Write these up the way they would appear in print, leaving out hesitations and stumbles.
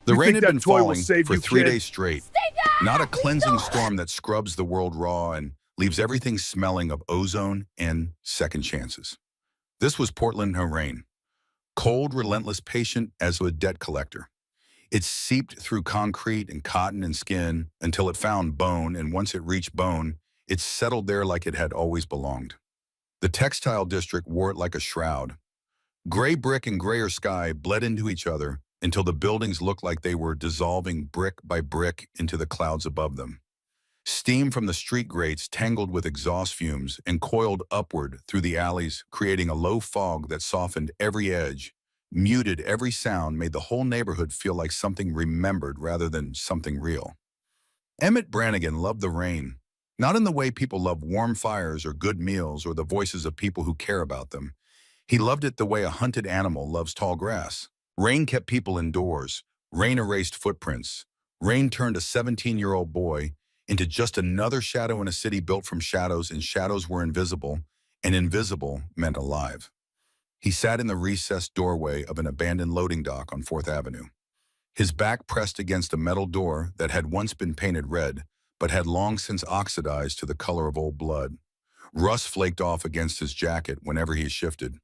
The You rain think had been that toy will falling save for you, 3 kid? days straight. Not a cleansing storm that scrubs the world raw and leaves everything smelling of ozone and second chances. This was Portland rain. Cold, relentless, patient as a debt collector. It seeped through concrete and cotton and skin until it found bone, and once it reached bone, it settled there like it had always belonged. The textile district wore it like a shroud. Gray brick and grayer sky bled into each other until the buildings looked like they were dissolving brick by brick into the clouds above them. Steam from the street grates tangled with exhaust fumes and coiled upward through the alleys, creating a low fog that softened every edge, muted every sound, made the whole neighborhood feel like something remembered rather than something real. Emmet Brannigan loved the rain, not in the way people love warm fires or good meals or the voices of people who care about them. He loved it the way a hunted animal loves tall grass. Rain kept people indoors. Rain erased footprints. Rain turned a 17-year-old boy into just another shadow in a city built from shadows, and shadows were invisible, and invisible meant alive. He sat in the recessed doorway of an abandoned loading dock on 4th Avenue, his back pressed against a metal door that had once been painted red, but had long since oxidized to the color of old blood. Rust flaked off against his jacket whenever he shifted.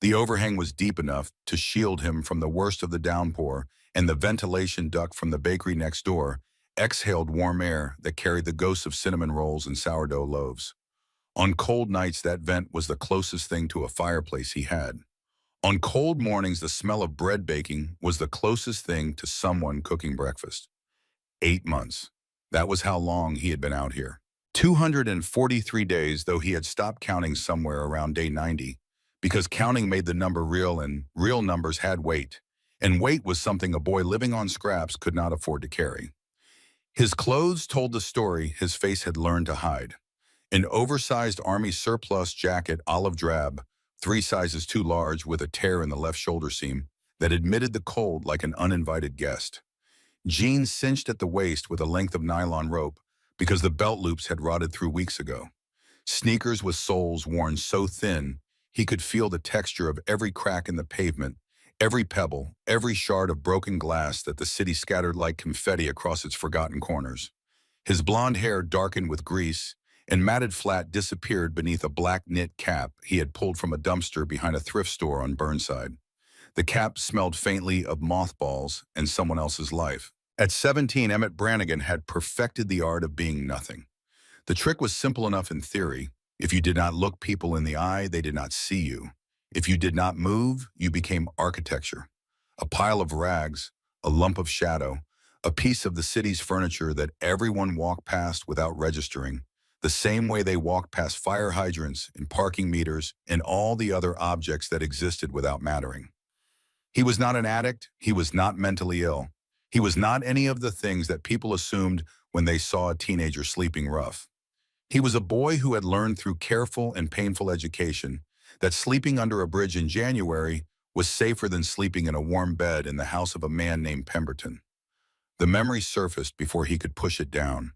The overhang was deep enough to shield him from the worst of the downpour, and the ventilation duct from the bakery next door exhaled warm air that carried the ghosts of cinnamon rolls and sourdough loaves. On cold nights, that vent was the closest thing to a fireplace he had. On cold mornings, the smell of bread baking was the closest thing to someone cooking breakfast. 8 months. That was how long he had been out here. 243 days, though he had stopped counting somewhere around day 90, because counting made the number real, and real numbers had weight. And weight was something a boy living on scraps could not afford to carry. His clothes told the story his face had learned to hide. An oversized army surplus jacket, olive drab, 3 sizes too large with a tear in the left shoulder seam that admitted the cold like an uninvited guest. Jeans cinched at the waist with a length of nylon rope because the belt loops had rotted through weeks ago. Sneakers with soles worn so thin he could feel the texture of every crack in the pavement, every pebble, every shard of broken glass that the city scattered like confetti across its forgotten corners. His blonde hair darkened with grease, and matted flat disappeared beneath a black knit cap he had pulled from a dumpster behind a thrift store on Burnside. The cap smelled faintly of mothballs and someone else's life. At 17, Emmet Brannigan had perfected the art of being nothing. The trick was simple enough in theory. If you did not look people in the eye, they did not see you. If you did not move, you became architecture. A pile of rags, a lump of shadow, a piece of the city's furniture that everyone walked past without registering, the same way they walked past fire hydrants and parking meters and all the other objects that existed without mattering. He was not an addict. He was not mentally ill. He was not any of the things that people assumed when they saw a teenager sleeping rough. He was a boy who had learned through careful and painful education that sleeping under a bridge in January was safer than sleeping in a warm bed in the house of a man named Pemberton. The memory surfaced before he could push it down.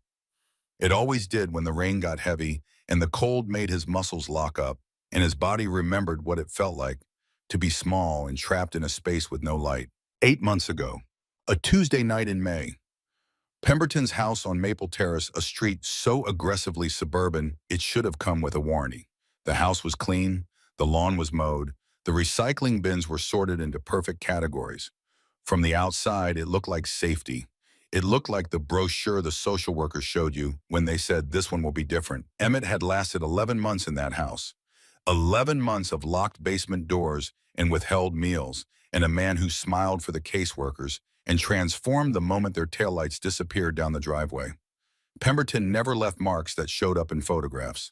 It always did when the rain got heavy and the cold made his muscles lock up, and his body remembered what it felt like to be small and trapped in a space with no light. 8 months ago, a Tuesday night in May, Pemberton's house on Maple Terrace, a street so aggressively suburban it should have come with a warning. The house was clean, the lawn was mowed, the recycling bins were sorted into perfect categories. From the outside, it looked like safety. It looked like the brochure the social workers showed you when they said this one will be different. Emmet had lasted 11 months in that house. 11 months of locked basement doors and withheld meals, and a man who smiled for the caseworkers and transformed the moment their taillights disappeared down the driveway. Pemberton never left marks that showed up in photographs.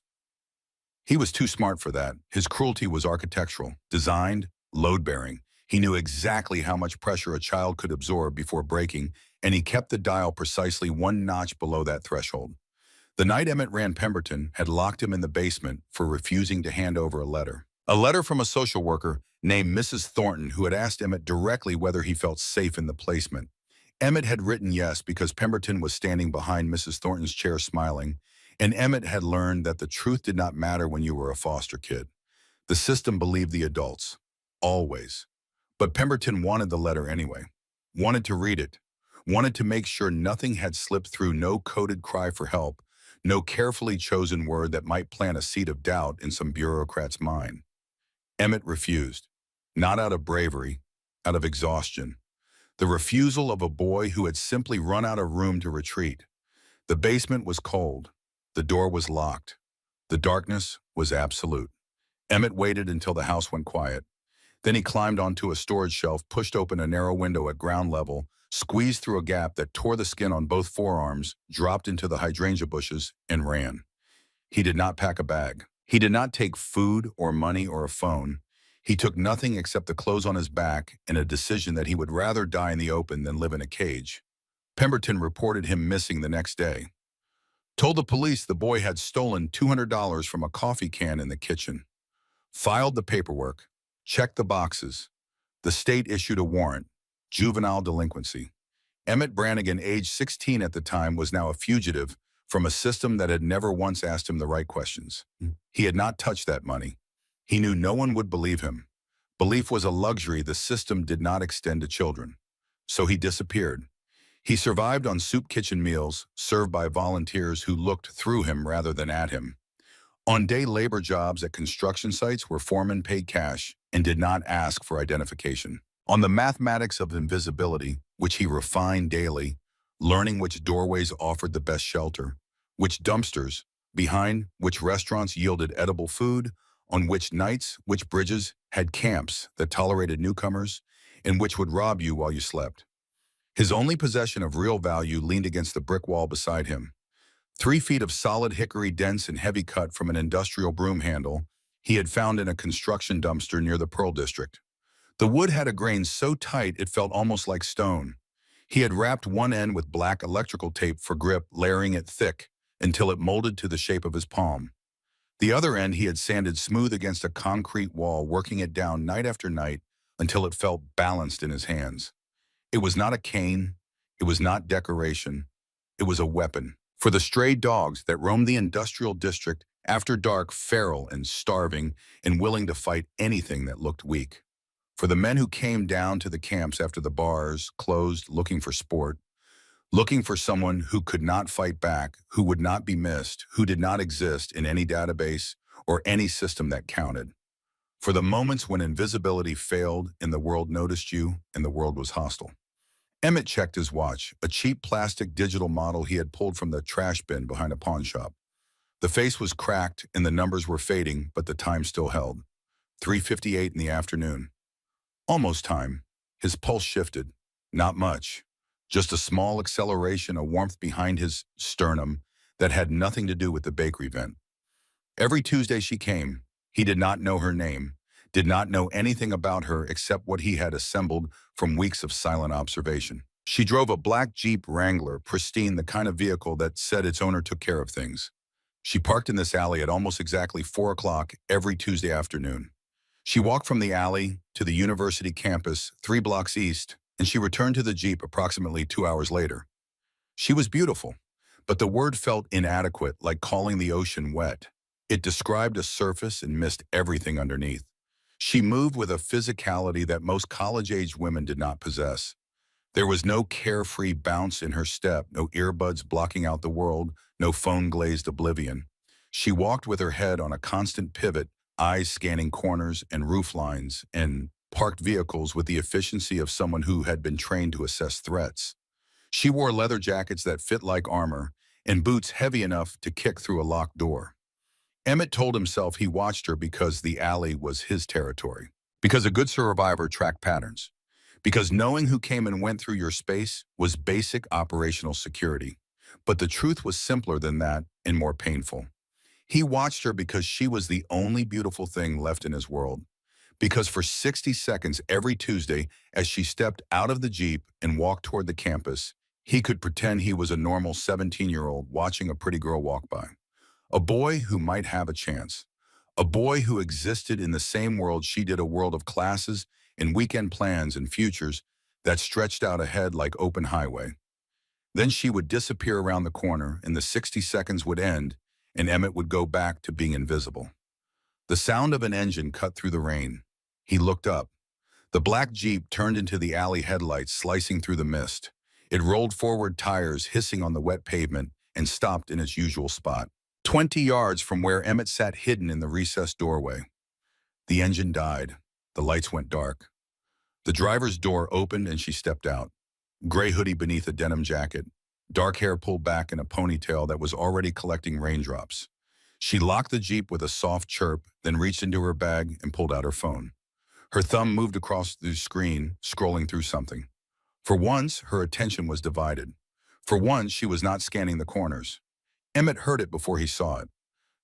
He was too smart for that. His cruelty was architectural, designed, load-bearing. He knew exactly how much pressure a child could absorb before breaking, and he kept the dial precisely 1 notch below that threshold. The night Emmet ran Pemberton had locked him in the basement for refusing to hand over a letter. A letter from a social worker named Mrs. Thornton, who had asked Emmet directly whether he felt safe in the placement. Emmet had written yes because Pemberton was standing behind Mrs. Thornton's chair smiling, and Emmet had learned that the truth did not matter when you were a foster kid. The system believed the adults, always. But Pemberton wanted the letter anyway, wanted to read it, wanted to make sure nothing had slipped through, no coded cry for help, no carefully chosen word that might plant a seed of doubt in some bureaucrat's mind. Emmet refused, not out of bravery, out of exhaustion. The refusal of a boy who had simply run out of room to retreat. The basement was cold. The door was locked. The darkness was absolute. Emmet waited until the house went quiet. Then he climbed onto a storage shelf, pushed open a narrow window at ground level, squeezed through a gap that tore the skin on both forearms, dropped into the hydrangea bushes, and ran. He did not pack a bag. He did not take food or money or a phone. He took nothing except the clothes on his back and a decision that he would rather die in the open than live in a cage. Pemberton reported him missing the next day. Told the police the boy had stolen $200 from a coffee can in the kitchen. Filed the paperwork. Checked the boxes. The state issued a warrant. Juvenile delinquency. Emmet Brannigan, age 16 at the time, was now a fugitive from a system that had never once asked him the right questions. He had not touched that money. He knew no one would believe him. Belief was a luxury the system did not extend to children. So he disappeared. He survived on soup kitchen meals served by volunteers who looked through him rather than at him. On day labor jobs at construction sites where foremen paid cash and did not ask for identification. On the mathematics of invisibility, which he refined daily, learning which doorways offered the best shelter, which dumpsters, behind which restaurants yielded edible food, on which nights, which bridges had camps that tolerated newcomers, and which would rob you while you slept. His only possession of real value leaned against the brick wall beside him. 3 feet of solid hickory, dense and heavy cut from an industrial broom handle he had found in a construction dumpster near the Pearl District. The wood had a grain so tight it felt almost like stone. He had wrapped one end with black electrical tape for grip, layering it thick until it molded to the shape of his palm. The other end he had sanded smooth against a concrete wall, working it down night after night until it felt balanced in his hands. It was not a cane. It was not decoration. It was a weapon. For the stray dogs that roamed the industrial district after dark, feral and starving and willing to fight anything that looked weak. For the men who came down to the camps after the bars closed looking for sport, looking for someone who could not fight back, who would not be missed, who did not exist in any database or any system that counted. For the moments when invisibility failed and the world noticed you and the world was hostile. Emmet checked his watch, a cheap plastic digital model he had pulled from the trash bin behind a pawn shop. The face was cracked and the numbers were fading, but the time still held. 3:58 in the afternoon. Almost time. His pulse shifted. Not much. Just a small acceleration, a warmth behind his sternum that had nothing to do with the bakery vent. Every Tuesday she came. He did not know her name, did not know anything about her except what he had assembled from weeks of silent observation. She drove a black Jeep Wrangler, pristine, the kind of vehicle that said its owner took care of things. She parked in this alley at almost exactly 4 o'clock every Tuesday afternoon. She walked from the alley to the university campus 3 blocks east, and she returned to the Jeep approximately 2 hours later. She was beautiful, but the word felt inadequate, like calling the ocean wet. It described a surface and missed everything underneath. She moved with a physicality that most college-age women did not possess. There was no carefree bounce in her step, no earbuds blocking out the world, no phone-glazed oblivion. She walked with her head on a constant pivot, eyes scanning corners and roof lines and parked vehicles with the efficiency of someone who had been trained to assess threats. She wore leather jackets that fit like armor and boots heavy enough to kick through a locked door. Emmet told himself he watched her because the alley was his territory, because a good survivor tracked patterns, because knowing who came and went through your space was basic operational security. But the truth was simpler than that and more painful. He watched her because she was the only beautiful thing left in his world. Because for 60 seconds every Tuesday, as she stepped out of the Jeep and walked toward the campus, he could pretend he was a normal 17-year-old watching a pretty girl walk by. A boy who might have a chance. A boy who existed in the same world she did, a world of classes and weekend plans and futures that stretched out ahead like open highway. Then she would disappear around the corner and the 60 seconds would end and Emmet would go back to being invisible. The sound of an engine cut through the rain. He looked up. The black Jeep turned into the alley headlights, slicing through the mist. It rolled forward, tires hissing on the wet pavement, and stopped in its usual spot, 20 yards from where Emmet sat hidden in the recessed doorway. The engine died. The lights went dark. The driver's door opened and she stepped out. Gray hoodie beneath a denim jacket, dark hair pulled back in a ponytail that was already collecting raindrops. She locked the Jeep with a soft chirp, then reached into her bag and pulled out her phone. Her thumb moved across the screen, scrolling through something. For once, her attention was divided. For once, she was not scanning the corners. Emmet heard it before he saw it.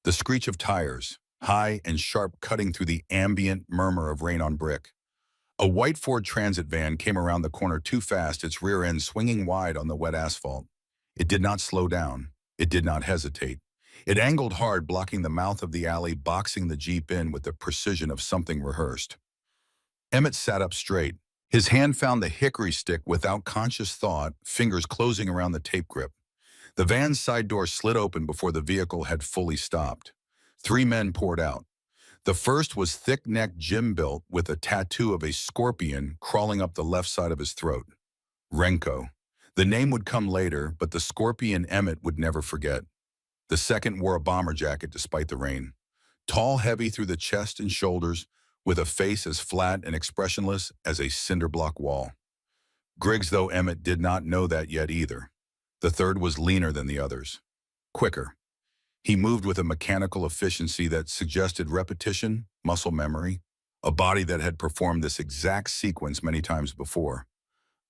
The screech of tires, high and sharp, cutting through the ambient murmur of rain on brick. A white Ford Transit van came around the corner too fast, its rear end swinging wide on the wet asphalt. It did not slow down. It did not hesitate. It angled hard, blocking the mouth of the alley, boxing the Jeep in with the precision of something rehearsed. Emmet sat up straight. His hand found the hickory stick without conscious thought, fingers closing around the tape grip. The van's side door slid open before the vehicle had fully stopped. 3 men poured out. The first was thick-necked, gym-built, with a tattoo of a scorpion crawling up the left side of his throat. Renko. The name would come later, but the scorpion Emmet would never forget. The second wore a bomber jacket despite the rain. Tall, heavy through the chest and shoulders, with a face as flat and expressionless as a cinder-block wall. Griggs, though Emmet did not know that yet either. The third was leaner than the others. Quicker. He moved with a mechanical efficiency that suggested repetition, muscle memory, a body that had performed this exact sequence many times before.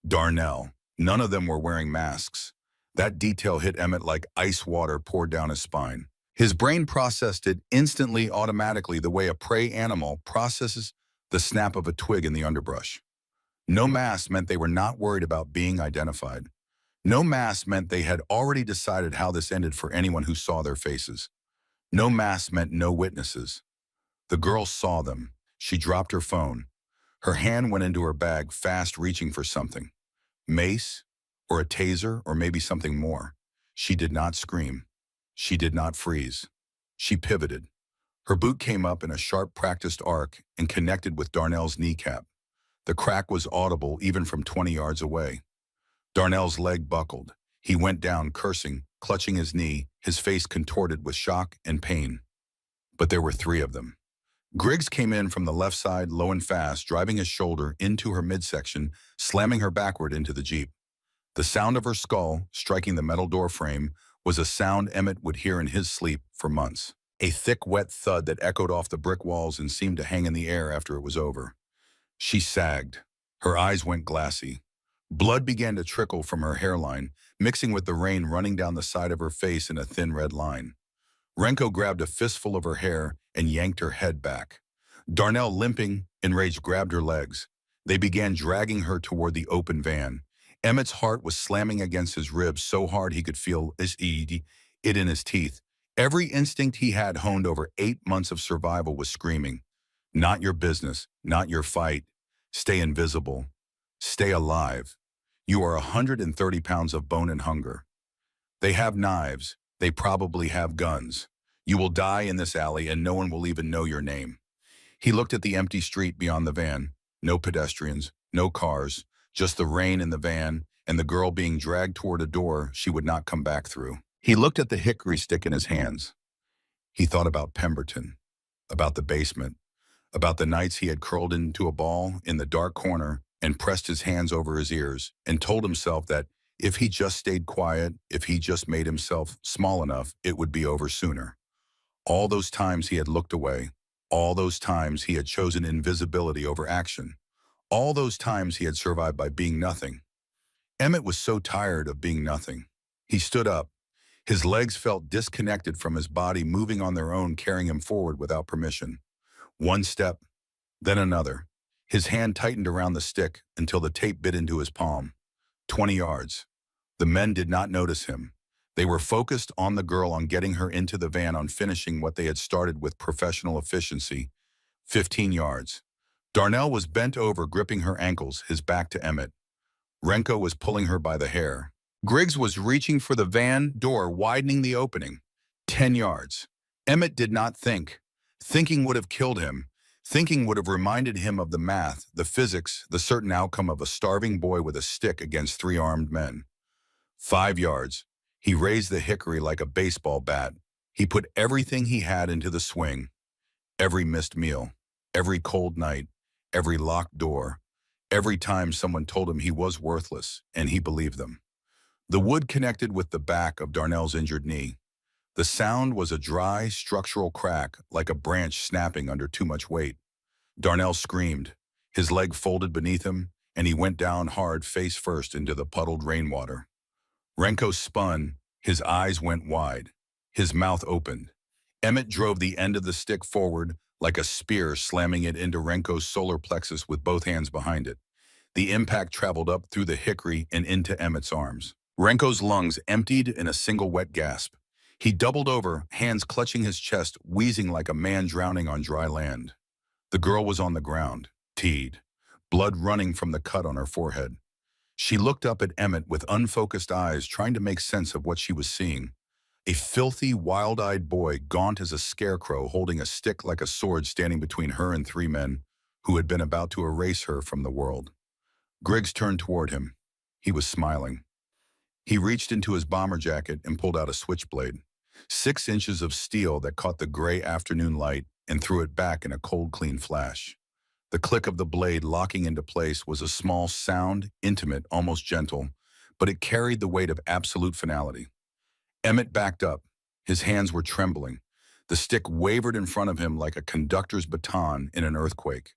Darnell. None of them were wearing masks. That detail hit Emmet like ice water poured down his spine. His brain processed it instantly, automatically, the way a prey animal processes the snap of a twig in the underbrush. No mask meant they were not worried about being identified. No mask meant they had already decided how this ended for anyone who saw their faces. No mask meant no witnesses. The girl saw them. She dropped her phone. Her hand went into her bag, fast, reaching for something. Mace, or a taser, or maybe something more. She did not scream. She did not freeze. She pivoted. Her boot came up in a sharp, practiced arc and connected with Darnell's kneecap. The crack was audible even from 20 yards away. Darnell's leg buckled. He went down, cursing, clutching his knee, his face contorted with shock and pain. But there were 3 of them. Griggs came in from the left side, low and fast, driving his shoulder into her midsection, slamming her backward into the Jeep. The sound of her skull striking the metal door frame was a sound Emmet would hear in his sleep for months. A thick, wet thud that echoed off the brick walls and seemed to hang in the air after it was over. She sagged. Her eyes went glassy. Blood began to trickle from her hairline, mixing with the rain running down the side of her face in a thin red line. Renko grabbed a fistful of her hair and yanked her head back. Darnell, limping, enraged, grabbed her legs. They began dragging her toward the open van. Emmett's heart was slamming against his ribs so hard he could feel it in his teeth. Every instinct he had honed over 8 months of survival was screaming, "Not your business, not your fight. Stay invisible. Stay alive. You are 130 pounds of bone and hunger. They have knives. They probably have guns. You will die in this alley and no one will even know your name." He looked at the empty street beyond the van. No pedestrians, no cars, just the rain in the van and the girl being dragged toward a door she would not come back through. He looked at the hickory stick in his hands. He thought about Pemberton, about the basement, about the nights he had curled into a ball in the dark corner and pressed his hands over his ears and told himself that if he just stayed quiet, if he just made himself small enough, it would be over sooner. All those times he had looked away, all those times he had chosen invisibility over action, all those times he had survived by being nothing. Emmet was so tired of being nothing. He stood up. His legs felt disconnected from his body, moving on their own, carrying him forward without permission. One step, then another. His hand tightened around the stick until the tape bit into his palm. 20 yards. The men did not notice him. They were focused on the girl, on getting her into the van, on finishing what they had started with professional efficiency. 15 yards. Darnell was bent over, gripping her ankles, his back to Emmet. Renko was pulling her by the hair. Griggs was reaching for the van door, widening the opening. 10 yards. Emmet did not think. Thinking would have killed him. Thinking would have reminded him of the math, the physics, the certain outcome of a starving boy with a stick against three armed men. 5 yards. He raised the hickory like a baseball bat. He put everything he had into the swing. Every missed meal, every cold night, every locked door, every time someone told him he was worthless, and he believed them. The wood connected with the back of Darnell's injured knee. The sound was a dry, structural crack, like a branch snapping under too much weight. Darnell screamed. His leg folded beneath him, and he went down hard face first into the puddled rainwater. Renko spun. His eyes went wide. His mouth opened. Emmet drove the end of the stick forward like a spear, slamming it into Renko's solar plexus with both hands behind it. The impact traveled up through the hickory and into Emmet's arms. Renko's lungs emptied in a single wet gasp. He doubled over, hands clutching his chest, wheezing like a man drowning on dry land. The girl was on the ground, teed, blood running from the cut on her forehead. She looked up at Emmet with unfocused eyes, trying to make sense of what she was seeing. A filthy, wild-eyed boy, gaunt as a scarecrow, holding a stick like a sword, standing between her and three men who had been about to erase her from the world. Griggs turned toward him. He was smiling. He reached into his bomber jacket and pulled out a switchblade. 6 inches of steel that caught the gray afternoon light and threw it back in a cold, clean flash. The click of the blade locking into place was a small sound, intimate, almost gentle, but it carried the weight of absolute finality. Emmet backed up. His hands were trembling. The stick wavered in front of him like a conductor's baton in an earthquake.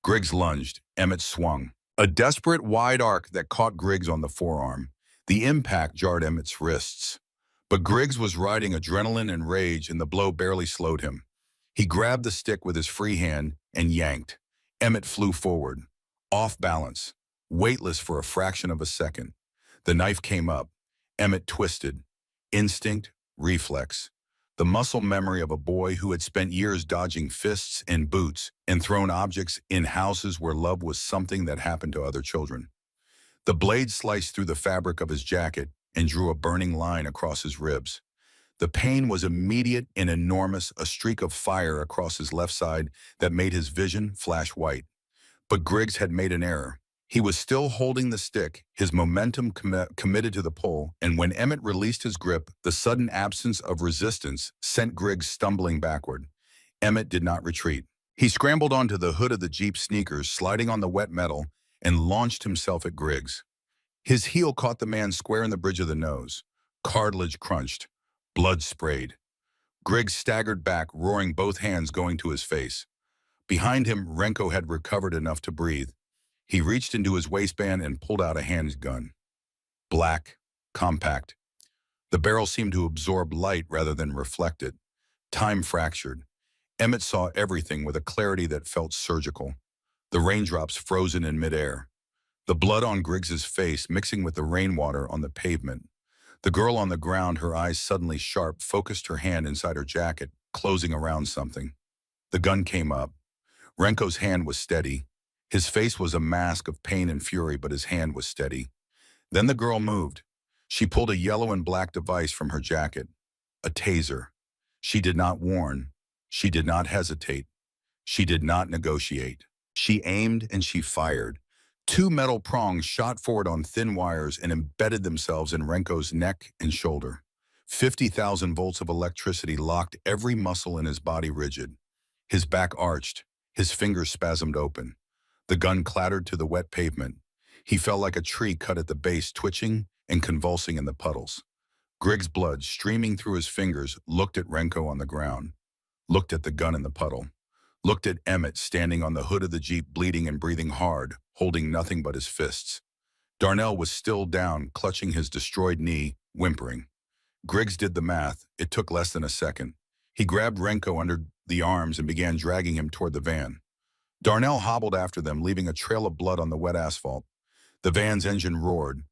Griggs lunged. Emmet swung. A desperate wide arc that caught Griggs on the forearm. The impact jarred Emmet's wrists. But Griggs was riding adrenaline and rage, and the blow barely slowed him. He grabbed the stick with his free hand and yanked. Emmet flew forward, off balance, weightless for a fraction of a second. The knife came up. Emmet twisted. Instinct, reflex. The muscle memory of a boy who had spent years dodging fists and boots and thrown objects in houses where love was something that happened to other children. The blade sliced through the fabric of his jacket and drew a burning line across his ribs. The pain was immediate and enormous, a streak of fire across his left side that made his vision flash white. But Griggs had made an error. He was still holding the stick, his momentum committed to the pull, and when Emmet released his grip, the sudden absence of resistance sent Griggs stumbling backward. Emmet did not retreat. He scrambled onto the hood of the Jeep's sneakers, sliding on the wet metal, and launched himself at Griggs. His heel caught the man square in the bridge of the nose. Cartilage crunched. Blood sprayed. Griggs staggered back, roaring, both hands going to his face. Behind him, Renko had recovered enough to breathe. He reached into his waistband and pulled out a handgun. Black, compact. The barrel seemed to absorb light rather than reflect it. Time fractured. Emmet saw everything with a clarity that felt surgical. The raindrops frozen in midair. The blood on Griggs's face mixing with the rainwater on the pavement. The girl on the ground, her eyes suddenly sharp, focused her hand inside her jacket, closing around something. The gun came up. Renko's hand was steady. His face was a mask of pain and fury, but his hand was steady. Then the girl moved. She pulled a yellow and black device from her jacket. A taser. She did not warn. She did not hesitate. She did not negotiate. She aimed and she fired. 2 metal prongs shot forward on thin wires and embedded themselves in Renko's neck and shoulder. 50,000 volts of electricity locked every muscle in his body rigid. His back arched. His fingers spasmed open. The gun clattered to the wet pavement. He fell like a tree cut at the base, twitching and convulsing in the puddles. Griggs' blood, streaming through his fingers, looked at Renko on the ground, looked at the gun in the puddle, looked at Emmet standing on the hood of the Jeep, bleeding and breathing hard, holding nothing but his fists. Darnell was still down, clutching his destroyed knee, whimpering. Griggs did the math. It took less than a second. He grabbed Renko under the arms and began dragging him toward the van. Darnell hobbled after them, leaving a trail of blood on the wet asphalt. The van's engine roared.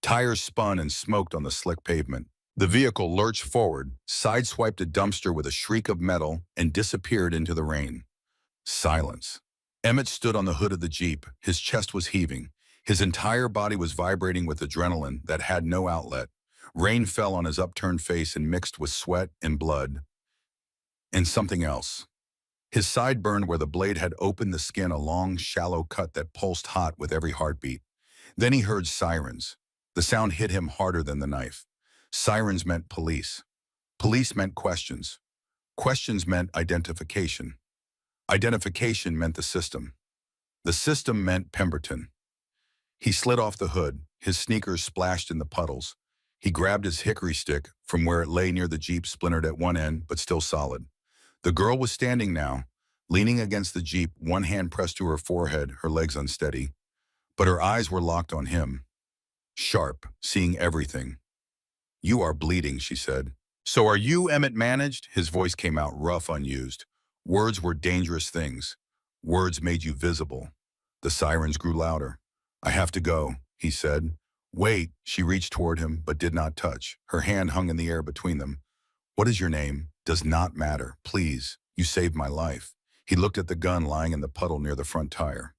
Tires spun and smoked on the slick pavement. The vehicle lurched forward, sideswiped a dumpster with a shriek of metal, and disappeared into the rain. Silence. Emmet stood on the hood of the Jeep. His chest was heaving. His entire body was vibrating with adrenaline that had no outlet. Rain fell on his upturned face and mixed with sweat and blood. And something else. His side burned where the blade had opened the skin, a long, shallow cut that pulsed hot with every heartbeat. Then he heard sirens. The sound hit him harder than the knife. Sirens meant police. Police meant questions. Questions meant identification. Identification meant the system. The system meant Pemberton. He slid off the hood, his sneakers splashed in the puddles. He grabbed his hickory stick from where it lay near the Jeep, splintered at one end, but still solid. The girl was standing now, leaning against the Jeep, one hand pressed to her forehead, her legs unsteady. But her eyes were locked on him, sharp, seeing everything. "You are bleeding," she said. "So are you," Emmet managed. His voice came out rough, unused. Words were dangerous things. Words made you visible. The sirens grew louder. "I have to go," he said. "Wait." She reached toward him, but did not touch. Her hand hung in the air between them. "What is your name?" "Does not matter. Please. You saved my life." He looked at the gun lying in the puddle near the front tire.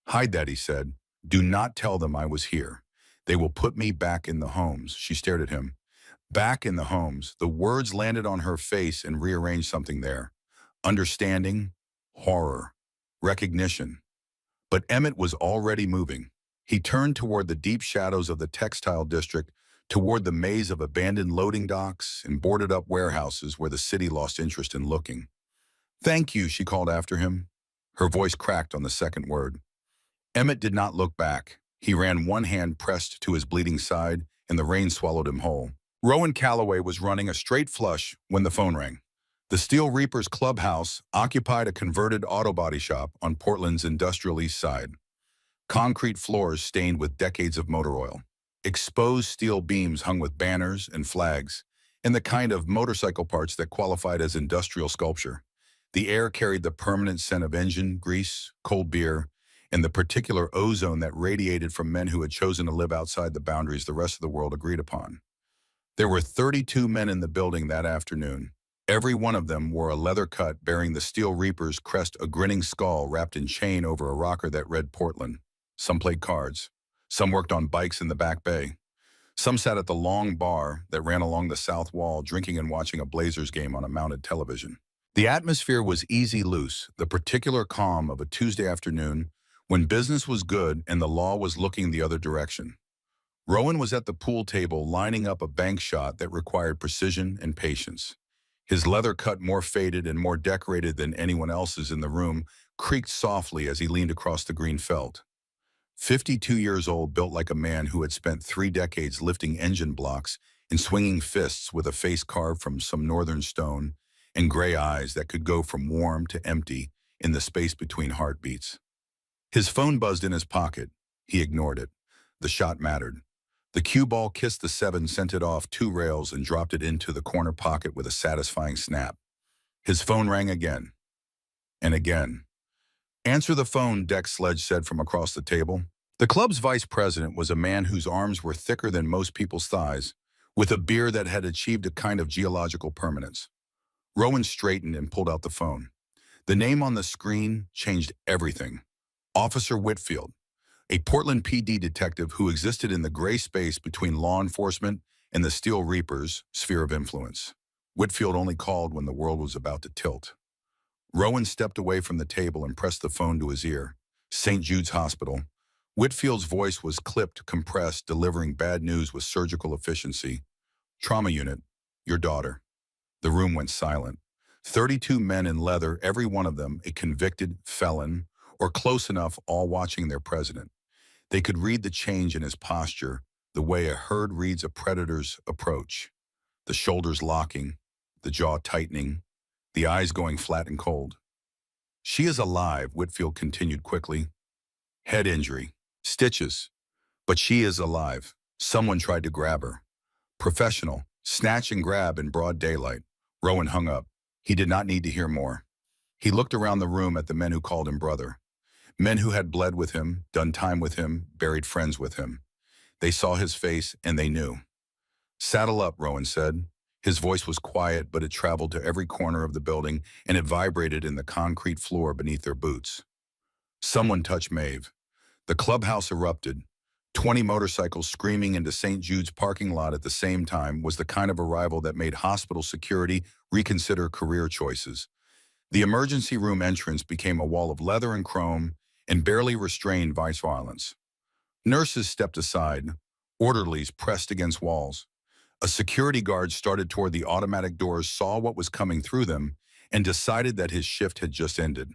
"Hide that," he said. "Do not tell them I was here. They will put me back in the homes." She stared at him. Back in the homes. The words landed on her face and rearranged something there. Understanding, horror, recognition. But Emmet was already moving. He turned toward the deep shadows of the textile district, toward the maze of abandoned loading docks and boarded-up warehouses where the city lost interest in looking. "Thank you," she called after him. Her voice cracked on the second word. Emmet did not look back. He ran, one hand pressed to his bleeding side, and the rain swallowed him whole. Rowan Calloway was running a straight flush when the phone rang. The Steel Reapers clubhouse occupied a converted auto body shop on Portland's industrial east side. Concrete floors stained with decades of motor oil. Exposed steel beams hung with banners and flags, and the kind of motorcycle parts that qualified as industrial sculpture. The air carried the permanent scent of engine, grease, cold beer, and the particular ozone that radiated from men who had chosen to live outside the boundaries the rest of the world agreed upon. There were 32 men in the building that afternoon. Every one of them wore a leather cut bearing the Steel Reapers crest, a grinning skull wrapped in chain over a rocker that read Portland. Some played cards. Some worked on bikes in the back bay. Some sat at the long bar that ran along the south wall, drinking and watching a Blazers game on a mounted television. The atmosphere was easy, loose, the particular calm of a Tuesday afternoon when business was good and the law was looking the other direction. Rowan was at the pool table lining up a bank shot that required precision and patience. His leather cut, more faded and more decorated than anyone else's in the room, creaked softly as he leaned across the green felt. 52 years old, built like a man who had spent 3 decades lifting engine blocks and swinging fists with a face carved from some northern stone, and gray eyes that could go from warm to empty in the space between heartbeats. His phone buzzed in his pocket. He ignored it. The shot mattered. The cue ball kissed the 7, sent it off 2 rails, and dropped it into the corner pocket with a satisfying snap. His phone rang again. And again. "Answer the phone," Dex Sledge said from across the table. The club's vice president was a man whose arms were thicker than most people's thighs, with a beard that had achieved a kind of geological permanence. Rowan straightened and pulled out the phone. The name on the screen changed everything. Officer Whitfield, a Portland PD detective who existed in the gray space between law enforcement and the Steel Reapers' sphere of influence. Whitfield only called when the world was about to tilt. Rowan stepped away from the table and pressed the phone to his ear. St. Jude's Hospital. Whitfield's voice was clipped, compressed, delivering bad news with surgical efficiency. "Trauma unit. Your daughter." The room went silent. 32 men in leather, every one of them a convicted felon, or close enough, all watching their president. They could read the change in his posture, the way a herd reads a predator's approach. The shoulders locking, the jaw tightening, the eyes going flat and cold. "She is alive," Whitfield continued quickly. "Head injury. Stitches. But she is alive. Someone tried to grab her. Professional. Snatch and grab in broad daylight." Rowan hung up. He did not need to hear more. He looked around the room at the men who called him brother. Men who had bled with him, done time with him, buried friends with him. They saw his face and they knew. "Saddle up," Rowan said. His voice was quiet, but it traveled to every corner of the building, and it vibrated in the concrete floor beneath their boots. Someone touched Maeve. The clubhouse erupted. 20 motorcycles screaming into St. Jude's parking lot at the same time was the kind of arrival that made hospital security reconsider career choices. The emergency room entrance became a wall of leather and chrome and barely restrained vice violence. Nurses stepped aside. Orderlies pressed against walls. A security guard started toward the automatic doors, saw what was coming through them, and decided that his shift had just ended.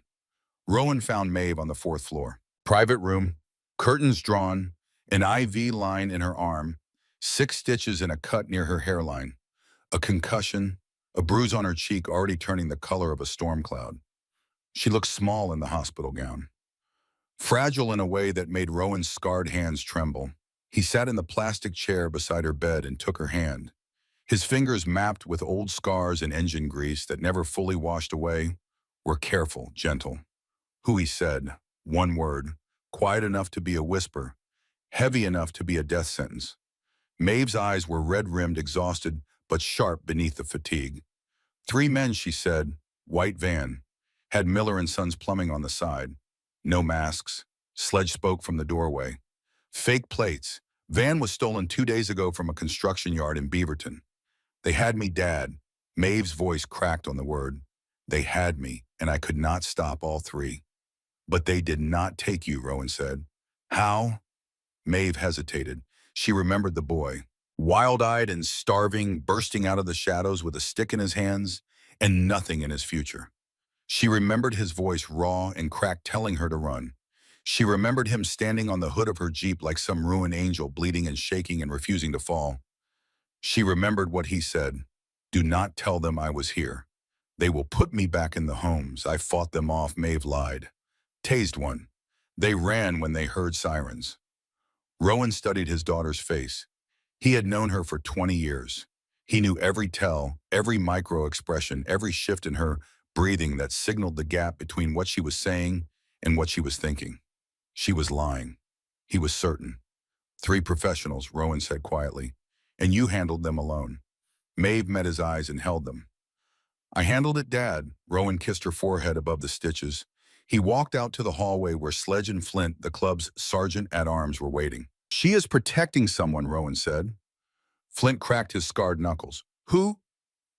Rowan found Maeve on the fourth floor. Private room, curtains drawn, an IV line in her arm, 6 stitches and a cut near her hairline, a concussion, a bruise on her cheek already turning the color of a storm cloud. She looked small in the hospital gown, fragile in a way that made Rowan's scarred hands tremble. He sat in the plastic chair beside her bed and took her hand. His fingers, mapped with old scars and engine grease that never fully washed away, were careful, gentle. Who, he said, one word, quiet enough to be a whisper, heavy enough to be a death sentence. Maeve's eyes were red-rimmed, exhausted, but sharp beneath the fatigue. 3 men, she said, white van, had Miller and Sons plumbing on the side. No masks. Sledge spoke from the doorway. Fake plates. Van was stolen 2 days ago from a construction yard in Beaverton. They had me, Dad. Maeve's voice cracked on the word. They had me, and I could not stop all 3. But they did not take you, Rowan said. How? Maeve hesitated. She remembered the boy, wild-eyed and starving, bursting out of the shadows with a stick in his hands and nothing in his future. She remembered his voice, raw and cracked, telling her to run. She remembered him standing on the hood of her Jeep like some ruined angel, bleeding and shaking and refusing to fall. She remembered what he said. Do not tell them I was here. They will put me back in the homes. I fought them off, Maeve lied. Tased one. They ran when they heard sirens. Rowan studied his daughter's face. He had known her for 20 years. He knew every tell, every micro-expression, every shift in her breathing that signaled the gap between what she was saying and what she was thinking. She was lying. He was certain. 3 professionals, Rowan said quietly, and you handled them alone. Maeve met his eyes and held them. I handled it, Dad. Rowan kissed her forehead above the stitches. He walked out to the hallway where Sledge and Flint, the club's sergeant-at-arms, were waiting. She is protecting someone, Rowan said. Flint cracked his scarred knuckles. Who?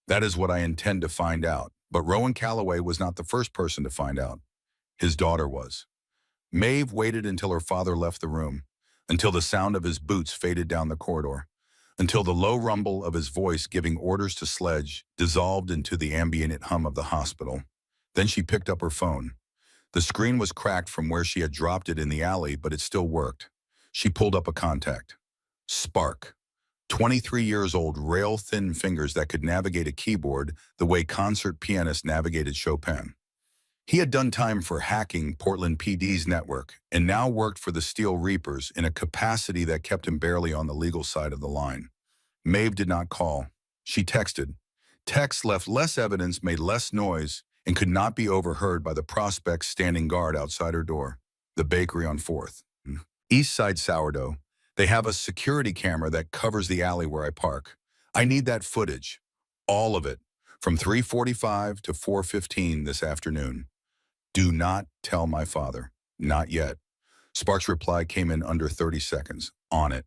That is what I intend to find out. But Rowan Calloway was not the first person to find out. His daughter was. Maeve waited until her father left the room, until the sound of his boots faded down the corridor, until the low rumble of his voice giving orders to Sledge dissolved into the ambient hum of the hospital. Then she picked up her phone. The screen was cracked from where she had dropped it in the alley, but it still worked. She pulled up a contact. Spark. 23 years old, rail-thin fingers that could navigate a keyboard the way concert pianists navigated Chopin. He had done time for hacking Portland PD's network and now worked for the Steel Reapers in a capacity that kept him barely on the legal side of the line. Maeve did not call. She texted. Text left less evidence, made less noise, and could not be overheard by the prospects standing guard outside her door. The bakery on 4th. East Side Sourdough. They have a security camera that covers the alley where I park. I need that footage. All of it. From 3:45 to 4:15 this afternoon. Do not tell my father. Not yet. Sparks' reply came in under 30 seconds. On it.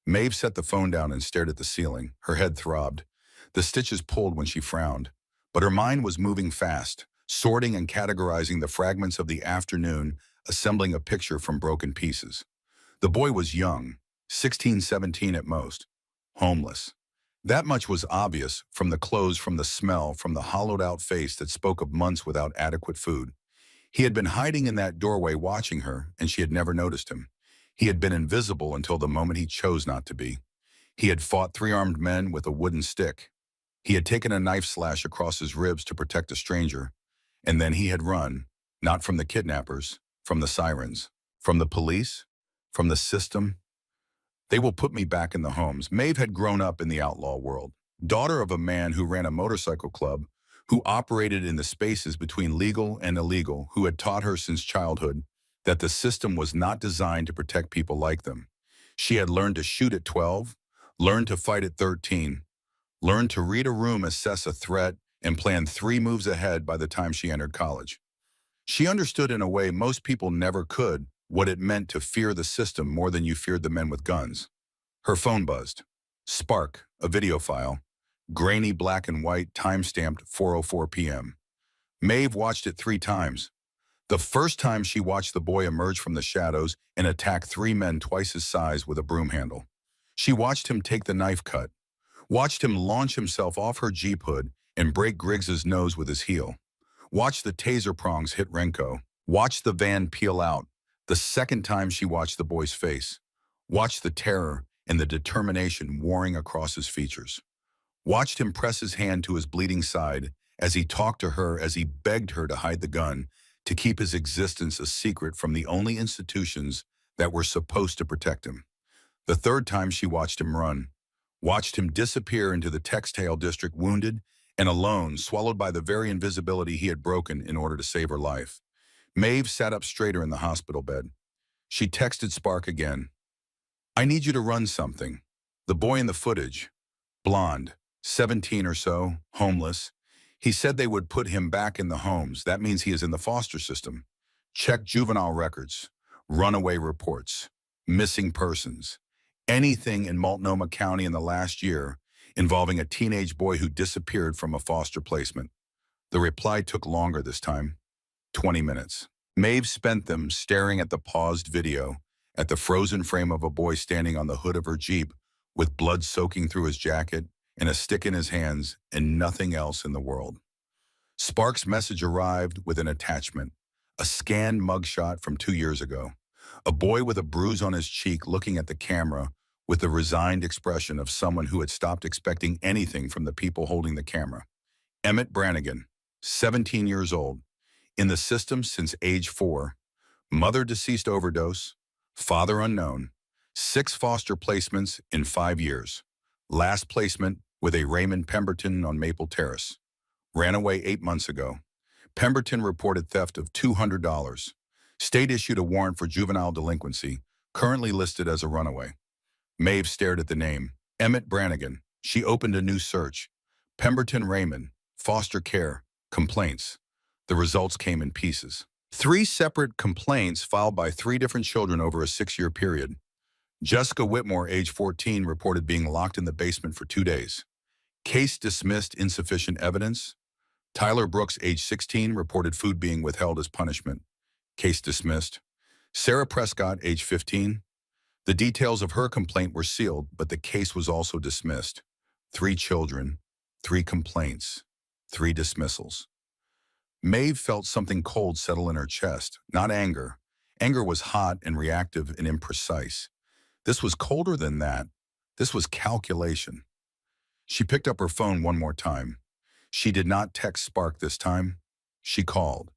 Maeve set the phone down and stared at the ceiling. Her head throbbed. The stitches pulled when she frowned. But her mind was moving fast, sorting and categorizing the fragments of the afternoon, assembling a picture from broken pieces. The boy was young, 16, 17 at most, homeless. That much was obvious from the clothes, from the smell, from the hollowed-out face that spoke of months without adequate food. He had been hiding in that doorway watching her, and she had never noticed him. He had been invisible until the moment he chose not to be. He had fought 3 armed men with a wooden stick. He had taken a knife slash across his ribs to protect a stranger, and then he had run, not from the kidnappers, from the sirens, from the police, from the system. They will put me back in the homes. Maeve had grown up in the outlaw world, daughter of a man who ran a motorcycle club, who operated in the spaces between legal and illegal, who had taught her since childhood that the system was not designed to protect people like them. She had learned to shoot at 12, learned to fight at 13, learned to read a room, assess a threat, and plan 3 moves ahead by the time she entered college. She understood in a way most people never could what it meant to fear the system more than you feared the men with guns. Her phone buzzed. Spark, a video file. Grainy black and white, time-stamped 4:04 p.m. Maeve watched it 3 times. The first time she watched the boy emerge from the shadows and attack 3 men twice his size with a broom handle. She watched him take the knife cut, watched him launch himself off her Jeep hood and break Griggs's nose with his heel. Watched the taser prongs hit Renko. Watched the van peel out. The second time she watched the boy's face. Watched the terror and the determination warring across his features. Watched him press his hand to his bleeding side as he talked to her, as he begged her to hide the gun, to keep his existence a secret from the only institutions that were supposed to protect him. The third time she watched him run, watched him disappear into the textile district wounded and alone, swallowed by the very invisibility he had broken in order to save her life. Maeve sat up straighter in the hospital bed. She texted Spark again. "I need you to run something." The boy in the footage, blonde, 17 or so, homeless. He said they would put him back in the homes. That means he is in the foster system. Check juvenile records, runaway reports, missing persons, anything in Multnomah County in the last year involving a teenage boy who disappeared from a foster placement. The reply took longer this time, 20 minutes. Maeve spent them staring at the paused video, at the frozen frame of a boy standing on the hood of her Jeep with blood soaking through his jacket and a stick in his hands and nothing else in the world. Spark's message arrived with an attachment, a scanned mugshot from 2 years ago. A boy with a bruise on his cheek looking at the camera with the resigned expression of someone who had stopped expecting anything from the people holding the camera. Emtt Brannigan, 17 years old, in the system since age 4, mother deceased overdose, father unknown, 6 foster placements in 5 years. Last placement with a Raymond Pemberton on Maple Terrace. Ran away 8 months ago. Pemberton reported theft of $200. State issued a warrant for juvenile delinquency, currently listed as a runaway. Maeve stared at the name, Emtt Brannigan. She opened a new search. Pemberton Raymond, foster care, complaints. The results came in pieces. 3 separate complaints filed by 3 different children over a 6-year period. Jessica Whitmore, age 14, reported being locked in the basement for 2 days. Case dismissed, insufficient evidence. Tyler Brooks, age 16, reported food being withheld as punishment. Case dismissed. Sarah Prescott, age 15. The details of her complaint were sealed, but the case was also dismissed. 3 children, 3 complaints, 3 dismissals. Maeve felt something cold settle in her chest, not anger. Anger was hot and reactive and imprecise. This was colder than that. This was calculation. She picked up her phone one more time. She did not text Spark this time. She called.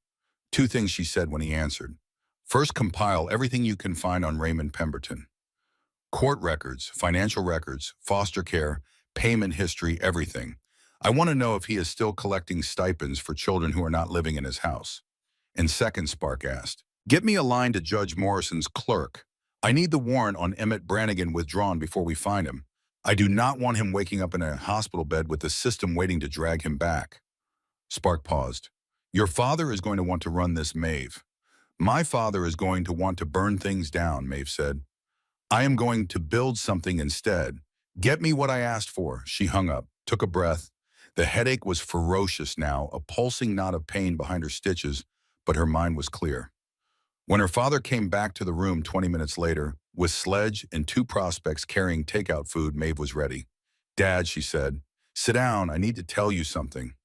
2 things she said when he answered. First, compile everything you can find on Raymond Pemberton. Court records, financial records, foster care, payment history, everything. I want to know if he is still collecting stipends for children who are not living in his house. And second, Spark asked, get me a line to Judge Morrison's clerk. I need the warrant on Emtt Brannigan withdrawn before we find him. I do not want him waking up in a hospital bed with the system waiting to drag him back. Spark paused. Your father is going to want to run this, Maeve. My father is going to want to burn things down, Maeve said. I am going to build something instead. Get me what I asked for. She hung up, took a breath. The headache was ferocious now, a pulsing knot of pain behind her stitches, but her mind was clear. When her father came back to the room 20 minutes later, with Sledge and 2 prospects carrying takeout food, Maeve was ready. Dad, she said, sit down, I need to tell you something.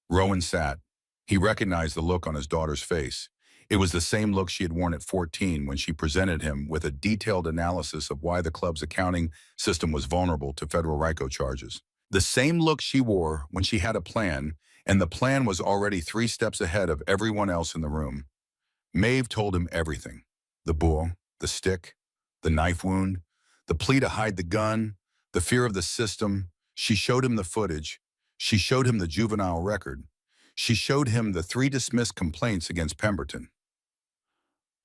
Rowan sat. He recognized the look on his daughter's face. It was the same look she had worn at 14 when she presented him with a detailed analysis of why the club's accounting system was vulnerable to federal RICO charges. The same look she wore when she had a plan, and the plan was already 3 steps ahead of everyone else in the room. Maeve told him everything. The bull, the stick, the knife wound, the plea to hide the gun, the fear of the system. She showed him the footage. She showed him the juvenile record. She showed him the 3 dismissed complaints against Pemberton.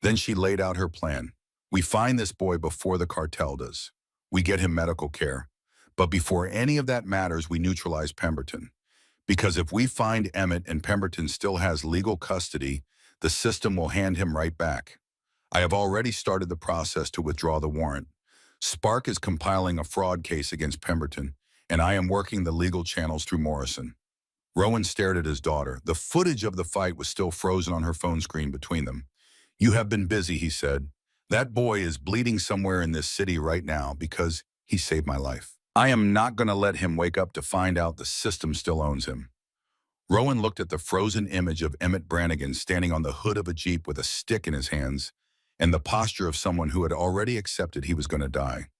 Then she laid out her plan. We find this boy before the cartel does. We get him medical care. But before any of that matters, we neutralize Pemberton. Because if we find Emtt and Pemberton still has legal custody, the system will hand him right back. I have already started the process to withdraw the warrant. Spark is compiling a fraud case against Pemberton, and I am working the legal channels through Morrison. Rowan stared at his daughter. The footage of the fight was still frozen on her phone screen between them. "You have been busy," he said. "That boy is bleeding somewhere in this city right now because he saved my life. I am not going to let him wake up to find out the system still owns him." Rowan looked at the frozen image of Emmet Brannigan standing on the hood of a Jeep with a stick in his hands and the posture of someone who had already accepted he was going to die.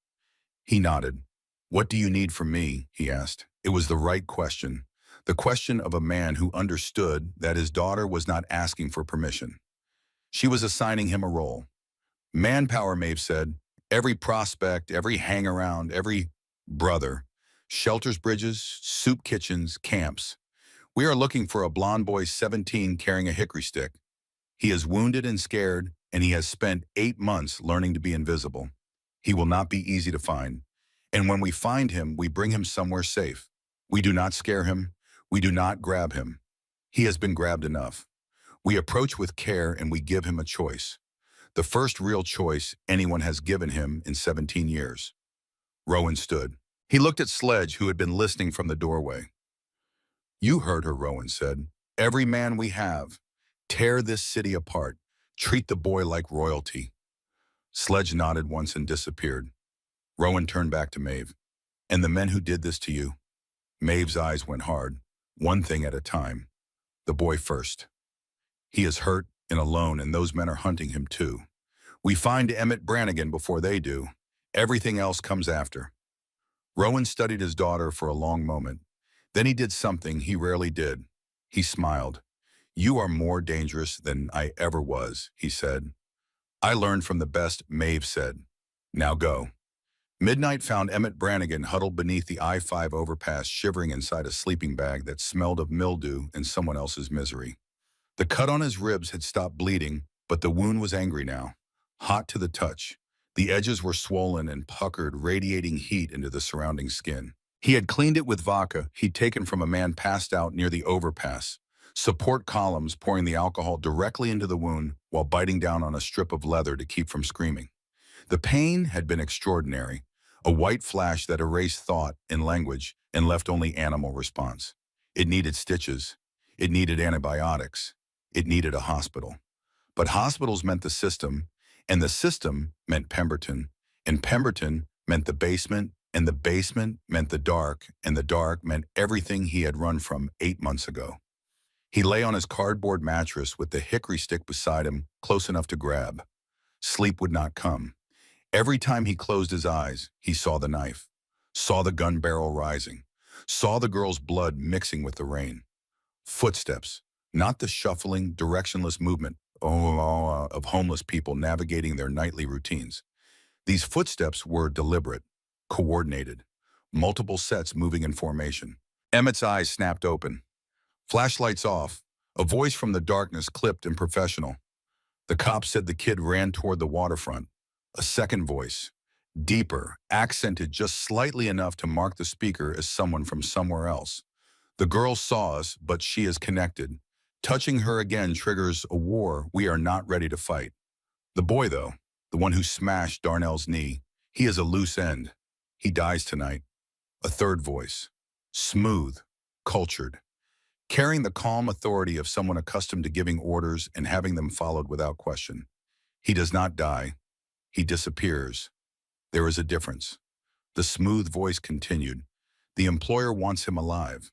He nodded. "What do you need from me?" he asked. It was the right question. The question of a man who understood that his daughter was not asking for permission. She was assigning him a role. "Manpower," Maeve said. "Every prospect, every hang-around, every brother. Shelters, bridges, soup kitchens, camps. We are looking for a blond boy 17 carrying a hickory stick. He is wounded and scared, and he has spent 8 months learning to be invisible. He will not be easy to find. And when we find him, we bring him somewhere safe. We do not scare him. We do not grab him. He has been grabbed enough. We approach with care and we give him a choice. The first real choice anyone has given him in 17 years. Rowan stood. He looked at Sledge, who had been listening from the doorway. "You heard her," Rowan said. "Every man we have. Tear this city apart. Treat the boy like royalty." Sledge nodded once and disappeared. Rowan turned back to Maeve. "And the men who did this to you?" Maeve's eyes went hard. "One thing at a time. The boy first. He is hurt and alone, and those men are hunting him too. We find Emmet Brannigan before they do. Everything else comes after." Rowan studied his daughter for a long moment. Then he did something he rarely did. He smiled. "You are more dangerous than I ever was," he said. "I learned from the best," Maeve said. "Now go." Midnight found Emmet Brannigan huddled beneath the I-5 overpass, shivering inside a sleeping bag that smelled of mildew and someone else's misery. The cut on his ribs had stopped bleeding, but the wound was angry now, hot to the touch. The edges were swollen and puckered, radiating heat into the surrounding skin. He had cleaned it with vodka he'd taken from a man passed out near the overpass, support columns pouring the alcohol directly into the wound while biting down on a strip of leather to keep from screaming. The pain had been extraordinary, a white flash that erased thought and language and left only animal response. It needed stitches. It needed antibiotics. It needed a hospital. But hospitals meant the system, and the system meant Pemberton, and Pemberton meant the basement, and the basement meant the dark, and the dark meant everything he had run from 8 months ago. He lay on his cardboard mattress with the hickory stick beside him, close enough to grab. Sleep would not come. Every time he closed his eyes, he saw the knife, saw the gun barrel rising, saw the girl's blood mixing with the rain. Footsteps, not the shuffling, directionless movement of homeless people navigating their nightly routines. These footsteps were deliberate, coordinated, multiple sets moving in formation. Emmett's eyes snapped open. Flashlights off, a voice from the darkness clipped and professional. The cop said the kid ran toward the waterfront. A second voice, deeper, accented just slightly enough to mark the speaker as someone from somewhere else. "The girl saw us, but she is connected. Touching her again triggers a war we are not ready to fight. The boy, though, the one who smashed Darnell's knee, he is a loose end. He dies tonight." A third voice, smooth, cultured, carrying the calm authority of someone accustomed to giving orders and having them followed without question. "He does not die. He disappears. There is a difference." The smooth voice continued. "The employer wants him alive.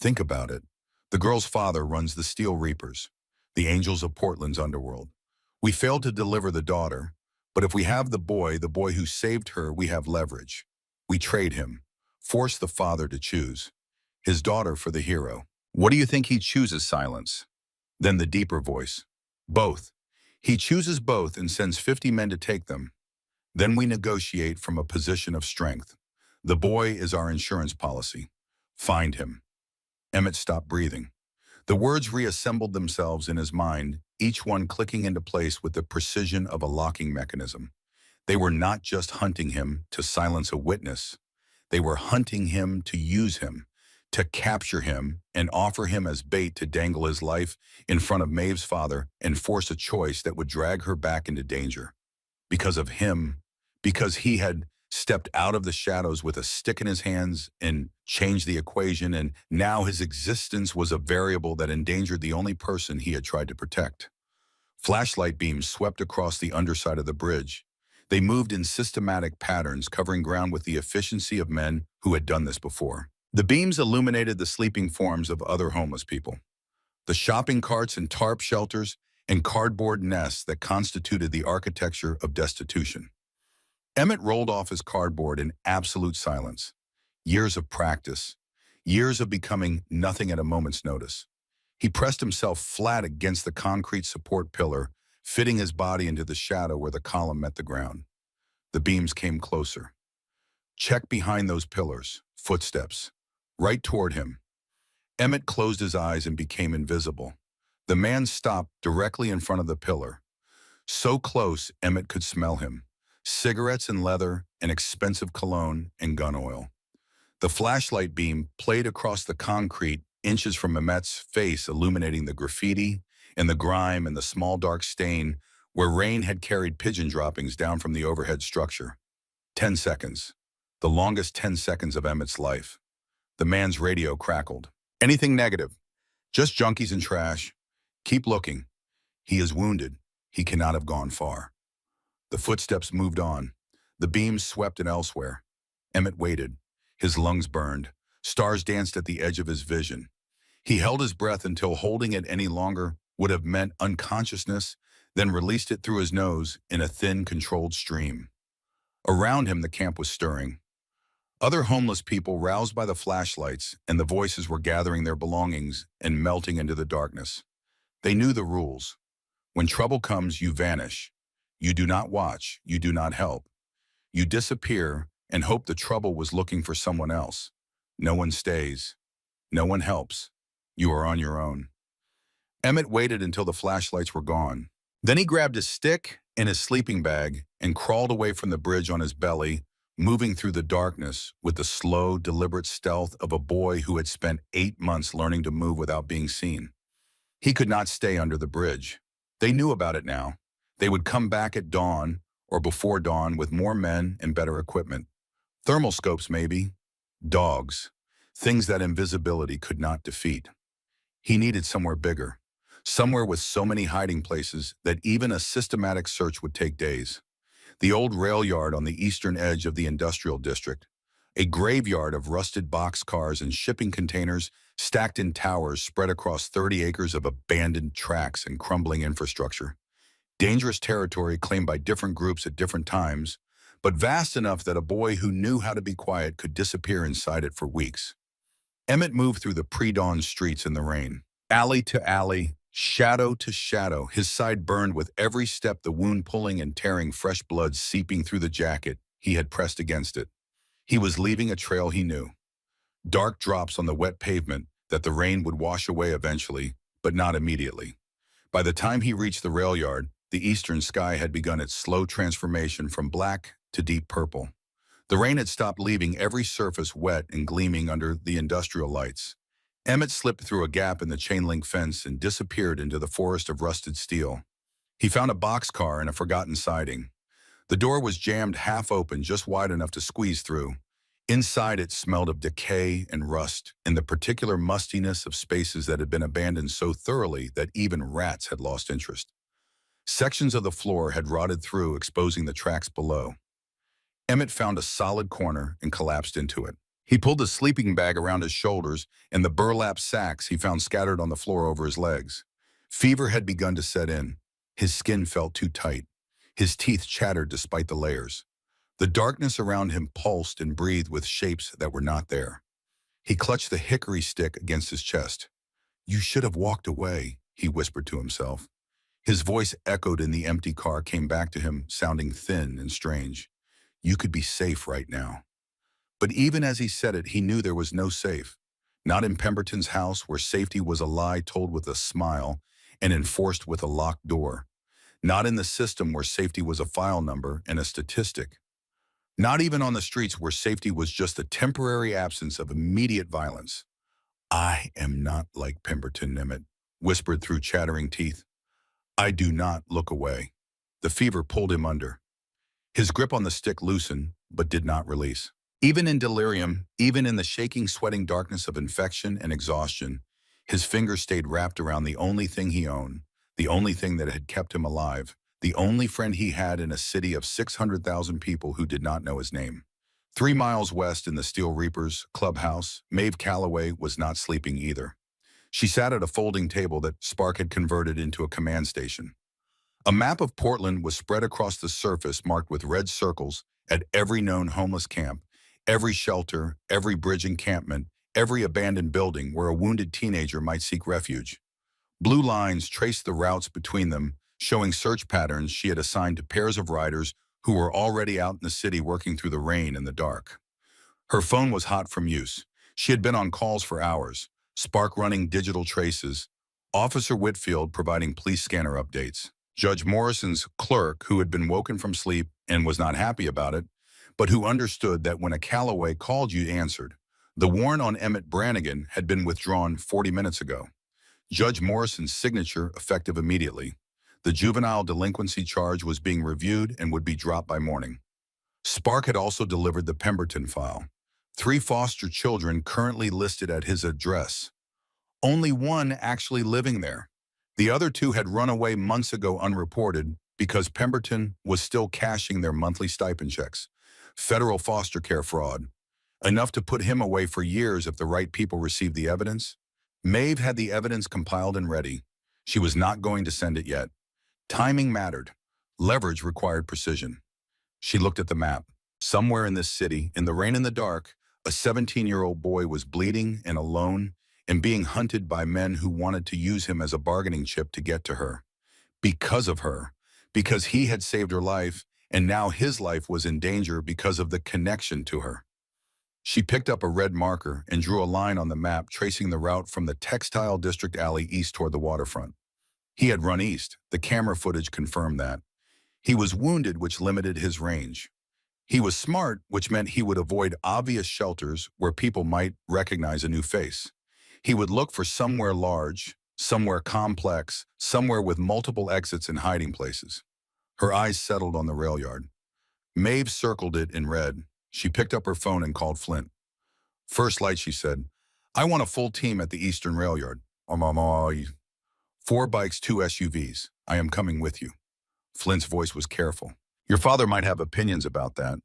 Think about it. The girl's father runs the Steel Reapers, the angels of Portland's underworld. We failed to deliver the daughter, but if we have the boy who saved her, we have leverage. We trade him, force the father to choose. His daughter for the hero. What do you think he chooses, Silence?" Then the deeper voice. "Both. He chooses both and sends 50 men to take them. Then we negotiate from a position of strength. The boy is our insurance policy. Find him." Emmet stopped breathing. The words reassembled themselves in his mind, each one clicking into place with the precision of a locking mechanism. They were not just hunting him to silence a witness. They were hunting him to use him, to capture him and offer him as bait to dangle his life in front of Maeve's father and force a choice that would drag her back into danger. Because of him, because he had stepped out of the shadows with a stick in his hands and changed the equation, and now his existence was a variable that endangered the only person he had tried to protect. Flashlight beams swept across the underside of the bridge. They moved in systematic patterns, covering ground with the efficiency of men who had done this before. The beams illuminated the sleeping forms of other homeless people, the shopping carts and tarp shelters and cardboard nests that constituted the architecture of destitution. Emmet rolled off his cardboard in absolute silence. Years of practice, years of becoming nothing at a moment's notice. He pressed himself flat against the concrete support pillar, fitting his body into the shadow where the column met the ground. The beams came closer. Check behind those pillars, footsteps, right toward him. Emmet closed his eyes and became invisible. The man stopped directly in front of the pillar. So close, Emmet could smell him. Cigarettes and leather and expensive cologne and gun oil. The flashlight beam played across the concrete inches from Emmet's face, illuminating the graffiti and the grime and the small dark stain where rain had carried pigeon droppings down from the overhead structure. 10 seconds. The longest 10 seconds of Emmet's life. The man's radio crackled. Anything negative. Just junkies and trash. Keep looking. He is wounded. He cannot have gone far. The footsteps moved on. The beams swept it elsewhere. Emmet waited. His lungs burned. Stars danced at the edge of his vision. He held his breath until holding it any longer would have meant unconsciousness, then released it through his nose in a thin, controlled stream. Around him, the camp was stirring. Other homeless people, roused by the flashlights, and the voices were gathering their belongings and melting into the darkness. They knew the rules. When trouble comes, you vanish. You do not watch. You do not help. You disappear and hope the trouble was looking for someone else. No one stays. No one helps. You are on your own. Emmet waited until the flashlights were gone. Then he grabbed his stick and his sleeping bag and crawled away from the bridge on his belly, moving through the darkness with the slow, deliberate stealth of a boy who had spent 8 months learning to move without being seen. He could not stay under the bridge. They knew about it now. They would come back at dawn or before dawn with more men and better equipment. Thermal scopes, maybe. Dogs. Things that invisibility could not defeat. He needed somewhere bigger. Somewhere with so many hiding places that even a systematic search would take days. The old railyard on the eastern edge of the industrial district. A graveyard of rusted boxcars and shipping containers stacked in towers spread across 30 acres of abandoned tracks and crumbling infrastructure. Dangerous territory claimed by different groups at different times, but vast enough that a boy who knew how to be quiet could disappear inside it for weeks. Emmet moved through the pre-dawn streets in the rain. Alley to alley, shadow to shadow, his side burned with every step, the wound pulling and tearing, fresh blood seeping through the jacket he had pressed against it. He was leaving a trail he knew. Dark drops on the wet pavement that the rain would wash away eventually, but not immediately. By the time he reached the rail yard, the eastern sky had begun its slow transformation from black to deep purple. The rain had stopped, leaving every surface wet and gleaming under the industrial lights. Emmet slipped through a gap in the chain-link fence and disappeared into the forest of rusted steel. He found a boxcar in a forgotten siding. The door was jammed half open, just wide enough to squeeze through. Inside, it smelled of decay and rust and the particular mustiness of spaces that had been abandoned so thoroughly that even rats had lost interest. Sections of the floor had rotted through, exposing the tracks below. Emmet found a solid corner and collapsed into it. He pulled the sleeping bag around his shoulders and the burlap sacks he found scattered on the floor over his legs. Fever had begun to set in. His skin felt too tight. His teeth chattered despite the layers. The darkness around him pulsed and breathed with shapes that were not there. He clutched the hickory stick against his chest. "You should have walked away," he whispered to himself. His voice echoed in the empty car, came back to him, sounding thin and strange. "You could be safe right now." But even as he said it, he knew there was no safe. Not in Pemberton's house, where safety was a lie told with a smile and enforced with a locked door. Not in the system, where safety was a file number and a statistic. Not even on the streets, where safety was just a temporary absence of immediate violence. "I am not like Pemberton," Emmet whispered through chattering teeth. "I do not look away." The fever pulled him under. His grip on the stick loosened, but did not release. Even in delirium, even in the shaking, sweating darkness of infection and exhaustion, his fingers stayed wrapped around the only thing he owned, the only thing that had kept him alive, the only friend he had in a city of 600,000 people who did not know his name. 3 miles west in the Steel Reapers clubhouse, Maeve Calloway was not sleeping either. She sat at a folding table that Spark had converted into a command station. A map of Portland was spread across the surface marked with red circles at every known homeless camp, every shelter, every bridge encampment, every abandoned building where a wounded teenager might seek refuge. Blue lines traced the routes between them, showing search patterns she had assigned to pairs of riders who were already out in the city working through the rain and the dark. Her phone was hot from use. She had been on calls for hours, Spark running digital traces, Officer Whitfield providing police scanner updates, Judge Morrison's clerk who had been woken from sleep and was not happy about it, but who understood that when a Calloway called, you answered. The warrant on Emmet Brannigan had been withdrawn 40 minutes ago. Judge Morrison's signature effective immediately. The juvenile delinquency charge was being reviewed and would be dropped by morning. Spark had also delivered the Pemberton file. 3 foster children currently listed at his address. Only one actually living there. The other 2 had run away months ago unreported because Pemberton was still cashing their monthly stipend checks. Federal foster care fraud. Enough to put him away for years if the right people received the evidence. Maeve had the evidence compiled and ready. She was not going to send it yet. Timing mattered. Leverage required precision. She looked at the map. Somewhere in this city, in the rain and the dark, a 17-year-old boy was bleeding and alone and being hunted by men who wanted to use him as a bargaining chip to get to her. Because of her. Because he had saved her life, and now his life was in danger because of the connection to her. She picked up a red marker and drew a line on the map tracing the route from the Textile District alley east toward the waterfront. He had run east. The camera footage confirmed that. He was wounded, which limited his range. He was smart, which meant he would avoid obvious shelters where people might recognize a new face. He would look for somewhere large, somewhere complex, somewhere with multiple exits and hiding places. Her eyes settled on the railyard. Maeve circled it in red. She picked up her phone and called Flint. First light, she said. I want a full team at the Eastern Railyard. 4 bikes, 2 SUVs. I am coming with you. Flint's voice was careful. Your father might have opinions about that.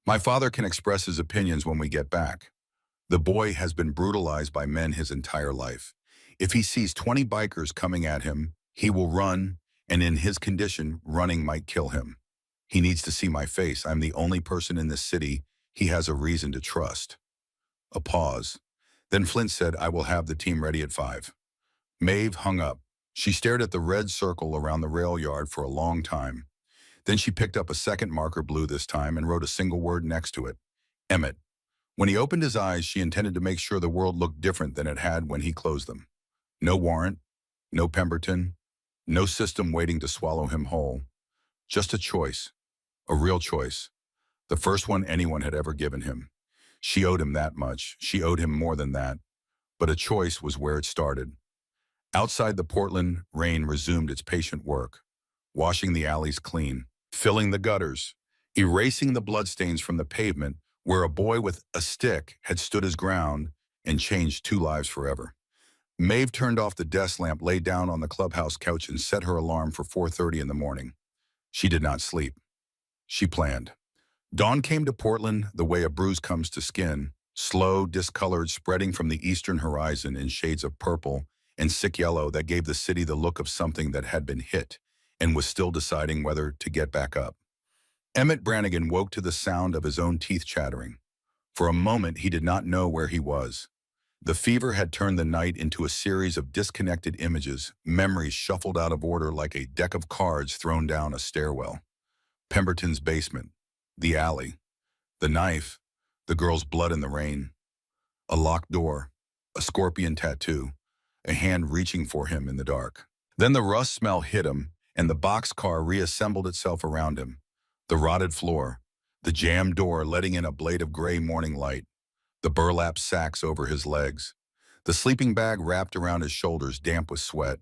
My father can express his opinions when we get back. The boy has been brutalized by men his entire life. If he sees 20 bikers coming at him, he will run, and in his condition, running might kill him. He needs to see my face. I'm the only person in this city he has a reason to trust. A pause. Then Flint said, I will have the team ready at 5. Maeve hung up. She stared at the red circle around the rail yard for a long time. Then she picked up a second marker, blue this time, and wrote a single word next to it. Emmet. When he opened his eyes, she intended to make sure the world looked different than it had when he closed them. No warrant, no Pemberton, no system waiting to swallow him whole. Just a choice, a real choice, the first one anyone had ever given him. She owed him that much. She owed him more than that. But a choice was where it started. Outside, the Portland rain resumed its patient work, washing the alleys clean, filling the gutters, erasing the bloodstains from the pavement where a boy with a stick had stood his ground and changed 2 lives forever. Maeve turned off the desk lamp, lay down on the clubhouse couch, and set her alarm for 4:30 in the morning. She did not sleep. She planned. Dawn came to Portland the way a bruise comes to skin, slow, discolored, spreading from the eastern horizon in shades of purple and sick yellow that gave the city the look of something that had been hit and was still deciding whether to get back up. Emmet Brannigan woke to the sound of his own teeth chattering. For a moment, he did not know where he was. The fever had turned the night into a series of disconnected images, memories shuffled out of order like a deck of cards thrown down a stairwell. Pemberton's basement, the alley, the knife, the girl's blood in the rain, a locked door, a scorpion tattoo, a hand reaching for him in the dark. Then the rust smell hit him, and the boxcar reassembled itself around him. The rotted floor, the jammed door letting in a blade of gray morning light, the burlap sacks over his legs, the sleeping bag wrapped around his shoulders damp with sweat.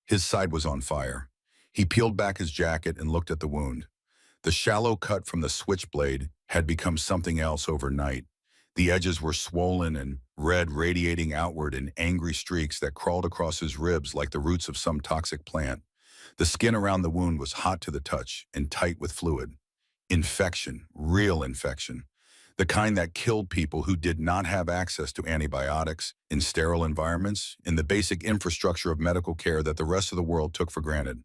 His side was on fire. He peeled back his jacket and looked at the wound. The shallow cut from the switchblade had become something else overnight. The edges were swollen and red, radiating outward in angry streaks that crawled across his ribs like the roots of some toxic plant. The skin around the wound was hot to the touch and tight with fluid. Infection, real infection. The kind that killed people who did not have access to antibiotics in sterile environments, in the basic infrastructure of medical care that the rest of the world took for granted.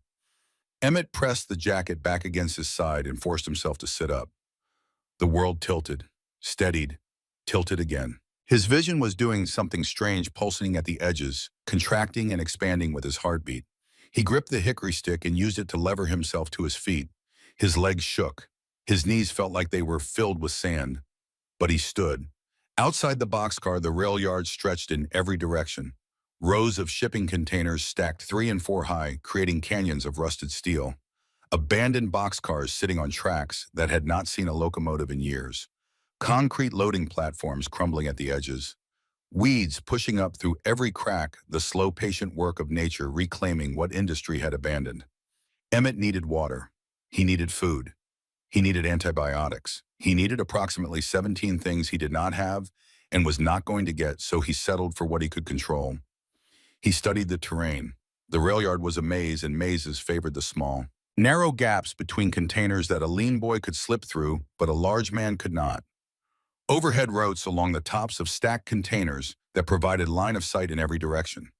Emmet pressed the jacket back against his side and forced himself to sit up. The world tilted, steadied, tilted again. His vision was doing something strange, pulsing at the edges, contracting and expanding with his heartbeat. He gripped the hickory stick and used it to lever himself to his feet. His legs shook. His knees felt like they were filled with sand. But he stood. Outside the boxcar, the rail yard stretched in every direction. Rows of shipping containers stacked 3 and 4 high, creating canyons of rusted steel. Abandoned boxcars sitting on tracks that had not seen a locomotive in years. Concrete loading platforms crumbling at the edges. Weeds pushing up through every crack, the slow, patient work of nature reclaiming what industry had abandoned. Emmet needed water. He needed food. He needed antibiotics. He needed approximately 17 things he did not have and was not going to get, so he settled for what he could control. He studied the terrain. The rail yard was a maze, and mazes favored the small. Narrow gaps between containers that a lean boy could slip through, but a large man could not. Overhead routes along the tops of stacked containers that provided line of sight in every direction.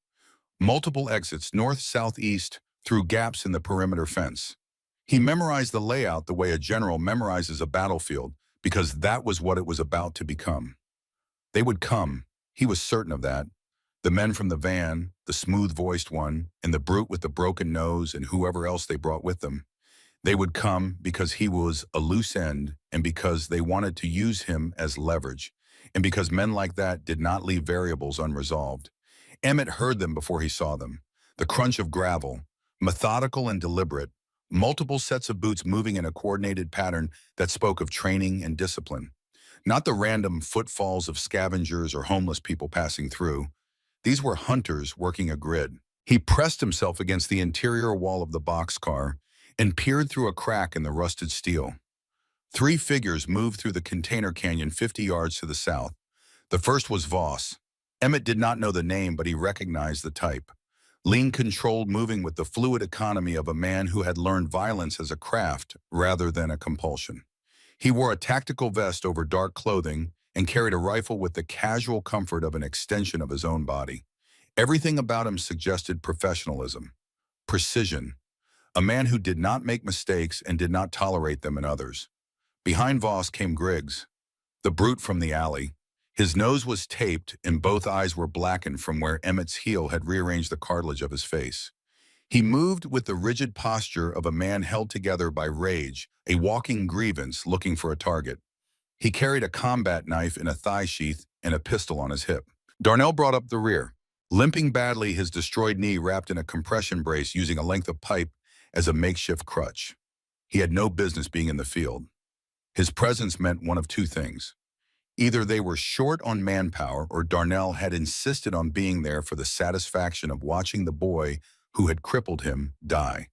Multiple exits north, south, east, through gaps in the perimeter fence. He memorized the layout the way a general memorizes a battlefield, because that was what it was about to become. They would come. He was certain of that. The men from the van, the smooth-voiced one, and the brute with the broken nose, and whoever else they brought with them. They would come because he was a loose end, and because they wanted to use him as leverage, and because men like that did not leave variables unresolved. Emmet heard them before he saw them. The crunch of gravel, methodical and deliberate, multiple sets of boots moving in a coordinated pattern that spoke of training and discipline. Not the random footfalls of scavengers or homeless people passing through. These were hunters working a grid. He pressed himself against the interior wall of the boxcar and peered through a crack in the rusted steel. 3 figures moved through the container canyon 50 yards to the south. The first was Voss. Emmet did not know the name, but he recognized the type. Lean, controlled, moving with the fluid economy of a man who had learned violence as a craft rather than a compulsion. He wore a tactical vest over dark clothing and carried a rifle with the casual comfort of an extension of his own body. Everything about him suggested professionalism, precision, a man who did not make mistakes and did not tolerate them in others. Behind Voss came Griggs, the brute from the alley. His nose was taped and both eyes were blackened from where Emmett's heel had rearranged the cartilage of his face. He moved with the rigid posture of a man held together by rage, a walking grievance looking for a target. He carried a combat knife in a thigh sheath and a pistol on his hip. Darnell brought up the rear, limping badly, his destroyed knee wrapped in a compression brace, using a length of pipe as a makeshift crutch. He had no business being in the field. His presence meant one of 2 things. Either they were short on manpower, or Darnell had insisted on being there for the satisfaction of watching the boy who had crippled him die.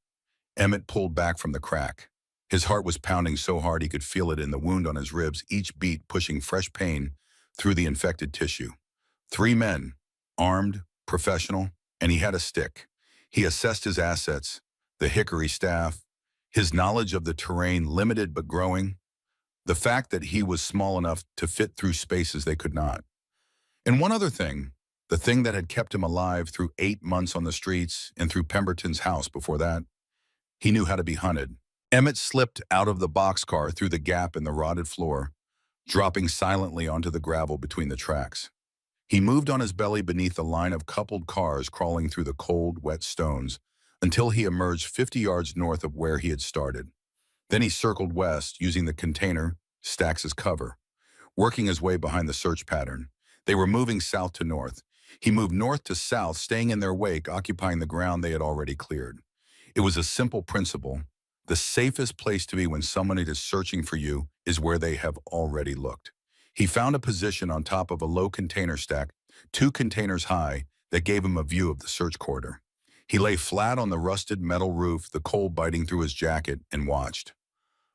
Emmet pulled back from the crack. His heart was pounding so hard he could feel it in the wound on his ribs, each beat pushing fresh pain through the infected tissue. 3 men, armed, professional, and he had a stick. He assessed his assets, the hickory staff, his knowledge of the terrain, limited but growing, the fact that he was small enough to fit through spaces they could not. And one other thing, the thing that had kept him alive through 8 months on the streets and through Pemberton's house before that, he knew how to be hunted. Emmet slipped out of the boxcar through the gap in the rotted floor, dropping silently onto the gravel between the tracks. He moved on his belly beneath the line of coupled cars crawling through the cold, wet stones until he emerged 50 yards north of where he had started. Then he circled west, using the container stacks as cover, working his way behind the search pattern. They were moving south to north. He moved north to south, staying in their wake, occupying the ground they had already cleared. It was a simple principle. The safest place to be when someone is searching for you is where they have already looked. He found a position on top of a low container stack, 2 containers high, that gave him a view of the search corridor. He lay flat on the rusted metal roof, the cold biting through his jacket, and watched.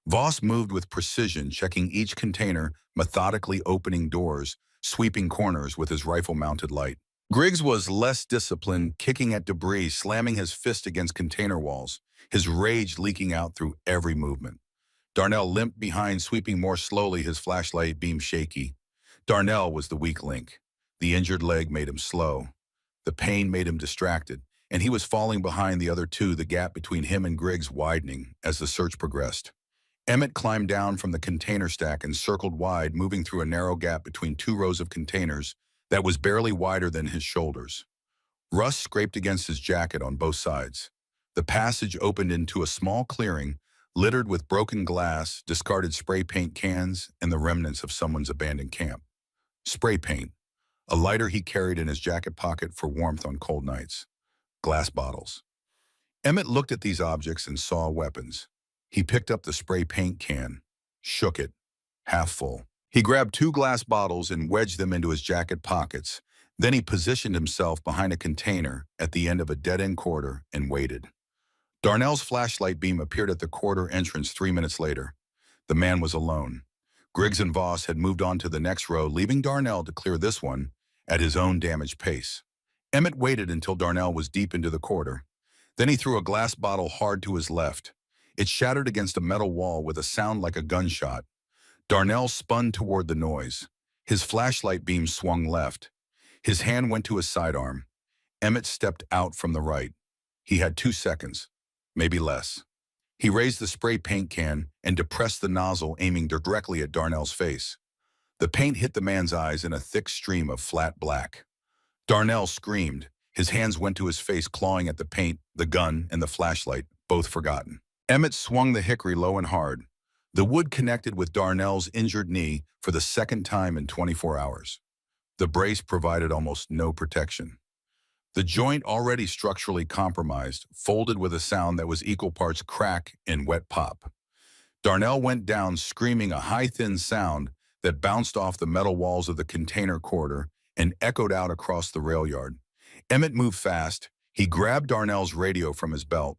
Voss moved with precision, checking each container, methodically opening doors, sweeping corners with his rifle-mounted light. Griggs was less disciplined, kicking at debris, slamming his fist against container walls, his rage leaking out through every movement. Darnell limped behind, sweeping more slowly, his flashlight beam shaky. Darnell was the weak link. The injured leg made him slow. The pain made him distracted, and he was falling behind the other two, the gap between him and Griggs widening as the search progressed. Emmet climbed down from the container stack and circled wide, moving through a narrow gap between two rows of containers that was barely wider than his shoulders. Rust scraped against his jacket on both sides. The passage opened into a small clearing, littered with broken glass, discarded spray paint cans, and the remnants of someone's abandoned camp. Spray paint, a lighter he carried in his jacket pocket for warmth on cold nights. Glass bottles. Emmet looked at these objects and saw weapons. He picked up the spray paint can, shook it, half full. He grabbed two glass bottles and wedged them into his jacket pockets. Then he positioned himself behind a container at the end of a dead-end corridor and waited. Darnell's flashlight beam appeared at the corridor entrance 3 minutes later. The man was alone. Griggs and Voss had moved on to the next row, leaving Darnell to clear this one at his own damaged pace. Emmet waited until Darnell was deep into the corridor. Then he threw a glass bottle hard to his left. It shattered against a metal wall with a sound like a gunshot. Darnell spun toward the noise. His flashlight beam swung left. His hand went to his sidearm. Emmet stepped out from the right. He had 2 seconds, maybe less. He raised the spray paint can and depressed the nozzle, aiming directly at Darnell's face. The paint hit the man's eyes in a thick stream of flat black. Darnell screamed. His hands went to his face, clawing at the paint, the gun, and the flashlight, both forgotten. Emmet swung the hickory low and hard. The wood connected with Darnell's injured knee for the second time in 24 hours. The brace provided almost no protection. The joint, already structurally compromised, folded with a sound that was equal parts crack and wet pop. Darnell went down, screaming a high, thin sound that bounced off the metal walls of the container corridor and echoed out across the rail yard. Emmet moved fast. He grabbed Darnell's radio from his belt,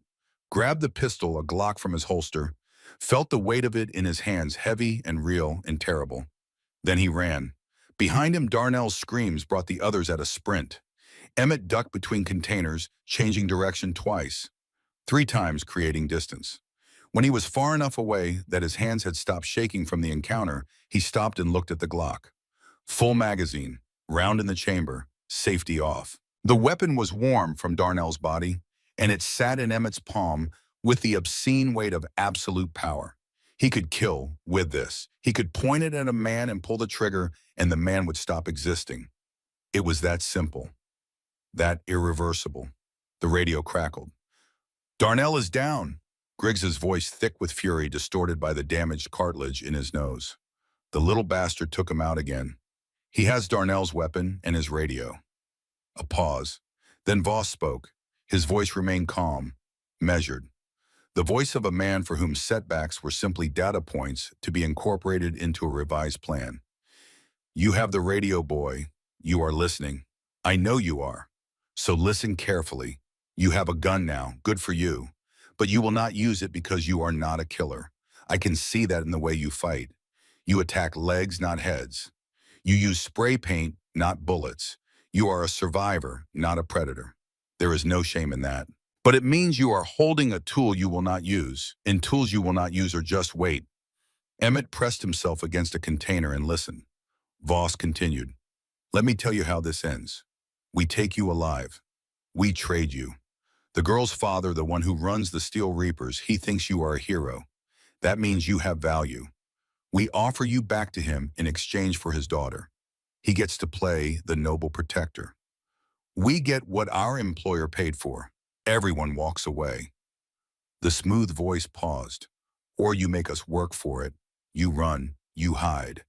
grabbed the pistol, a Glock, from his holster, felt the weight of it in his hands, heavy and real and terrible. Then he ran. Behind him, Darnell's screams brought the others at a sprint. Emmet ducked between containers, changing direction twice, 3 times, creating distance. When he was far enough away that his hands had stopped shaking from the encounter, he stopped and looked at the Glock. Full magazine, round in the chamber, safety off. The weapon was warm from Darnell's body, and it sat in Emmet's palm with the obscene weight of absolute power. He could kill with this. He could point it at a man and pull the trigger, and the man would stop existing. It was that simple, that irreversible. The radio crackled. "Darnell is down." Griggs's voice, thick with fury, distorted by the damaged cartilage in his nose. The little bastard took him out again. He has Darnell's weapon and his radio. A pause. Then Voss spoke. His voice remained calm, measured. The voice of a man for whom setbacks were simply data points to be incorporated into a revised plan. "You have the radio, boy. You are listening. I know you are. So listen carefully. You have a gun now. Good for you. But you will not use it because you are not a killer. I can see that in the way you fight. You attack legs, not heads. You use spray paint, not bullets. You are a survivor, not a predator. There is no shame in that. But it means you are holding a tool you will not use, and tools you will not use are just weight." Emmet pressed himself against a container and listened. Voss continued. "Let me tell you how this ends. We take you alive. We trade you. The girl's father, the one who runs the Steel Reapers, he thinks you are a hero. That means you have value. We offer you back to him in exchange for his daughter. He gets to play the noble protector. We get what our employer paid for. Everyone walks away." The smooth voice paused. "Or you make us work for it. You run, you hide.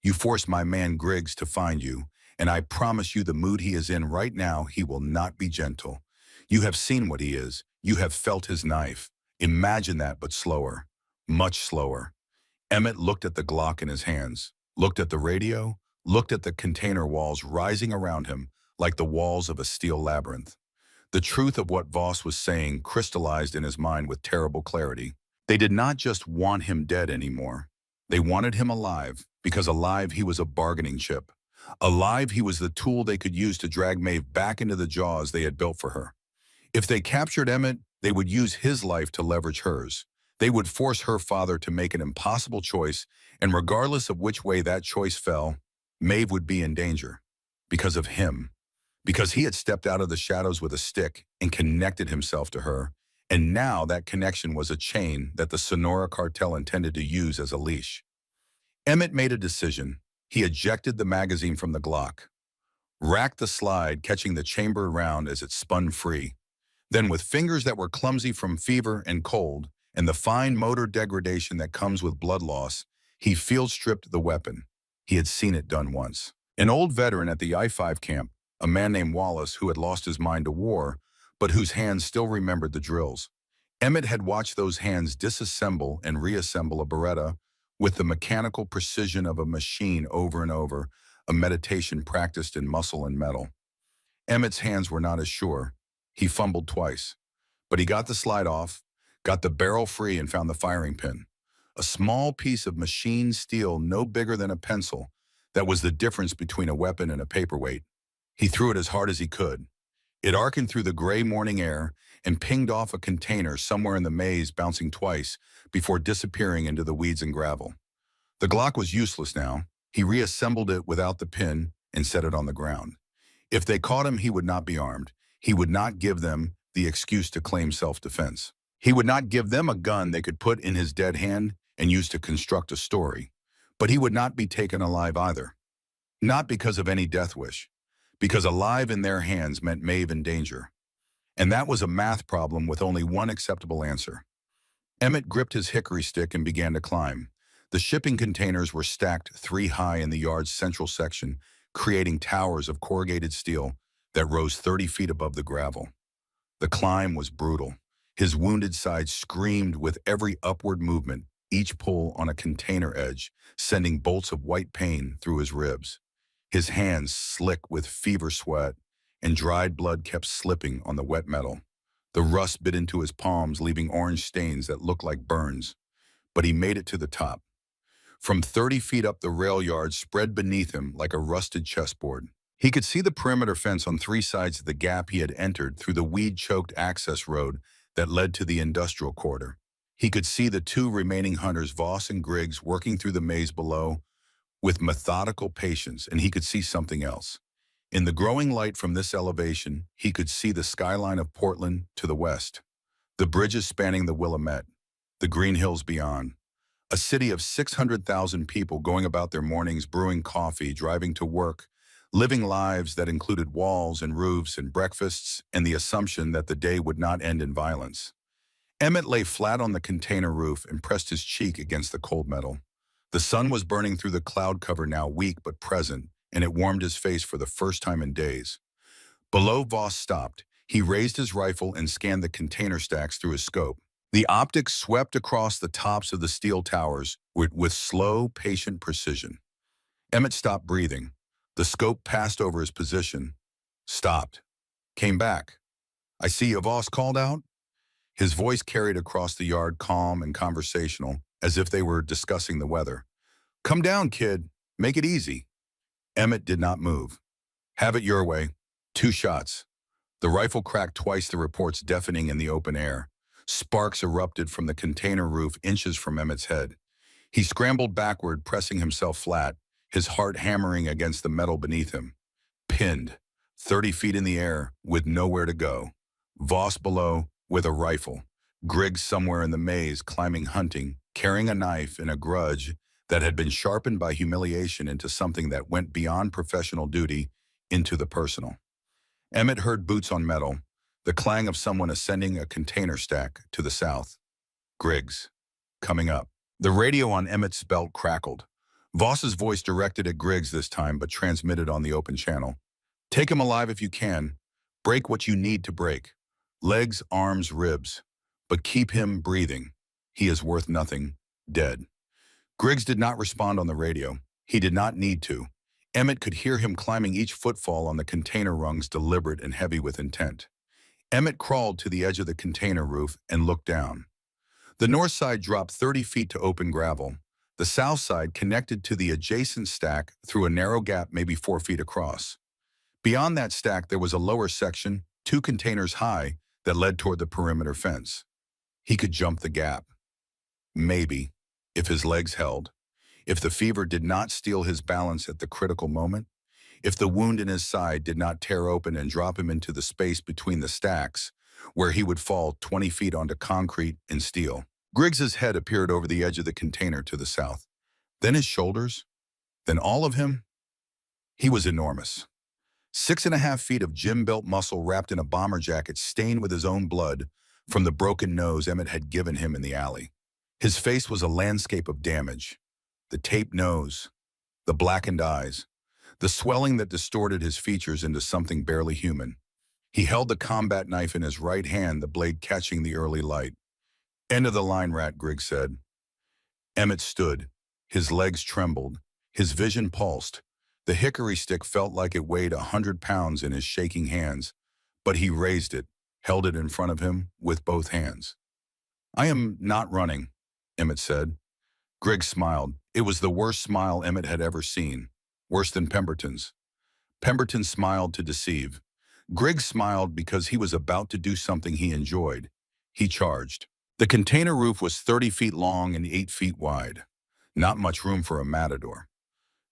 You force my man Griggs to find you, and I promise you the mood he is in right now, he will not be gentle. You have seen what he is. You have felt his knife. Imagine that, but slower. Much slower." Emmet looked at the Glock in his hands, looked at the radio, looked at the container walls rising around him like the walls of a steel labyrinth. The truth of what Voss was saying crystallized in his mind with terrible clarity. They did not just want him dead anymore. They wanted him alive, because alive he was a bargaining chip. Alive he was the tool they could use to drag Maeve back into the jaws they had built for her. If they captured Emmet, they would use his life to leverage hers. They would force her father to make an impossible choice, and regardless of which way that choice fell, Maeve would be in danger. Because of him. Because he had stepped out of the shadows with a stick and connected himself to her, and now that connection was a chain that the Sonora cartel intended to use as a leash. Emmet made a decision. He ejected the magazine from the Glock, racked the slide, catching the chambered round as it spun free. Then, with fingers that were clumsy from fever and cold, and the fine motor degradation that comes with blood loss, he field-stripped the weapon. He had seen it done once. An old veteran at the I-5 camp, a man named Wallace who had lost his mind to war, but whose hands still remembered the drills. Emmet had watched those hands disassemble and reassemble a Beretta with the mechanical precision of a machine over and over, a meditation practiced in muscle and metal. Emmett's hands were not as sure. He fumbled twice, but he got the slide off, got the barrel free, and found the firing pin. A small piece of machined steel no bigger than a pencil that was the difference between a weapon and a paperweight. He threw it as hard as he could. It arced through the gray morning air and pinged off a container somewhere in the maze, bouncing twice before disappearing into the weeds and gravel. The Glock was useless now. He reassembled it without the pin and set it on the ground. If they caught him, he would not be armed. He would not give them the excuse to claim self-defense. He would not give them a gun they could put in his dead hand and use to construct a story. But he would not be taken alive either. Not because of any death wish, because alive in their hands meant Maeve in danger. And that was a math problem with only one acceptable answer. Emmet gripped his hickory stick and began to climb. The shipping containers were stacked 3 high in the yard's central section, creating towers of corrugated steel that rose 30 feet above the gravel. The climb was brutal. His wounded side screamed with every upward movement, each pull on a container edge, sending bolts of white pain through his ribs. His hands slick with fever sweat, and dried blood kept slipping on the wet metal. The rust bit into his palms, leaving orange stains that looked like burns. But he made it to the top. From 30 feet up, the rail yard spread beneath him like a rusted chessboard. He could see the perimeter fence on 3 sides of the gap he had entered through the weed-choked access road that led to the industrial quarter. He could see the 2 remaining hunters, Voss and Griggs, working through the maze below with methodical patience, and he could see something else. In the growing light from this elevation, he could see the skyline of Portland to the west, the bridges spanning the Willamette, the green hills beyond. A city of 600,000 people going about their mornings brewing coffee, driving to work, living lives that included walls and roofs and breakfasts and the assumption that the day would not end in violence. Emmet lay flat on the container roof and pressed his cheek against the cold metal. The sun was burning through the cloud cover, now weak but present, and it warmed his face for the first time in days. Below, Voss stopped. He raised his rifle and scanned the container stacks through his scope. The optics swept across the tops of the steel towers with slow, patient precision. Emmet stopped breathing. The scope passed over his position, stopped, came back. "I see you," Voss called out. His voice carried across the yard, calm and conversational, as if they were discussing the weather. "Come down, kid. Make it easy." Emmet did not move. "Have it your way." 2 shots. The rifle cracked twice, the reports deafening in the open air. Sparks erupted from the container roof inches from Emmett's head. He scrambled backward, pressing himself flat, his heart hammering against the metal beneath him. Pinned, 30 feet in the air, with nowhere to go. Voss below, with a rifle. Griggs somewhere in the maze, climbing, hunting, carrying a knife and a grudge that had been sharpened by humiliation into something that went beyond professional duty into the personal. Emmet heard boots on metal, the clang of someone ascending a container stack to the south. Griggs, coming up. The radio on Emmett's belt crackled. Voss's voice directed at Griggs this time, but transmitted on the open channel. "Take him alive if you can. Break what you need to break. Legs, arms, ribs. But keep him breathing. He is worth nothing. Dead." Griggs did not respond on the radio. He did not need to. Emmet could hear him climbing each footfall on the container rungs, deliberate and heavy with intent. Emmet crawled to the edge of the container roof and looked down. The north side dropped 30 feet to open gravel. The south side connected to the adjacent stack through a narrow gap maybe 4 feet across. Beyond that stack, there was a lower section, 2 containers high, that led toward the perimeter fence. He could jump the gap. Maybe, if his legs held, if the fever did not steal his balance at the critical moment, if the wound in his side did not tear open and drop him into the space between the stacks, where he would fall 20 feet onto concrete and steel. Griggs's head appeared over the edge of the container to the south. Then his shoulders. Then all of him. He was enormous. 6.5 feet of gym-belt muscle wrapped in a bomber jacket stained with his own blood from the broken nose Emmet had given him in the alley. His face was a landscape of damage. The taped nose, the blackened eyes, the swelling that distorted his features into something barely human. He held the combat knife in his right hand, the blade catching the early light. "End of the line, Rat," Griggs said. Emmet stood. His legs trembled. His vision pulsed. The hickory stick felt like it weighed 100 pounds in his shaking hands, but he raised it, held it in front of him with both hands. "I am not running," Emmet said. Griggs smiled. It was the worst smile Emmet had ever seen, worse than Pemberton's. Pemberton smiled to deceive. Griggs smiled because he was about to do something he enjoyed. He charged. The container roof was 30 feet long and 8 feet wide. Not much room for a matador.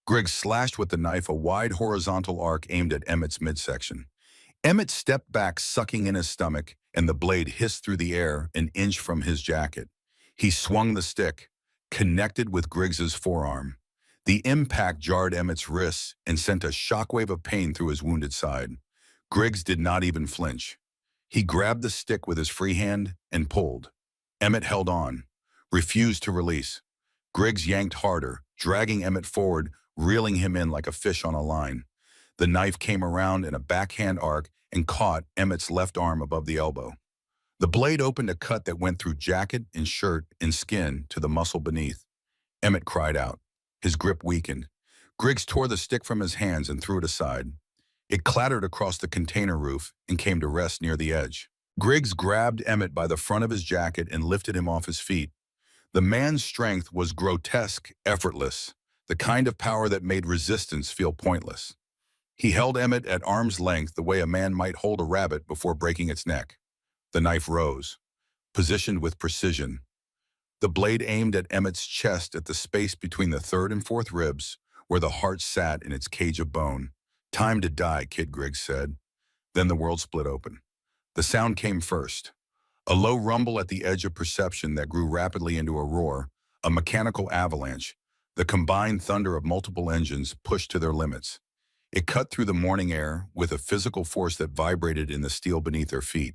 Griggs slashed with the knife a wide horizontal arc aimed at Emmet's midsection. Emmet stepped back, sucking in his stomach, and the blade hissed through the air an inch from his jacket. He swung the stick, connected with Griggs's forearm. The impact jarred Emmet's wrists and sent a shockwave of pain through his wounded side. Griggs did not even flinch. He grabbed the stick with his free hand and pulled. Emmet held on, refused to release. Griggs yanked harder, dragging Emmet forward, reeling him in like a fish on a line. The knife came around in a backhand arc and caught Emmet's left arm above the elbow. The blade opened a cut that went through jacket and shirt and skin to the muscle beneath. Emmet cried out. His grip weakened. Griggs tore the stick from his hands and threw it aside. It clattered across the container roof and came to rest near the edge. Griggs grabbed Emmet by the front of his jacket and lifted him off his feet. The man's strength was grotesque, effortless, the kind of power that made resistance feel pointless. He held Emmet at arm's length the way a man might hold a rabbit before breaking its neck. The knife rose, positioned with precision. The blade aimed at Emmet's chest at the space between the third and fourth ribs, where the heart sat in its cage of bone. "Time to die," Kid Griggs said. Then the world split open. The sound came first. A low rumble at the edge of perception that grew rapidly into a roar, a mechanical avalanche, the combined thunder of multiple engines pushed to their limits. It cut through the morning air with a physical force that vibrated in the steel beneath their feet.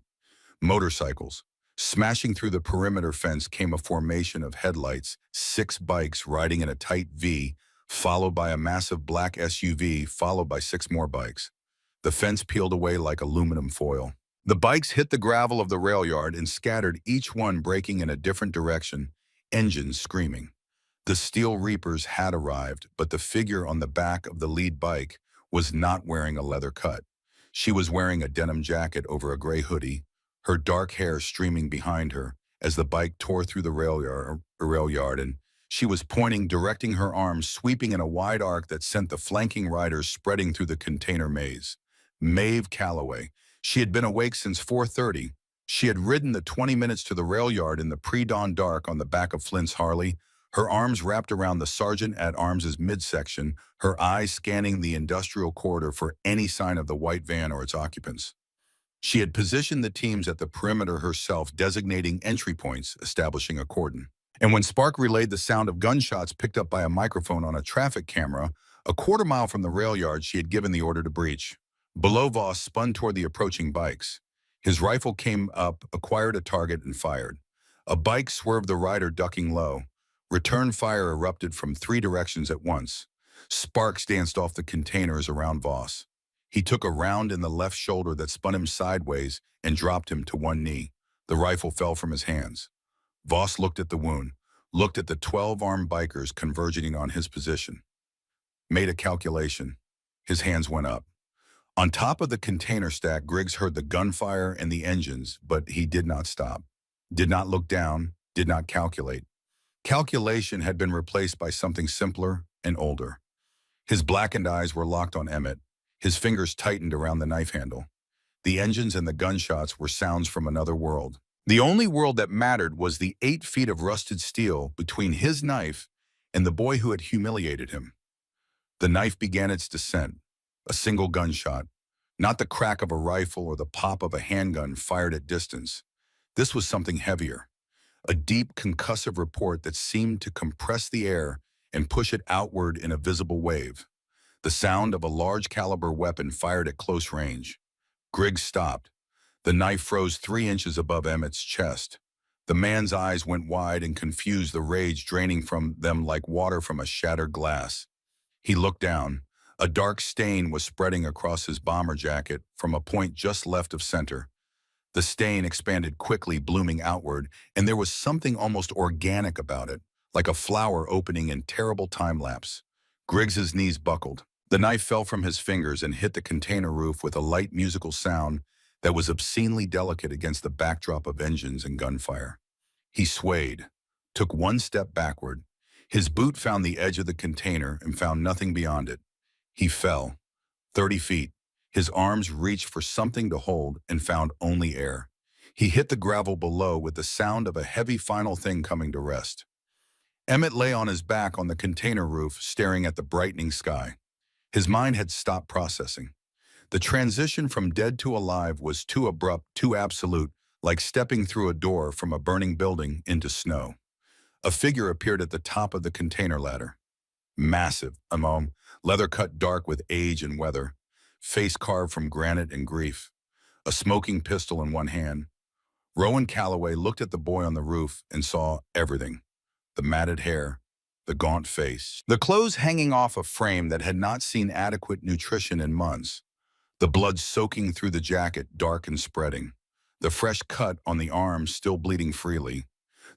Motorcycles. Smashing through the perimeter fence came a formation of headlights, 6 bikes riding in a tight V, followed by a massive black SUV, followed by 6 more bikes. The fence peeled away like aluminum foil. The bikes hit the gravel of the rail yard and scattered, each one breaking in a different direction, engines screaming. The Steel Reapers had arrived, but the figure on the back of the lead bike was not wearing a leather cut. She was wearing a denim jacket over a gray hoodie, her dark hair streaming behind her as the bike tore through the rail yard, and she was pointing, directing her arms, sweeping in a wide arc that sent the flanking riders spreading through the container maze. Maeve Calloway. She had been awake since 4:30. She had ridden the 20 minutes to the rail yard in the pre-dawn dark on the back of Flint's Harley, her arms wrapped around the sergeant-at-arms' midsection, her eyes scanning the industrial corridor for any sign of the white van or its occupants. She had positioned the teams at the perimeter herself, designating entry points, establishing a cordon. And when Spark relayed the sound of gunshots picked up by a microphone on a traffic camera, a quarter mile from the rail yard, she had given the order to breach. Below, Voss spun toward the approaching bikes. His rifle came up, acquired a target, and fired. A bike swerved the rider, ducking low. Return fire erupted from 3 directions at once. Sparks danced off the containers around Voss. He took a round in the left shoulder that spun him sideways and dropped him to one knee. The rifle fell from his hands. Voss looked at the wound, looked at the 12 armed bikers converging on his position. Made a calculation. His hands went up. On top of the container stack, Griggs heard the gunfire and the engines, but he did not stop. Did not look down, did not calculate. Calculation had been replaced by something simpler and older. His blackened eyes were locked on Emmet. His fingers tightened around the knife handle. The engines and the gunshots were sounds from another world. The only world that mattered was the 8 feet of rusted steel between his knife and the boy who had humiliated him. The knife began its descent, a single gunshot, not the crack of a rifle or the pop of a handgun fired at distance. This was something heavier, a deep concussive report that seemed to compress the air and push it outward in a visible wave. The sound of a large caliber weapon fired at close range. Griggs stopped. The knife froze 3 inches above Emmett's chest. The man's eyes went wide and confused, the rage draining from them like water from a shattered glass. He looked down. A dark stain was spreading across his bomber jacket from a point just left of center. The stain expanded quickly, blooming outward, and there was something almost organic about it, like a flower opening in terrible time-lapse. Griggs's knees buckled. The knife fell from his fingers and hit the container roof with a light musical sound that was obscenely delicate against the backdrop of engines and gunfire. He swayed, took 1 step backward. His boot found the edge of the container and found nothing beyond it. He fell, 30 feet. His arms reached for something to hold and found only air. He hit the gravel below with the sound of a heavy final thing coming to rest. Emmet lay on his back on the container roof, staring at the brightening sky. His mind had stopped processing. The transition from dead to alive was too abrupt, too absolute, like stepping through a door from a burning building into snow. A figure appeared at the top of the container ladder. Massive, leather cut dark with age and weather, face carved from granite and grief, a smoking pistol in one hand. Rowan Calloway looked at the boy on the roof and saw everything. The matted hair, the gaunt face, the clothes hanging off a frame that had not seen adequate nutrition in months, the blood soaking through the jacket, dark and spreading, the fresh cut on the arm still bleeding freely,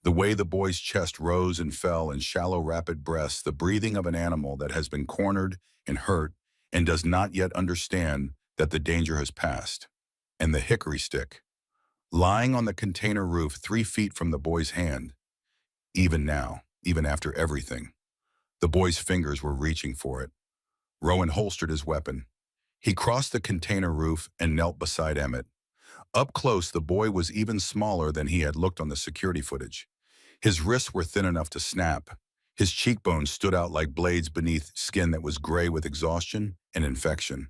the way the boy's chest rose and fell in shallow, rapid breaths, the breathing of an animal that has been cornered and hurt and does not yet understand that the danger has passed. And the hickory stick, lying on the container roof 3 feet from the boy's hand. Even now, even after everything, the boy's fingers were reaching for it. Rowan holstered his weapon. He crossed the container roof and knelt beside Emmet. Up close, the boy was even smaller than he had looked on the security footage. His wrists were thin enough to snap. His cheekbones stood out like blades beneath skin that was gray with exhaustion and infection.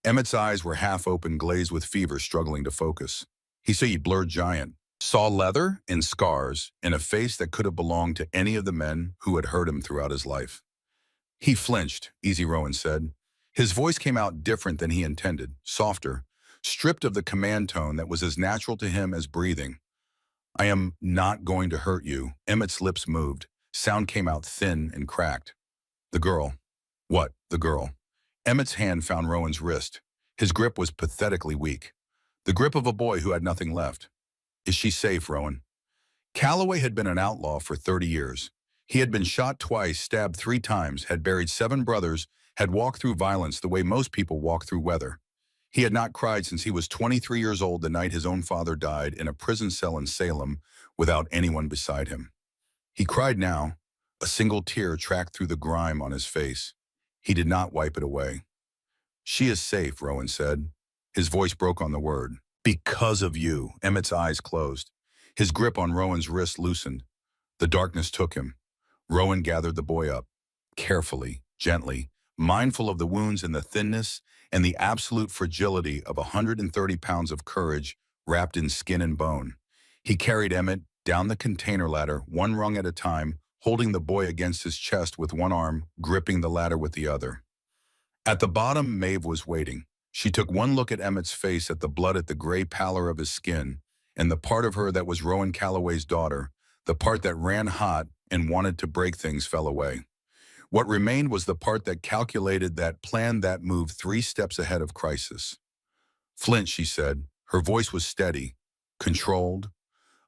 Emmett's eyes were half open, glazed with fever, struggling to focus. He saw a blurred giant, saw leather and scars, and a face that could have belonged to any of the men who had hurt him throughout his life. He flinched, Easy Rowan said. His voice came out different than he intended, softer, stripped of the command tone that was as natural to him as breathing. I am not going to hurt you. Emmett's lips moved. Sound came out thin and cracked. The girl. What, the girl? Emmett's hand found Rowan's wrist. His grip was pathetically weak. The grip of a boy who had nothing left. Is she safe, Rowan? Calloway had been an outlaw for 30 years. He had been shot twice, stabbed 3 times, had buried 7 brothers, had walked through violence the way most people walk through weather. He had not cried since he was 23 years old the night his own father died in a prison cell in Salem without anyone beside him. He cried now. A single tear tracked through the grime on his face. He did not wipe it away. She is safe, Rowan said. His voice broke on the word. Because of you. Emmett's eyes closed. His grip on Rowan's wrist loosened. The darkness took him. Rowan gathered the boy up, carefully, gently, mindful of the wounds and the thinness and the absolute fragility of 130 pounds of courage wrapped in skin and bone. He carried Emmet down the container ladder, 1 rung at a time, holding the boy against his chest with one arm, gripping the ladder with the other. At the bottom, Maeve was waiting. She took one look at Emmett's face, at the blood, at the gray pallor of his skin, and the part of her that was Rowan Calloway's daughter, the part that ran hot and wanted to break things, fell away. What remained was the part that calculated, that planned, that moved 3 steps ahead of crisis. Flint, she said. Her voice was steady, controlled,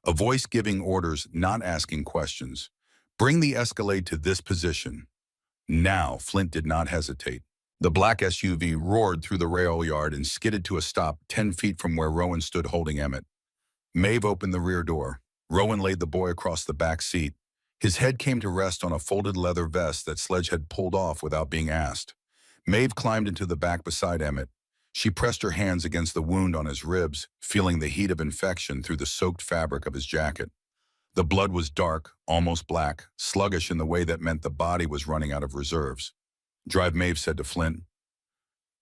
a voice giving orders, not asking questions. Bring the Escalade to this position. Now, Flint did not hesitate. The black SUV roared through the rail yard and skidded to a stop 10 feet from where Rowan stood holding Emmet. Maeve opened the rear door. Rowan laid the boy across the back seat. His head came to rest on a folded leather vest that Sledge had pulled off without being asked. Maeve climbed into the back beside Emmet. She pressed her hands against the wound on his ribs, feeling the heat of infection through the soaked fabric of his jacket. The blood was dark, almost black, sluggish in the way that meant the body was running out of reserves. Drive, Maeve said to Flint.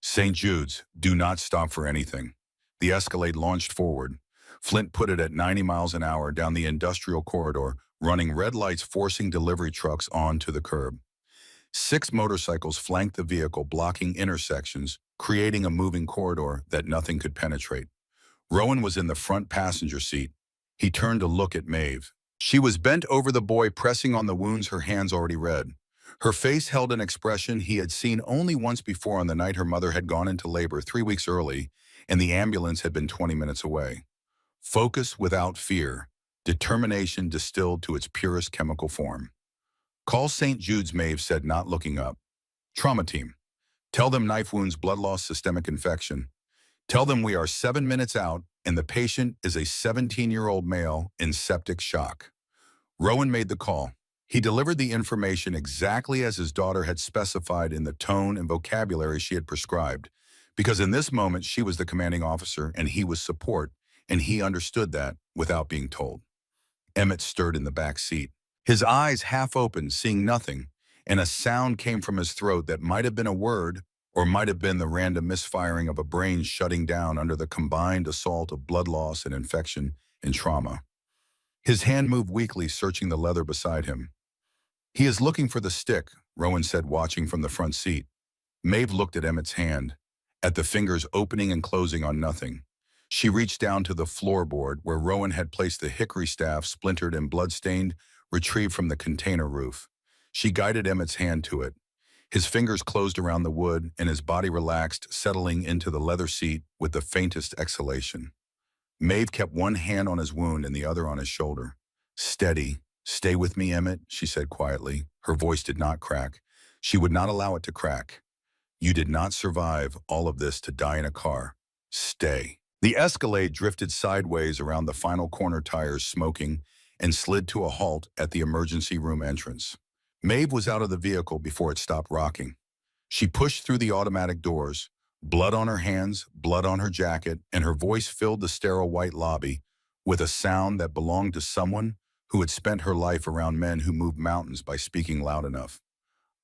St. Jude's, do not stop for anything. The Escalade launched forward. Flint put it at 90 miles an hour down the industrial corridor, running red lights forcing delivery trucks onto the curb. 6 motorcycles flanked the vehicle, blocking intersections, creating a moving corridor that nothing could penetrate. Rowan was in the front passenger seat. He turned to look at Maeve. She was bent over the boy, pressing on the wounds her hands already read. Her face held an expression he had seen only once before, on the night her mother had gone into labor 3 weeks early, and the ambulance had been 20 minutes away. Focus without fear, determination distilled to its purest chemical form. Call St. Jude's, Maeve said, not looking up. Trauma team. Tell them knife wounds, blood loss, systemic infection. Tell them we are 7 minutes out and the patient is a 17-year-old male in septic shock. Rowan made the call. He delivered the information exactly as his daughter had specified, in the tone and vocabulary she had prescribed, because in this moment she was the commanding officer and he was support, and he understood that without being told. Emmet stirred in the back seat, his eyes half open, seeing nothing, and a sound came from his throat that might have been a word or might have been the random misfiring of a brain shutting down under the combined assault of blood loss and infection and trauma. His hand moved weakly, searching the leather beside him. He is looking for the stick, Rowan said, watching from the front seat. Maeve looked at Emmett's hand, at the fingers opening and closing on nothing. She reached down to the floorboard where Rowan had placed the hickory staff, splintered and bloodstained, retrieved from the container roof. She guided Emmett's hand to it. His fingers closed around the wood and his body relaxed, settling into the leather seat with the faintest exhalation. Maeve kept one hand on his wound and the other on his shoulder. Steady. Stay with me, Emmet, she said quietly. Her voice did not crack. She would not allow it to crack. You did not survive all of this to die in a car. Stay. The Escalade drifted sideways around the final corner, tires smoking, and slid to a halt at the emergency room entrance. Maeve was out of the vehicle before it stopped rocking. She pushed through the automatic doors, blood on her hands, blood on her jacket, and her voice filled the sterile white lobby with a sound that belonged to someone who had spent her life around men who moved mountains by speaking loud enough.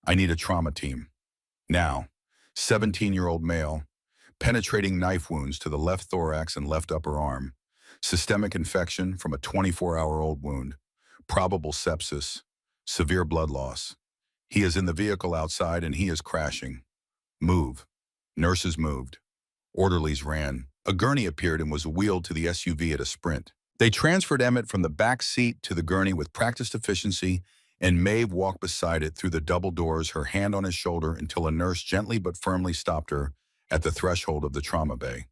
I need a trauma team. Now. 17-year-old male, penetrating knife wounds to the left thorax and left upper arm, systemic infection from a 24-hour-old wound, probable sepsis, severe blood loss. He is in the vehicle outside and he is crashing. Move. Nurses moved. Orderlies ran. A gurney appeared and was wheeled to the SUV at a sprint. They transferred Emmet from the back seat to the gurney with practiced efficiency, and Maeve walked beside it through the double doors, her hand on his shoulder, until a nurse gently but firmly stopped her at the threshold of the trauma bay.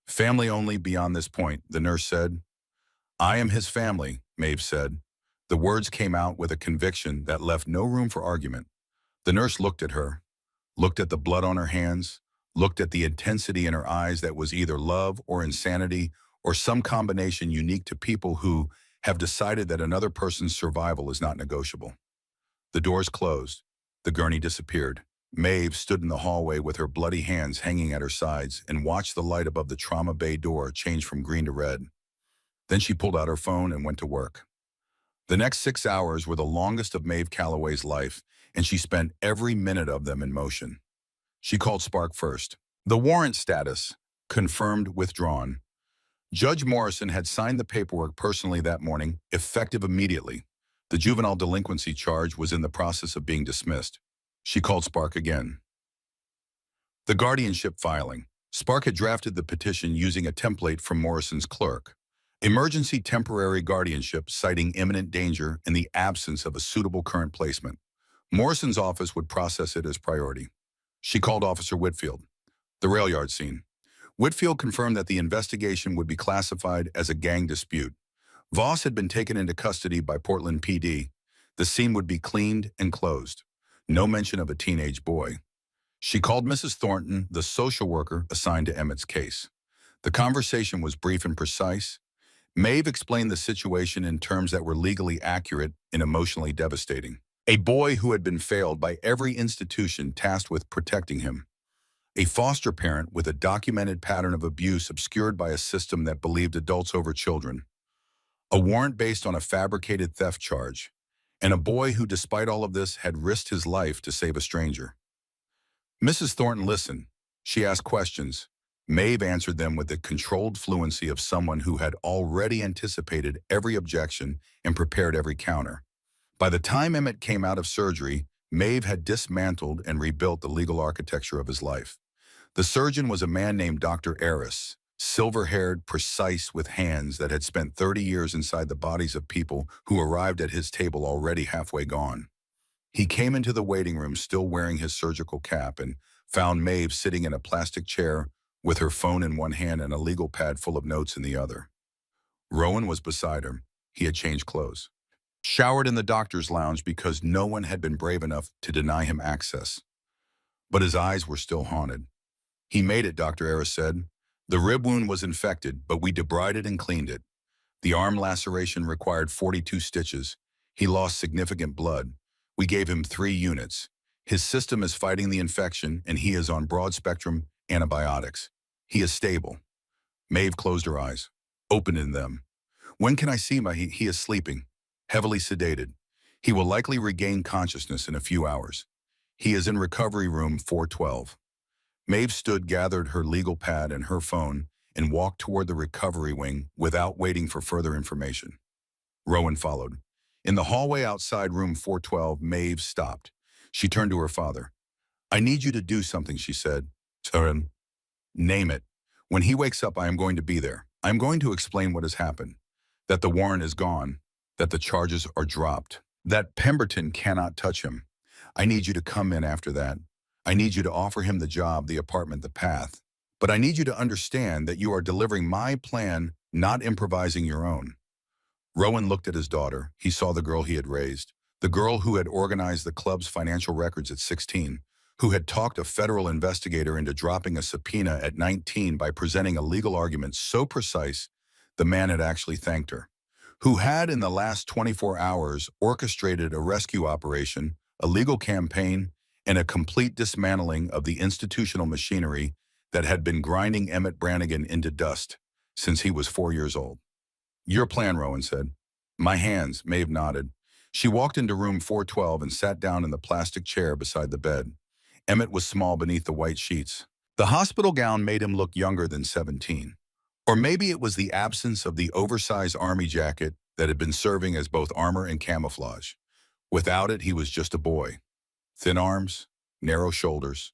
Family only beyond this point, the nurse said. I am his family, Maeve said. The words came out with a conviction that left no room for argument. The nurse looked at her, looked at the blood on her hands, looked at the intensity in her eyes that was either love or insanity or some combination unique to people who have decided that another person's survival is not negotiable. The doors closed. The gurney disappeared. Maeve stood in the hallway with her bloody hands hanging at her sides and watched the light above the trauma bay door change from green to red. Then she pulled out her phone and went to work. The next 6 hours were the longest of Maeve Calloway's life, and she spent every minute of them in motion. She called Spark first. The warrant status, confirmed, withdrawn. Judge Morrison had signed the paperwork personally that morning, effective immediately. The juvenile delinquency charge was in the process of being dismissed. She called Spark again. The guardianship filing. Spark had drafted the petition using a template from Morrison's clerk. Emergency temporary guardianship, citing imminent danger in the absence of a suitable current placement. Morrison's office would process it as priority. She called Officer Whitfield. The railyard scene. Whitfield confirmed that the investigation would be classified as a gang dispute. Voss had been taken into custody by Portland PD. The scene would be cleaned and closed. No mention of a teenage boy. She called Mrs. Thornton, the social worker assigned to Emmett's case. The conversation was brief and precise. Maeve explained the situation in terms that were legally accurate and emotionally devastating. A boy who had been failed by every institution tasked with protecting him. A foster parent with a documented pattern of abuse obscured by a system that believed adults over children. A warrant based on a fabricated theft charge. And a boy who, despite all of this, had risked his life to save a stranger. Mrs. Thornton listened. She asked questions. Maeve answered them with the controlled fluency of someone who had already anticipated every objection and prepared every counter. By the time Emmet came out of surgery, Maeve had dismantled and rebuilt the legal architecture of his life. The surgeon was a man named Dr. Eris, silver-haired, precise, with hands that had spent 30 years inside the bodies of people who arrived at his table already halfway gone. He came into the waiting room still wearing his surgical cap and found Maeve sitting in a plastic chair with her phone in one hand and a legal pad full of notes in the other. Rowan was beside her. He had changed clothes. Showered in the doctor's lounge because no one had been brave enough to deny him access. But his eyes were still haunted. He made it, Dr. Eris said. The rib wound was infected, but we debrided and cleaned it. The arm laceration required 42 stitches. He lost significant blood. We gave him 3 units. His system is fighting the infection, and he is on broad-spectrum antibiotics. He is stable. Maeve closed her eyes, opened in them. When can I see him? He is sleeping, heavily sedated. He will likely regain consciousness in a few hours. He is in recovery room 412. Maeve stood, gathered her legal pad and her phone, and walked toward the recovery wing without waiting for further information. Rowan followed. In the hallway outside room 412, Maeve stopped. She turned to her father. I need you to do something, she said. Turin, name it. When he wakes up, I am going to be there. I am going to explain what has happened. That the warrant is gone. That the charges are dropped. That Pemberton cannot touch him. I need you to come in after that. I need you to offer him the job, the apartment, the path. But I need you to understand that you are delivering my plan, not improvising your own. Rowan looked at his daughter. He saw the girl he had raised, the girl who had organized the club's financial records at 16, who had talked a federal investigator into dropping a subpoena at 19 by presenting a legal argument so precise the man had actually thanked her, who had in the last 24 hours orchestrated a rescue operation, a legal campaign, and a complete dismantling of the institutional machinery that had been grinding Emmet Brannigan into dust since he was 4 years old. Your plan, Rowan said. My hands, Maeve nodded. She walked into room 412 and sat down in the plastic chair beside the bed. Emmet was small beneath the white sheets. The hospital gown made him look younger than 17. Or maybe it was the absence of the oversized army jacket that had been serving as both armor and camouflage. Without it, he was just a boy. Thin arms, narrow shoulders,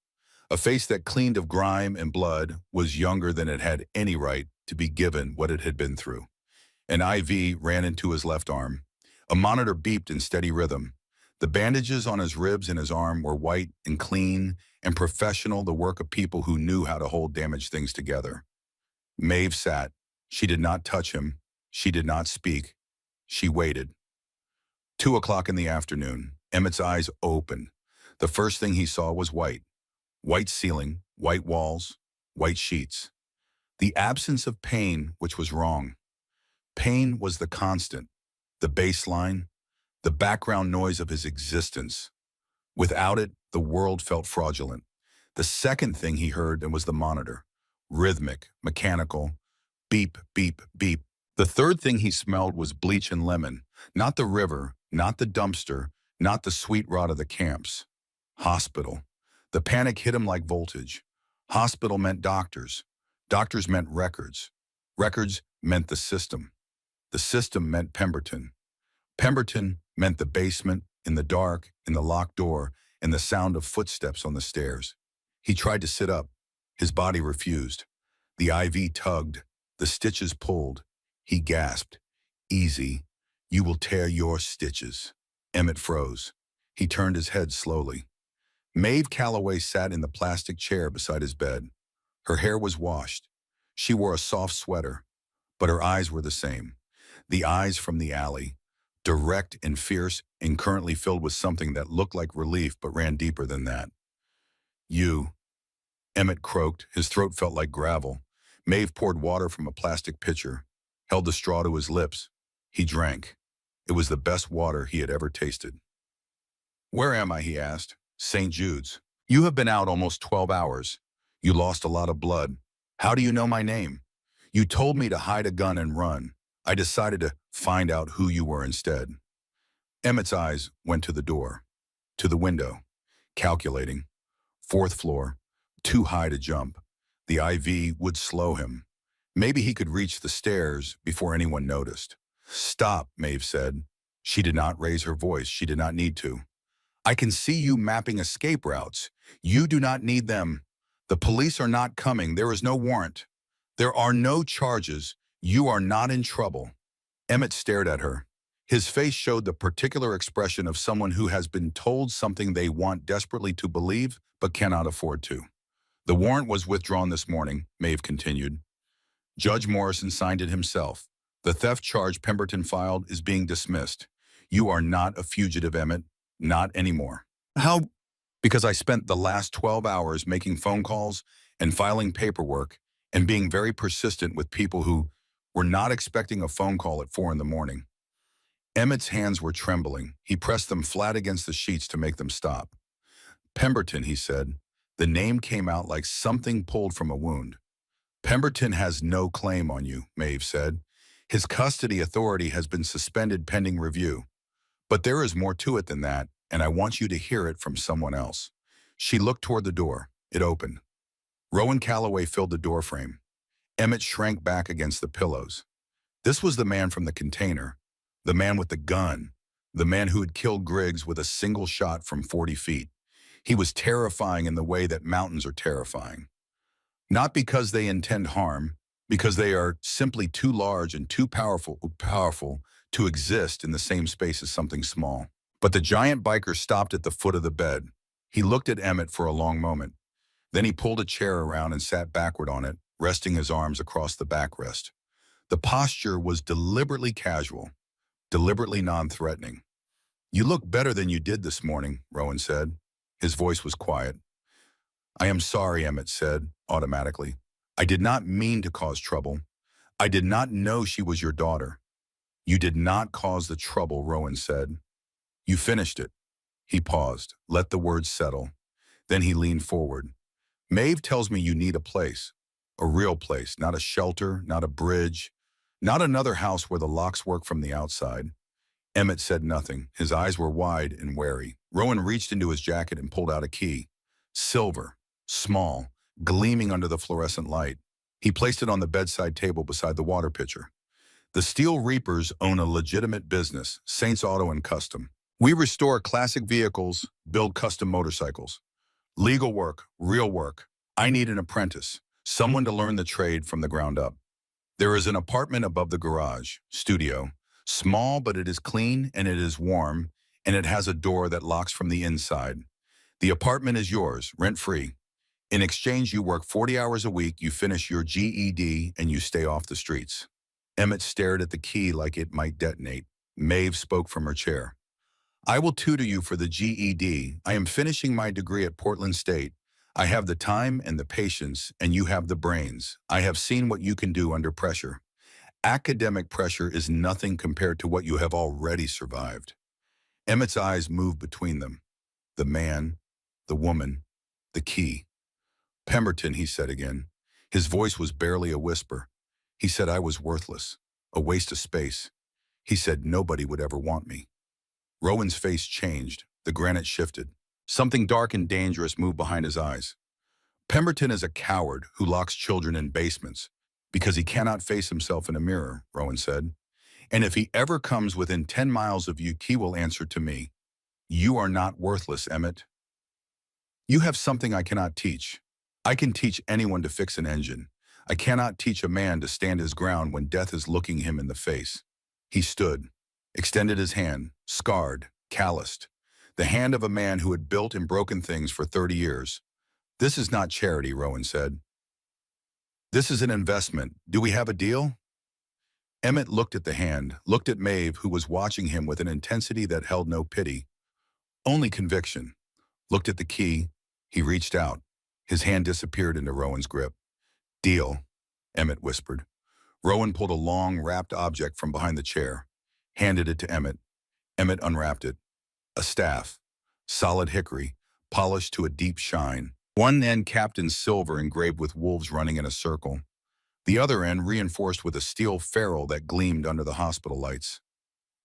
a face that cleaned of grime and blood, was younger than it had any right to be given what it had been through. An IV ran into his left arm. A monitor beeped in steady rhythm. The bandages on his ribs and his arm were white and clean and professional, the work of people who knew how to hold damaged things together. Maeve sat. She did not touch him. She did not speak. She waited. 2 o'clock in the afternoon. Emmett's eyes opened. The first thing he saw was white. White ceiling, white walls, white sheets. The absence of pain, which was wrong. Pain was the constant, the baseline, the background noise of his existence. Without it, the world felt fraudulent. The second thing he heard was the monitor. Rhythmic, mechanical, beep, beep, beep. The third thing he smelled was bleach and lemon. Not the river, not the dumpster, not the sweet rot of the camps. Hospital. The panic hit him like voltage. Hospital meant doctors. Doctors meant records. Records meant the system. The system meant Pemberton. Pemberton meant the basement, in the dark, in the locked door, and the sound of footsteps on the stairs. He tried to sit up. His body refused. The IV tugged. The stitches pulled. He gasped. Easy. You will tear your stitches. Emmet froze. He turned his head slowly. Maeve Calloway sat in the plastic chair beside his bed. Her hair was washed. She wore a soft sweater, but her eyes were the same. The eyes from the alley, direct and fierce and currently filled with something that looked like relief but ran deeper than that. You, Emmet croaked. His throat felt like gravel. Maeve poured water from a plastic pitcher. held the straw to his lips. He drank. It was the best water he had ever tasted. "Where am I?" he asked. "St. Jude's. You have been out almost 12 hours. You lost a lot of blood. How do you know my name? You told me to hide a gun and run. I decided to find out who you were instead." Emmett's eyes went to the door, to the window, calculating. Fourth floor, too high to jump. The IV would slow him. Maybe he could reach the stairs before anyone noticed. "Stop," Maeve said. She did not raise her voice. She did not need to. "I can see you mapping escape routes. You do not need them. The police are not coming. There is no warrant. There are no charges. You are not in trouble." Emmet stared at her. His face showed the particular expression of someone who has been told something they want desperately to believe but cannot afford to. "The warrant was withdrawn this morning," Maeve continued. "Judge Morrison signed it himself. The theft charge Pemberton filed is being dismissed. You are not a fugitive, Emmet. Not anymore." "How?" "Because I spent the last 12 hours making phone calls and filing paperwork and being very persistent with people who were not expecting a phone call at 4 in the morning." Emmett's hands were trembling. He pressed them flat against the sheets to make them stop. "Pemberton," he said. The name came out like something pulled from a wound. "Pemberton has no claim on you," Maeve said. "His custody authority has been suspended pending review. But there is more to it than that, and I want you to hear it from someone else." She looked toward the door. It opened. Rowan Calloway filled the doorframe. Emmet shrank back against the pillows. This was the man from the container, the man with the gun, the man who had killed Griggs with a single shot from 40 feet. He was terrifying in the way that mountains are terrifying. Not because they intend harm, because they are simply too large and too powerful to exist in the same space as something small. But the giant biker stopped at the foot of the bed. He looked at Emmet for a long moment. Then he pulled a chair around and sat backward on it, resting his arms across the backrest. The posture was deliberately casual, deliberately non-threatening. "You look better than you did this morning," Rowan said. His voice was quiet. "I am sorry," Emmet said, automatically. "I did not mean to cause trouble. I did not know she was your daughter." "You did not cause the trouble," Rowan said. "You finished it." He paused, let the words settle. Then he leaned forward. "Maeve tells me you need a place. A real place, not a shelter, not a bridge, not another house where the locks work from the outside." Emmet said nothing. His eyes were wide and wary. Rowan reached into his jacket and pulled out a key. Silver, small, gleaming under the fluorescent light. He placed it on the bedside table beside the water pitcher. "The Steel Reapers own a legitimate business, Saints Auto and Custom. We restore classic vehicles, build custom motorcycles. Legal work, real work. I need an apprentice, someone to learn the trade from the ground up. There is an apartment above the garage, studio. Small, but it is clean and it is warm, and it has a door that locks from the inside. The apartment is yours, rent-free. In exchange, you work 40 hours a week, you finish your GED, and you stay off the streets." Emmet stared at the key like it might detonate. Maeve spoke from her chair. "I will tutor you for the GED. I am finishing my degree at Portland State. I have the time and the patience, and you have the brains. I have seen what you can do under pressure. Academic pressure is nothing compared to what you have already survived." Emmett's eyes moved between them. The man, the woman, the key. "Pemberton," he said again. His voice was barely a whisper. He said I was worthless, a waste of space. He said nobody would ever want me. Rowan's face changed. The granite shifted. Something dark and dangerous moved behind his eyes. "Pemberton is a coward who locks children in basements because he cannot face himself in a mirror," Rowan said. "And if he ever comes within 10 miles of you, he will answer to me. You are not worthless, Emmet. You have something I cannot teach. I can teach anyone to fix an engine. I cannot teach a man to stand his ground when death is looking him in the face." He stood, extended his hand, scarred, calloused. The hand of a man who had built and broken things for 30 years. "This is not charity," Rowan said. "This is an investment. Do we have a deal?" Emmet looked at the hand, looked at Maeve, who was watching him with an intensity that held no pity, only conviction. Looked at the key. He reached out. His hand disappeared into Rowan's grip. "Deal," Emmet whispered. Rowan pulled a long, wrapped object from behind the chair, handed it to Emmet. Emmet unwrapped it. A staff, solid hickory, polished to a deep shine. One end capped in silver engraved with wolves running in a circle. The other end reinforced with a steel ferrule that gleamed under the hospital lights.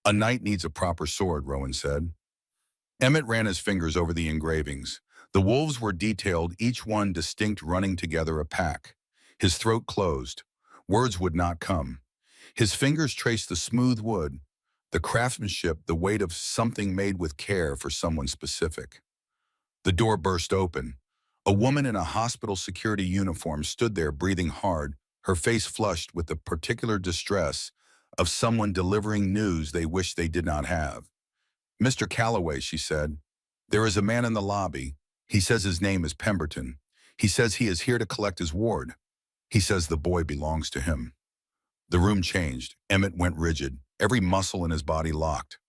A knight needs a proper sword, Rowan said. Emmet ran his fingers over the engravings. The wolves were detailed, each one distinct, running together a pack. His throat closed. Words would not come. His fingers traced the smooth wood, the craftsmanship, the weight of something made with care for someone specific. The door burst open. A woman in a hospital security uniform stood there, breathing hard, her face flushed with the particular distress of someone delivering news they wish they did not have. "Mr. Calloway," she said, "there is a man in the lobby. He says his name is Pemberton. He says he is here to collect his ward. He says the boy belongs to him." The room changed. Emmet went rigid, every muscle in his body locked.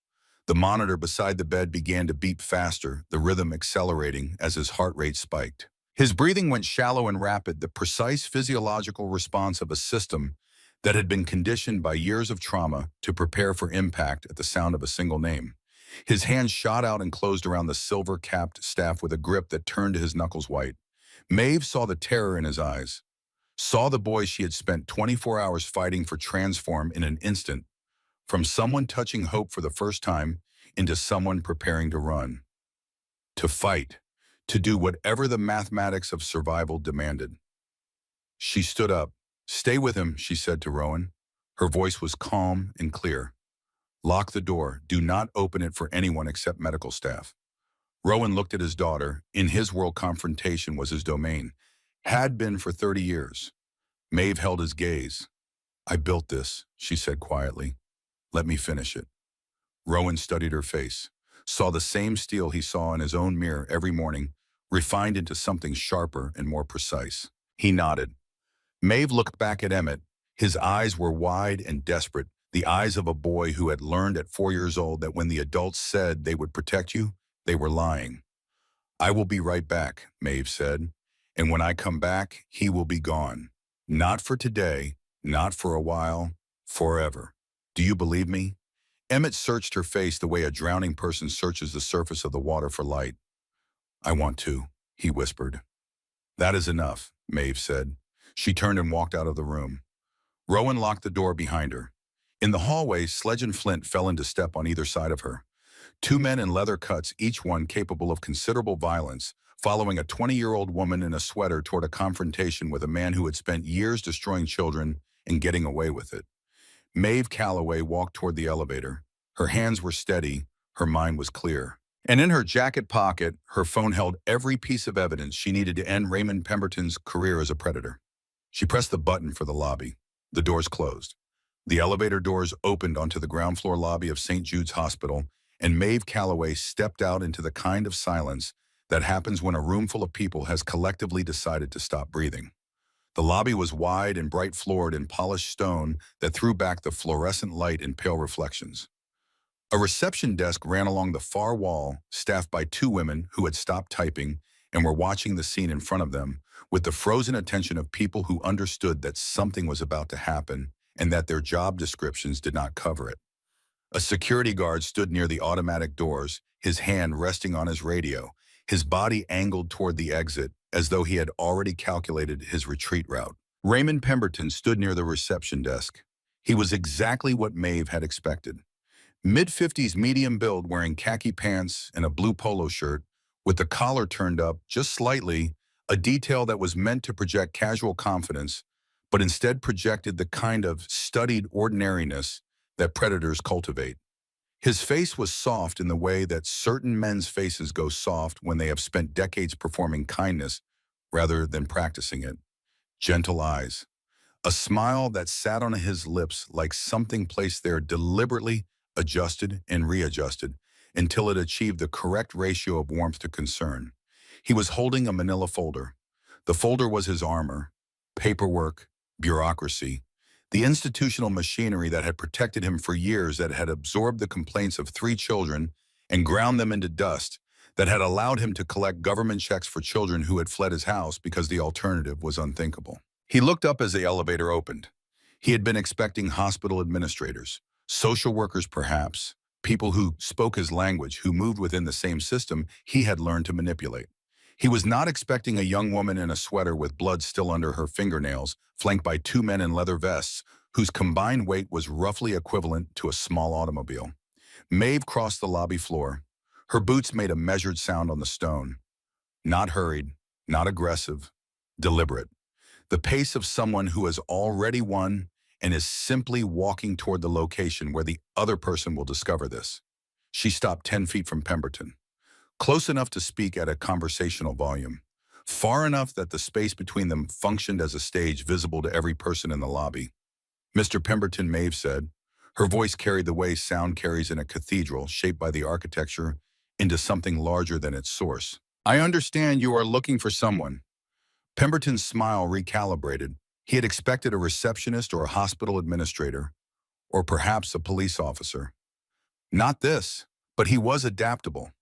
The monitor beside the bed began to beat faster, the rhythm accelerating as his heart rate spiked. His breathing went shallow and rapid, the precise physiological response of a system that had been conditioned by years of trauma to prepare for impact at the sound of a single name. His hands shot out and closed around the silver-capped staff with a grip that turned his knuckles white. Maeve saw the terror in his eyes, saw the boy she had spent 24 hours fighting for transform in an instant, from someone touching hope for the first time into someone preparing to run, to fight, to do whatever the mathematics of survival demanded. She stood up. "Stay with him," she said to Rowan. Her voice was calm and clear. "Lock the door. Do not open it for anyone except medical staff." Rowan looked at his daughter. In his world, confrontation was his domain. Had been for 30 years. Maeve held his gaze. "I built this," she said quietly. "Let me finish it." Rowan studied her face, saw the same steel he saw in his own mirror every morning, refined into something sharper and more precise. He nodded. Maeve looked back at Emmet. His eyes were wide and desperate, the eyes of a boy who had learned at 4 years old that when the adults said they would protect you, they were lying. "I will be right back," Maeve said. "And when I come back, he will be gone. Not for today, not for a while, forever. Do you believe me?" Emmet searched her face the way a drowning person searches the surface of the water for light. "I want to," he whispered. "That is enough," Maeve said. She turned and walked out of the room. Rowan locked the door behind her. In the hallway, Sledge and Flint fell into step on either side of her. Two men in leather cuts, each one capable of considerable violence, following a 20-year-old woman in a sweater toward a confrontation with a man who had spent years destroying children and getting away with it. Maeve Calloway walked toward the elevator. Her hands were steady, her mind was clear. And in her jacket pocket, her phone held every piece of evidence she needed to end Raymond Pemberton's career as a predator. She pressed the button for the lobby. The doors closed. The elevator doors opened onto the ground floor lobby of St. Jude's Hospital, and Maeve Calloway stepped out into the kind of silence that happens when a room full of people has collectively decided to stop breathing. The lobby was wide and bright floored in polished stone that threw back the fluorescent light in pale reflections. A reception desk ran along the far wall, staffed by two women who had stopped typing and were watching the scene in front of them with the frozen attention of people who understood that something was about to happen and that their job descriptions did not cover it. A security guard stood near the automatic doors, his hand resting on his radio, his body angled toward the exit as though he had already calculated his retreat route. Raymond Pemberton stood near the reception desk. He was exactly what Maeve had expected. Mid-50s medium build, wearing khaki pants and a blue polo shirt, with the collar turned up just slightly, a detail that was meant to project casual confidence, but instead projected the kind of studied ordinariness that predators cultivate. His face was soft in the way that certain men's faces go soft when they have spent decades performing kindness rather than practicing it. Gentle eyes. A smile that sat on his lips like something placed there deliberately, adjusted and readjusted until it achieved the correct ratio of warmth to concern. He was holding a manila folder. The folder was his armor, paperwork, bureaucracy, the institutional machinery that had protected him for years, that had absorbed the complaints of 3 children and ground them into dust, that had allowed him to collect government checks for children who had fled his house because the alternative was unthinkable. He looked up as the elevator opened. He had been expecting hospital administrators, social workers perhaps, people who spoke his language, who moved within the same system he had learned to manipulate. He was not expecting a young woman in a sweater with blood still under her fingernails, flanked by two men in leather vests, whose combined weight was roughly equivalent to a small automobile. Maeve crossed the lobby floor. Her boots made a measured sound on the stone. Not hurried, not aggressive, deliberate. The pace of someone who has already won and is simply walking toward the location where the other person will discover this. She stopped 10 feet from Pemberton, close enough to speak at a conversational volume, far enough that the space between them functioned as a stage visible to every person in the lobby. "Mr. Pemberton," Maeve said. Her voice carried the way sound carries in a cathedral shaped by the architecture into something larger than its source. "I understand you are looking for someone." Pemberton's smile recalibrated. He had expected a receptionist or a hospital administrator, or perhaps a police officer. Not this, but he was adaptable.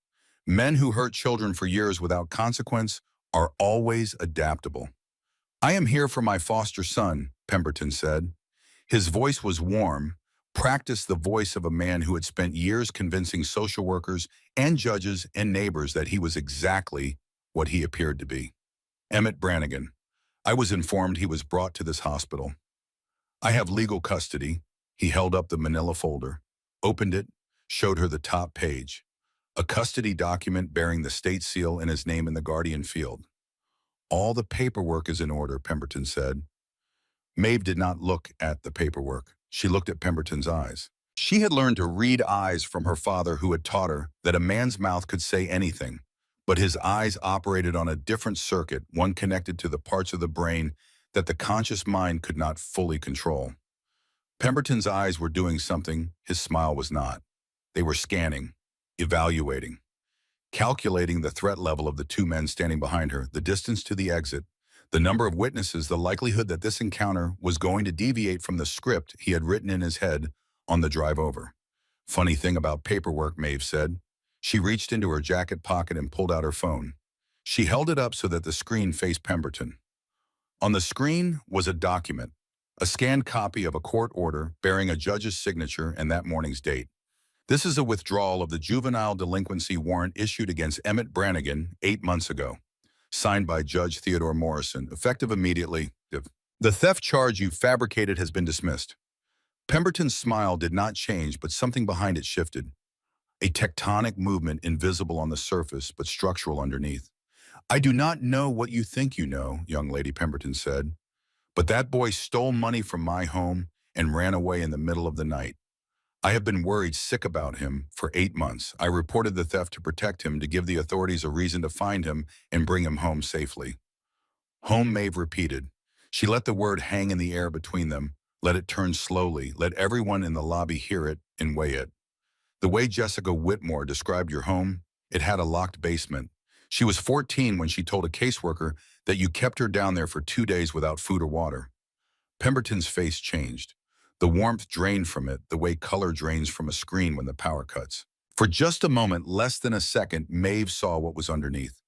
Men who hurt children for years without consequence are always adaptable. "I am here for my foster son," Pemberton said. His voice was warm, practiced the voice of a man who had spent years convincing social workers and judges and neighbors that he was exactly what he appeared to be. "Emmet Brannigan. I was informed he was brought to this hospital. I have legal custody." He held up the manila folder, opened it, showed her the top page. A custody document bearing the state seal and his name in the Guardian field. "All the paperwork is in order," Pemberton said. Maeve did not look at the paperwork. She looked at Pemberton's eyes. She had learned to read eyes from her father, who had taught her that a man's mouth could say anything, but his eyes operated on a different circuit, one connected to the parts of the brain that the conscious mind could not fully control. Pemberton's eyes were doing something his smile was not. They were scanning, evaluating, calculating the threat level of the two men standing behind her, the distance to the exit, the number of witnesses, the likelihood that this encounter was going to deviate from the script he had written in his head on the drive over. "Funny thing about paperwork," Maeve said. She reached into her jacket pocket and pulled out her phone. She held it up so that the screen faced Pemberton. On the screen was a document, a scanned copy of a court order bearing a judge's signature and that morning's date. "This is a withdrawal of the juvenile delinquency warrant issued against Emmet Brannigan 8 months ago. Signed by Judge Theodore Morrison, effective immediately. The theft charge you fabricated has been dismissed." Pemberton's smile did not change, but something behind it shifted. A tectonic movement invisible on the surface, but structural underneath. "I do not know what you think you know," young lady, Pemberton said, "but that boy stole money from my home and ran away in the middle of the night. I have been worried sick about him for 8 months. I reported the theft to protect him, to give the authorities a reason to find him and bring him home safely." "Home," Maeve repeated. She let the word hang in the air between them, let it turn slowly, let everyone in the lobby hear it and weigh it. "The way Jessica Whitmore described your home, it had a locked basement. She was 14 when she told a caseworker that you kept her down there for 2 days without food or water." Pemberton's face changed. The warmth drained from it the way color drains from a screen when the power cuts. For just a moment, less than a second, Maeve saw what was underneath.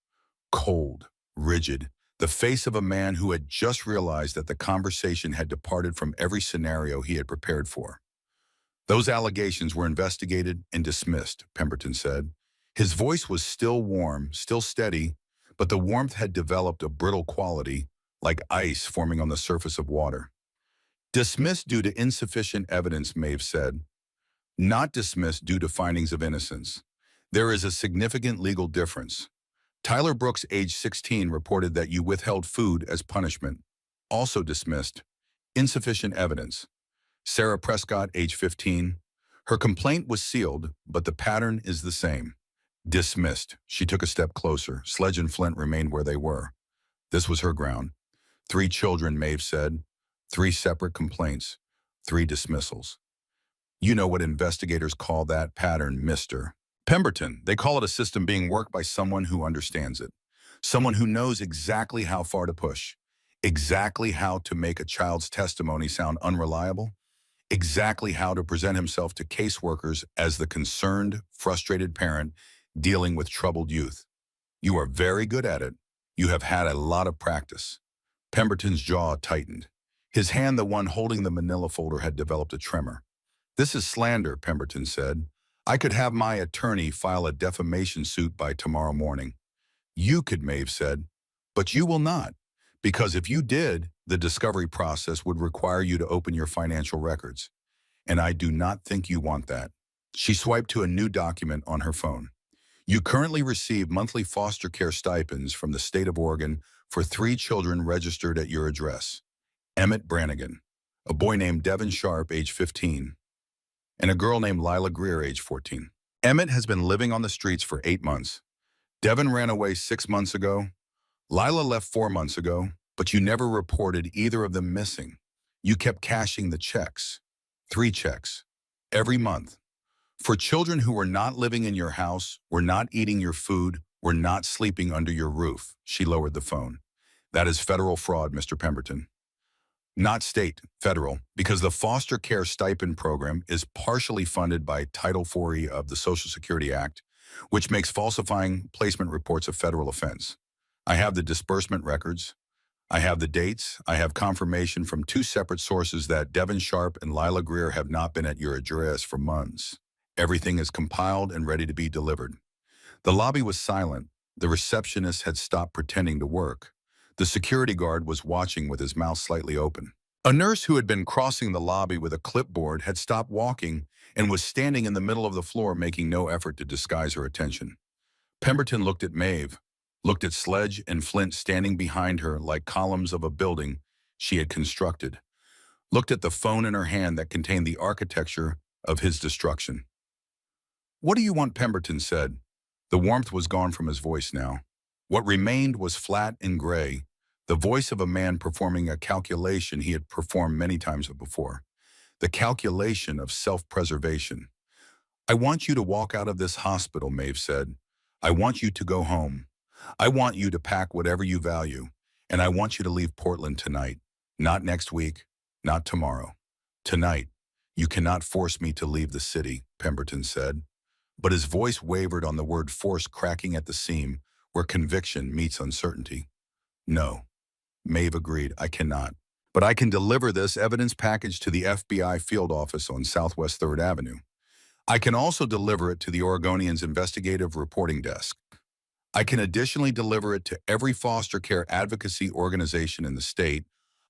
Cold, rigid, the face of a man who had just realized that the conversation had departed from every scenario he had prepared for. "Those allegations were investigated and dismissed," Pemberton said. His voice was still warm, still steady, but the warmth had developed a brittle quality, like ice forming on the surface of water. "Dismissed due to insufficient evidence," Maeve said. "Not dismissed due to findings of innocence. There is a significant legal difference. Tyler Brooks, age 16, reported that you withheld food as punishment. Also dismissed. Insufficient evidence. Sarah Prescott, age 15. Her complaint was sealed, but the pattern is the same. Dismissed." She took a step closer. Sledge and Flint remained where they were. This was her ground. 3 children, Maeve said. 3 separate complaints. 3 dismissals. "You know what investigators call that pattern, Mr. Pemberton. They call it a system being worked by someone who understands it. Someone who knows exactly how far to push. Exactly how to make a child's testimony sound unreliable. Exactly how to present himself to caseworkers as the concerned, frustrated parent dealing with troubled youth. You are very good at it. You have had a lot of practice." Pemberton's jaw tightened. His hand, the one holding the manila folder, had developed a tremor. "This is slander," Pemberton said. "I could have my attorney file a defamation suit by tomorrow morning." "You could," Maeve said, "but you will not, because if you did, the discovery process would require you to open your financial records, and I do not think you want that." She swiped to a new document on her phone. "You currently receive monthly foster care stipends from the state of Oregon for 3 children registered at your address. Emmet Brannigan, a boy named Devin Sharp, age 15, and a girl named Lila Greer, age 14. Emmet has been living on the streets for 8 months. Devin ran away 6 months ago. Lila left 4 months ago, but you never reported either of them missing. You kept cashing the checks, 3 checks, every month. For children who were not living in your house, were not eating your food, were not sleeping under your roof." She lowered the phone. "That is federal fraud, Mr. Pemberton. Not state, federal, because the foster care stipend program is partially funded by Title 40 of the Social Security Act, which makes falsifying placement reports a federal offense. I have the disbursement records. I have the dates. I have confirmation from 2 separate sources that Devin Sharp and Lila Greer have not been at your address for months. Everything is compiled and ready to be delivered." The lobby was silent. The receptionist had stopped pretending to work. The security guard was watching with his mouth slightly open. A nurse who had been crossing the lobby with a clipboard had stopped walking and was standing in the middle of the floor, making no effort to disguise her attention. Pemberton looked at Maeve, looked at Sledge and Flint standing behind her like columns of a building she had constructed, looked at the phone in her hand that contained the architecture of his destruction. "What do you want?" Pemberton said. The warmth was gone from his voice now. What remained was flat and gray, the voice of a man performing a calculation he had performed many times before, the calculation of self-preservation. "I want you to walk out of this hospital," Maeve said. "I want you to go home. I want you to pack whatever you value, and I want you to leave Portland tonight. Not next week, not tomorrow. Tonight. You cannot force me to leave the city," Pemberton said. But his voice wavered on the word force, cracking at the seam where conviction meets uncertainty. "No," Maeve agreed, "I cannot. But I can deliver this evidence package to the FBI field office on Southwest 3rd Avenue. I can also deliver it to the Oregonian's investigative reporting desk. I can additionally deliver it to every foster care advocacy organization in the state,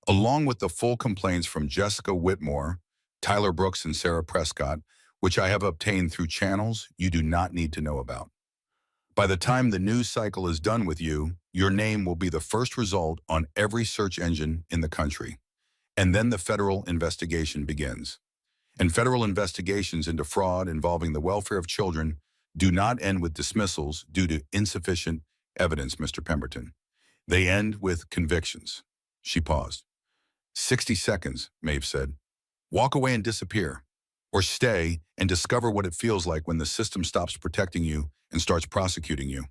along with the full complaints from Jessica Whitmore, Tyler Brooks, and Sarah Prescott, which I have obtained through channels you do not need to know about. By the time the news cycle is done with you, your name will be the first result on every search engine in the country. And then the federal investigation begins. And federal investigations into fraud involving the welfare of children do not end with dismissals due to insufficient evidence, Mr. Pemberton. They end with convictions." She paused. 60 seconds, Maeve said. "Walk away and disappear. Or stay and discover what it feels like when the system stops protecting you and starts prosecuting you."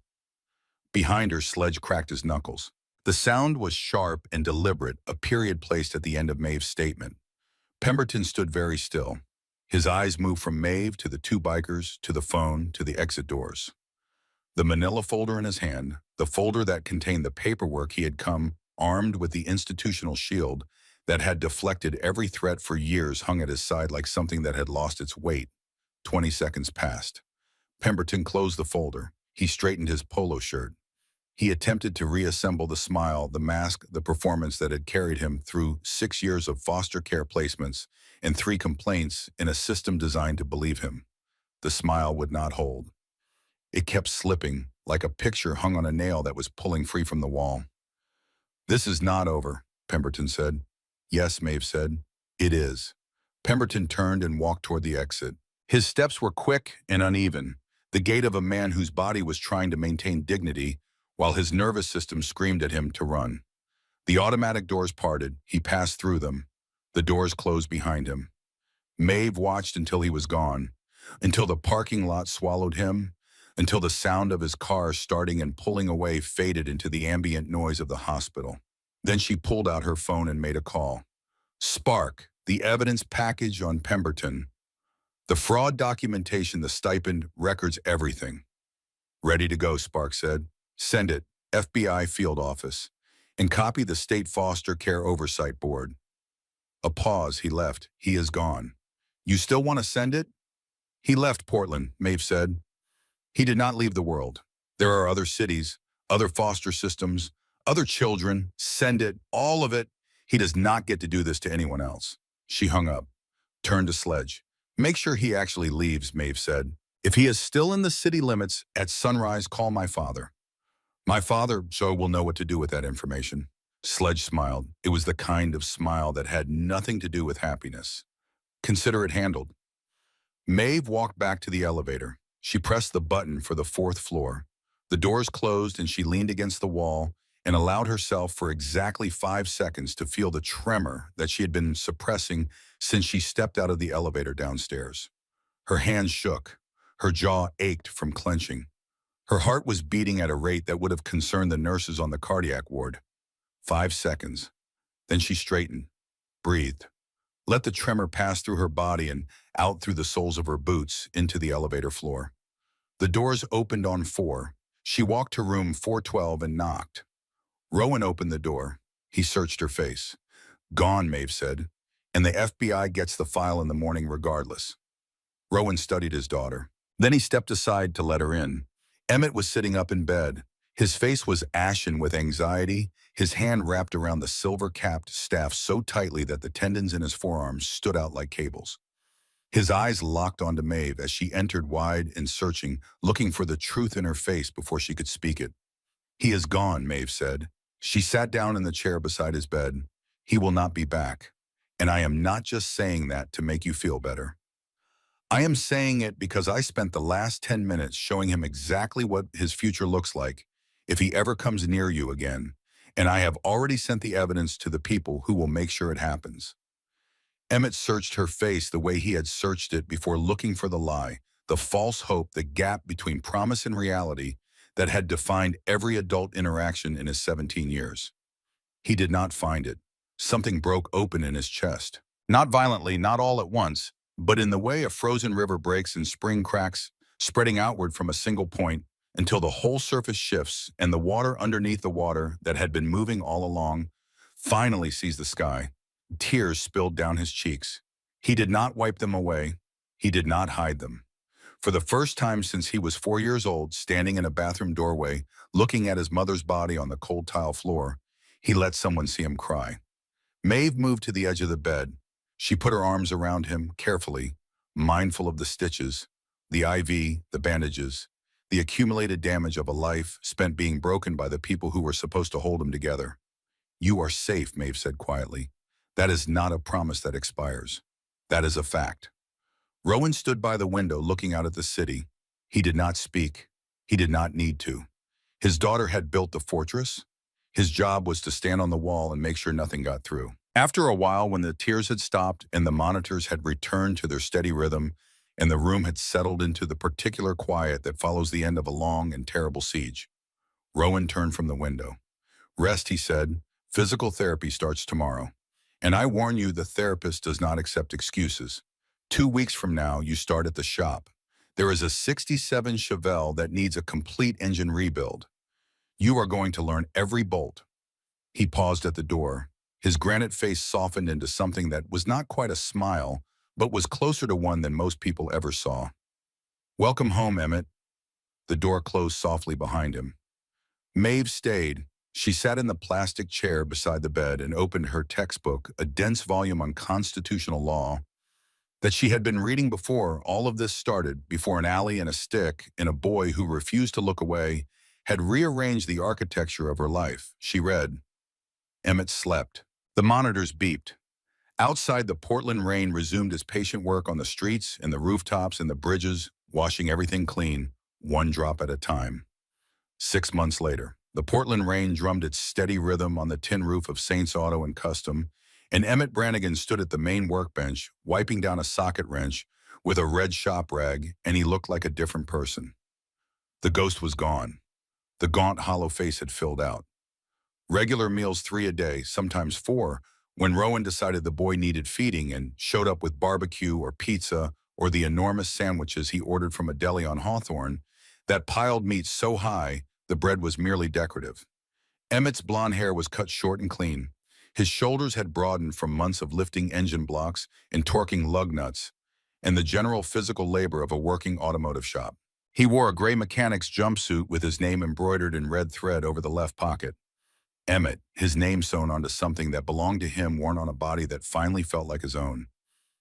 Behind her, Sledge cracked his knuckles. The sound was sharp and deliberate, a period placed at the end of Maeve's statement. Pemberton stood very still. His eyes moved from Maeve to the 2 bikers, to the phone, to the exit doors. The manila folder in his hand, the folder that contained the paperwork he had come armed with the institutional shield that had deflected every threat for years, hung at his side like something that had lost its weight. 20 seconds passed. Pemberton closed the folder. He straightened his polo shirt. He attempted to reassemble the smile, the mask, the performance that had carried him through 6 years of foster care placements and 3 complaints in a system designed to believe him. The smile would not hold. It kept slipping, like a picture hung on a nail that was pulling free from the wall. "This is not over," Pemberton said. "Yes," Maeve said. "It is." Pemberton turned and walked toward the exit. His steps were quick and uneven, the gait of a man whose body was trying to maintain dignity while his nervous system screamed at him to run. The automatic doors parted. He passed through them. The doors closed behind him. Maeve watched until he was gone, until the parking lot swallowed him, until the sound of his car starting and pulling away faded into the ambient noise of the hospital. Then she pulled out her phone and made a call. Spark, the evidence package on Pemberton. The fraud documentation, the stipend, records, everything. "Ready to go," Spark said. "Send it, FBI field office, and copy the State Foster Care Oversight Board." A pause. He left. He is gone. You still want to send it? He left Portland, Maeve said. He did not leave the world. There are other cities, other foster systems, other children. Send it, all of it. He does not get to do this to anyone else. She hung up, turned to Sledge. Make sure he actually leaves, Maeve said. If he is still in the city limits, at sunrise, call my father. My father, so will know what to do with that information. Sledge smiled. It was the kind of smile that had nothing to do with happiness. Consider it handled. Maeve walked back to the elevator. She pressed the button for the 4th floor. The doors closed and she leaned against the wall and allowed herself for exactly 5 seconds to feel the tremor that she had been suppressing since she stepped out of the elevator downstairs. Her hands shook. Her jaw ached from clenching. Her heart was beating at a rate that would have concerned the nurses on the cardiac ward. 5 seconds. Then she straightened, breathed, let the tremor pass through her body and out through the soles of her boots into the elevator floor. The doors opened on 4. She walked to room 412 and knocked. Rowan opened the door. He searched her face. Gone, Maeve said, and the FBI gets the file in the morning regardless. Rowan studied his daughter. Then he stepped aside to let her in. Emmet was sitting up in bed. His face was ashen with anxiety, his hand wrapped around the silver-capped staff so tightly that the tendons in his forearms stood out like cables. His eyes locked onto Maeve as she entered wide and searching, looking for the truth in her face before she could speak it. He is gone, Maeve said. She sat down in the chair beside his bed. He will not be back. And I am not just saying that to make you feel better. I am saying it because I spent the last 10 minutes showing him exactly what his future looks like if he ever comes near you again, and I have already sent the evidence to the people who will make sure it happens. Emmet searched her face the way he had searched it before looking for the lie, the false hope, the gap between promise and reality that had defined every adult interaction in his 17 years. He did not find it. Something broke open in his chest. Not violently, not all at once, but in the way a frozen river breaks in spring cracks, spreading outward from a single point until the whole surface shifts and the water underneath the water that had been moving all along finally sees the sky. Tears spilled down his cheeks. He did not wipe them away. He did not hide them. For the first time since he was 4 years old, standing in a bathroom doorway, looking at his mother's body on the cold tile floor, he let someone see him cry. Maeve moved to the edge of the bed. She put her arms around him carefully, mindful of the stitches, the IV, the bandages, the accumulated damage of a life spent being broken by the people who were supposed to hold him together. You are safe, Maeve said quietly. That is not a promise that expires. That is a fact. Rowan stood by the window looking out at the city. He did not speak. He did not need to. His daughter had built the fortress. His job was to stand on the wall and make sure nothing got through. After a while, when the tears had stopped and the monitors had returned to their steady rhythm and the room had settled into the particular quiet that follows the end of a long and terrible siege, Rowan turned from the window. Rest, he said. Physical therapy starts tomorrow. And I warn you, the therapist does not accept excuses. 2 weeks from now, you start at the shop. There is a 67 Chevelle that needs a complete engine rebuild. You are going to learn every bolt. He paused at the door. His granite face softened into something that was not quite a smile, but was closer to one than most people ever saw. Welcome home, Emmet. The door closed softly behind him. Maeve stayed. She sat in the plastic chair beside the bed and opened her textbook, a dense volume on constitutional law that she had been reading before all of this started, before an alley and a stick and a boy who refused to look away had rearranged the architecture of her life. She read. Emmet slept. The monitors beeped. Outside, the Portland rain resumed its patient work on the streets and the rooftops and the bridges, washing everything clean, one drop at a time. 6 months later, the Portland rain drummed its steady rhythm on the tin roof of Saints Auto and Custom, and Emmet Brannigan stood at the main workbench, wiping down a socket wrench with a red shop rag, and he looked like a different person. The ghost was gone. The gaunt, hollow face had filled out. Regular meals 3 a day, sometimes 4, when Rowan decided the boy needed feeding and showed up with barbecue or pizza or the enormous sandwiches he ordered from a deli on Hawthorne that piled meat so high the bread was merely decorative. Emmett's blonde hair was cut short and clean. His shoulders had broadened from months of lifting engine blocks and torquing lug nuts, and the general physical labor of a working automotive shop. He wore a gray mechanic's jumpsuit with his name embroidered in red thread over the left pocket. Emmet, his name sewn onto something that belonged to him, worn on a body that finally felt like his own.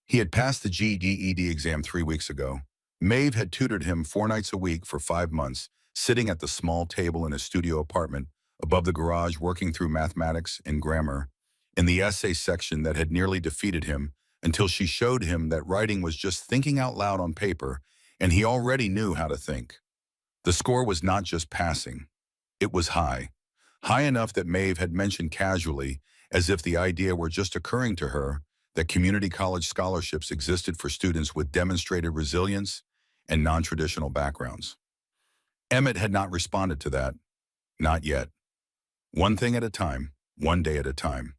He had passed the GED exam 3 weeks ago. Maeve had tutored him 4 nights a week for 5 months, sitting at the small table in his studio apartment above the garage, working through mathematics and grammar in the essay section that had nearly defeated him, until she showed him that writing was just thinking out loud on paper, and he already knew how to think. The score was not just passing. It was high. High enough that Maeve had mentioned casually, as if the idea were just occurring to her, that community college scholarships existed for students with demonstrated resilience and non-traditional backgrounds. Emmet had not responded to that. Not yet. One thing at a time, one day at a time.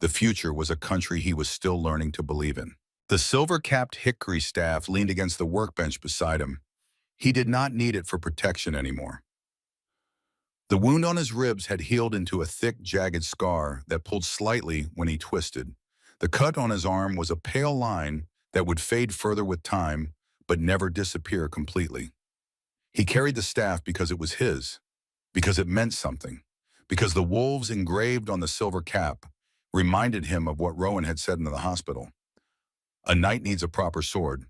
The future was a country he was still learning to believe in. The silver-capped hickory staff leaned against the workbench beside him. He did not need it for protection anymore. The wound on his ribs had healed into a thick, jagged scar that pulled slightly when he twisted. The cut on his arm was a pale line that would fade further with time, but never disappear completely. He carried the staff because it was his, because it meant something, because the wolves engraved on the silver cap reminded him of what Rowan had said in the hospital. A knight needs a proper sword.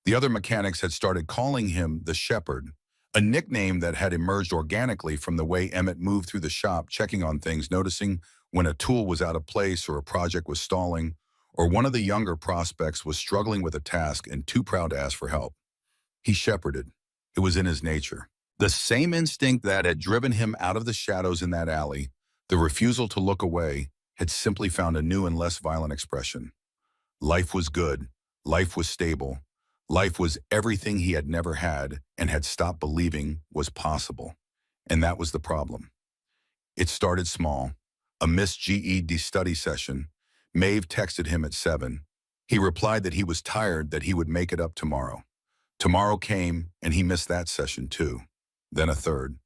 The other mechanics had started calling him the Shepherd, a nickname that had emerged organically from the way Emmet moved through the shop, checking on things, noticing when a tool was out of place or a project was stalling, or one of the younger prospects was struggling with a task and too proud to ask for help. He shepherded. It was in his nature. The same instinct that had driven him out of the shadows in that alley, the refusal to look away, had simply found a new and less violent expression. Life was good. Life was stable. Life was everything he had never had and had stopped believing was possible. And that was the problem. It started small. A missed GED study session. Maeve texted him at 7. He replied that he was tired, that he would make it up tomorrow. Tomorrow came, and he missed that session too. Then a third.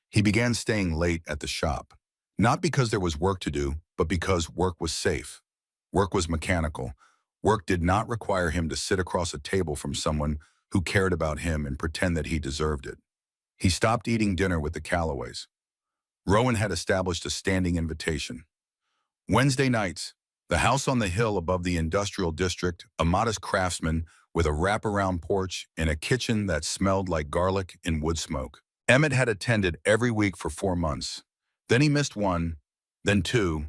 He began staying late at the shop, not because there was work to do, but because work was safe. Work was mechanical. Work did not require him to sit across a table from someone who cared about him and pretend that he deserved it. He stopped eating dinner with the Callaways. Rowan had established a standing invitation. Wednesday nights, the house on the hill above the industrial district, a modest craftsman with a wraparound porch and a kitchen that smelled like garlic and wood smoke. Emmet had attended every week for 4 months. Then he missed 1, then 2,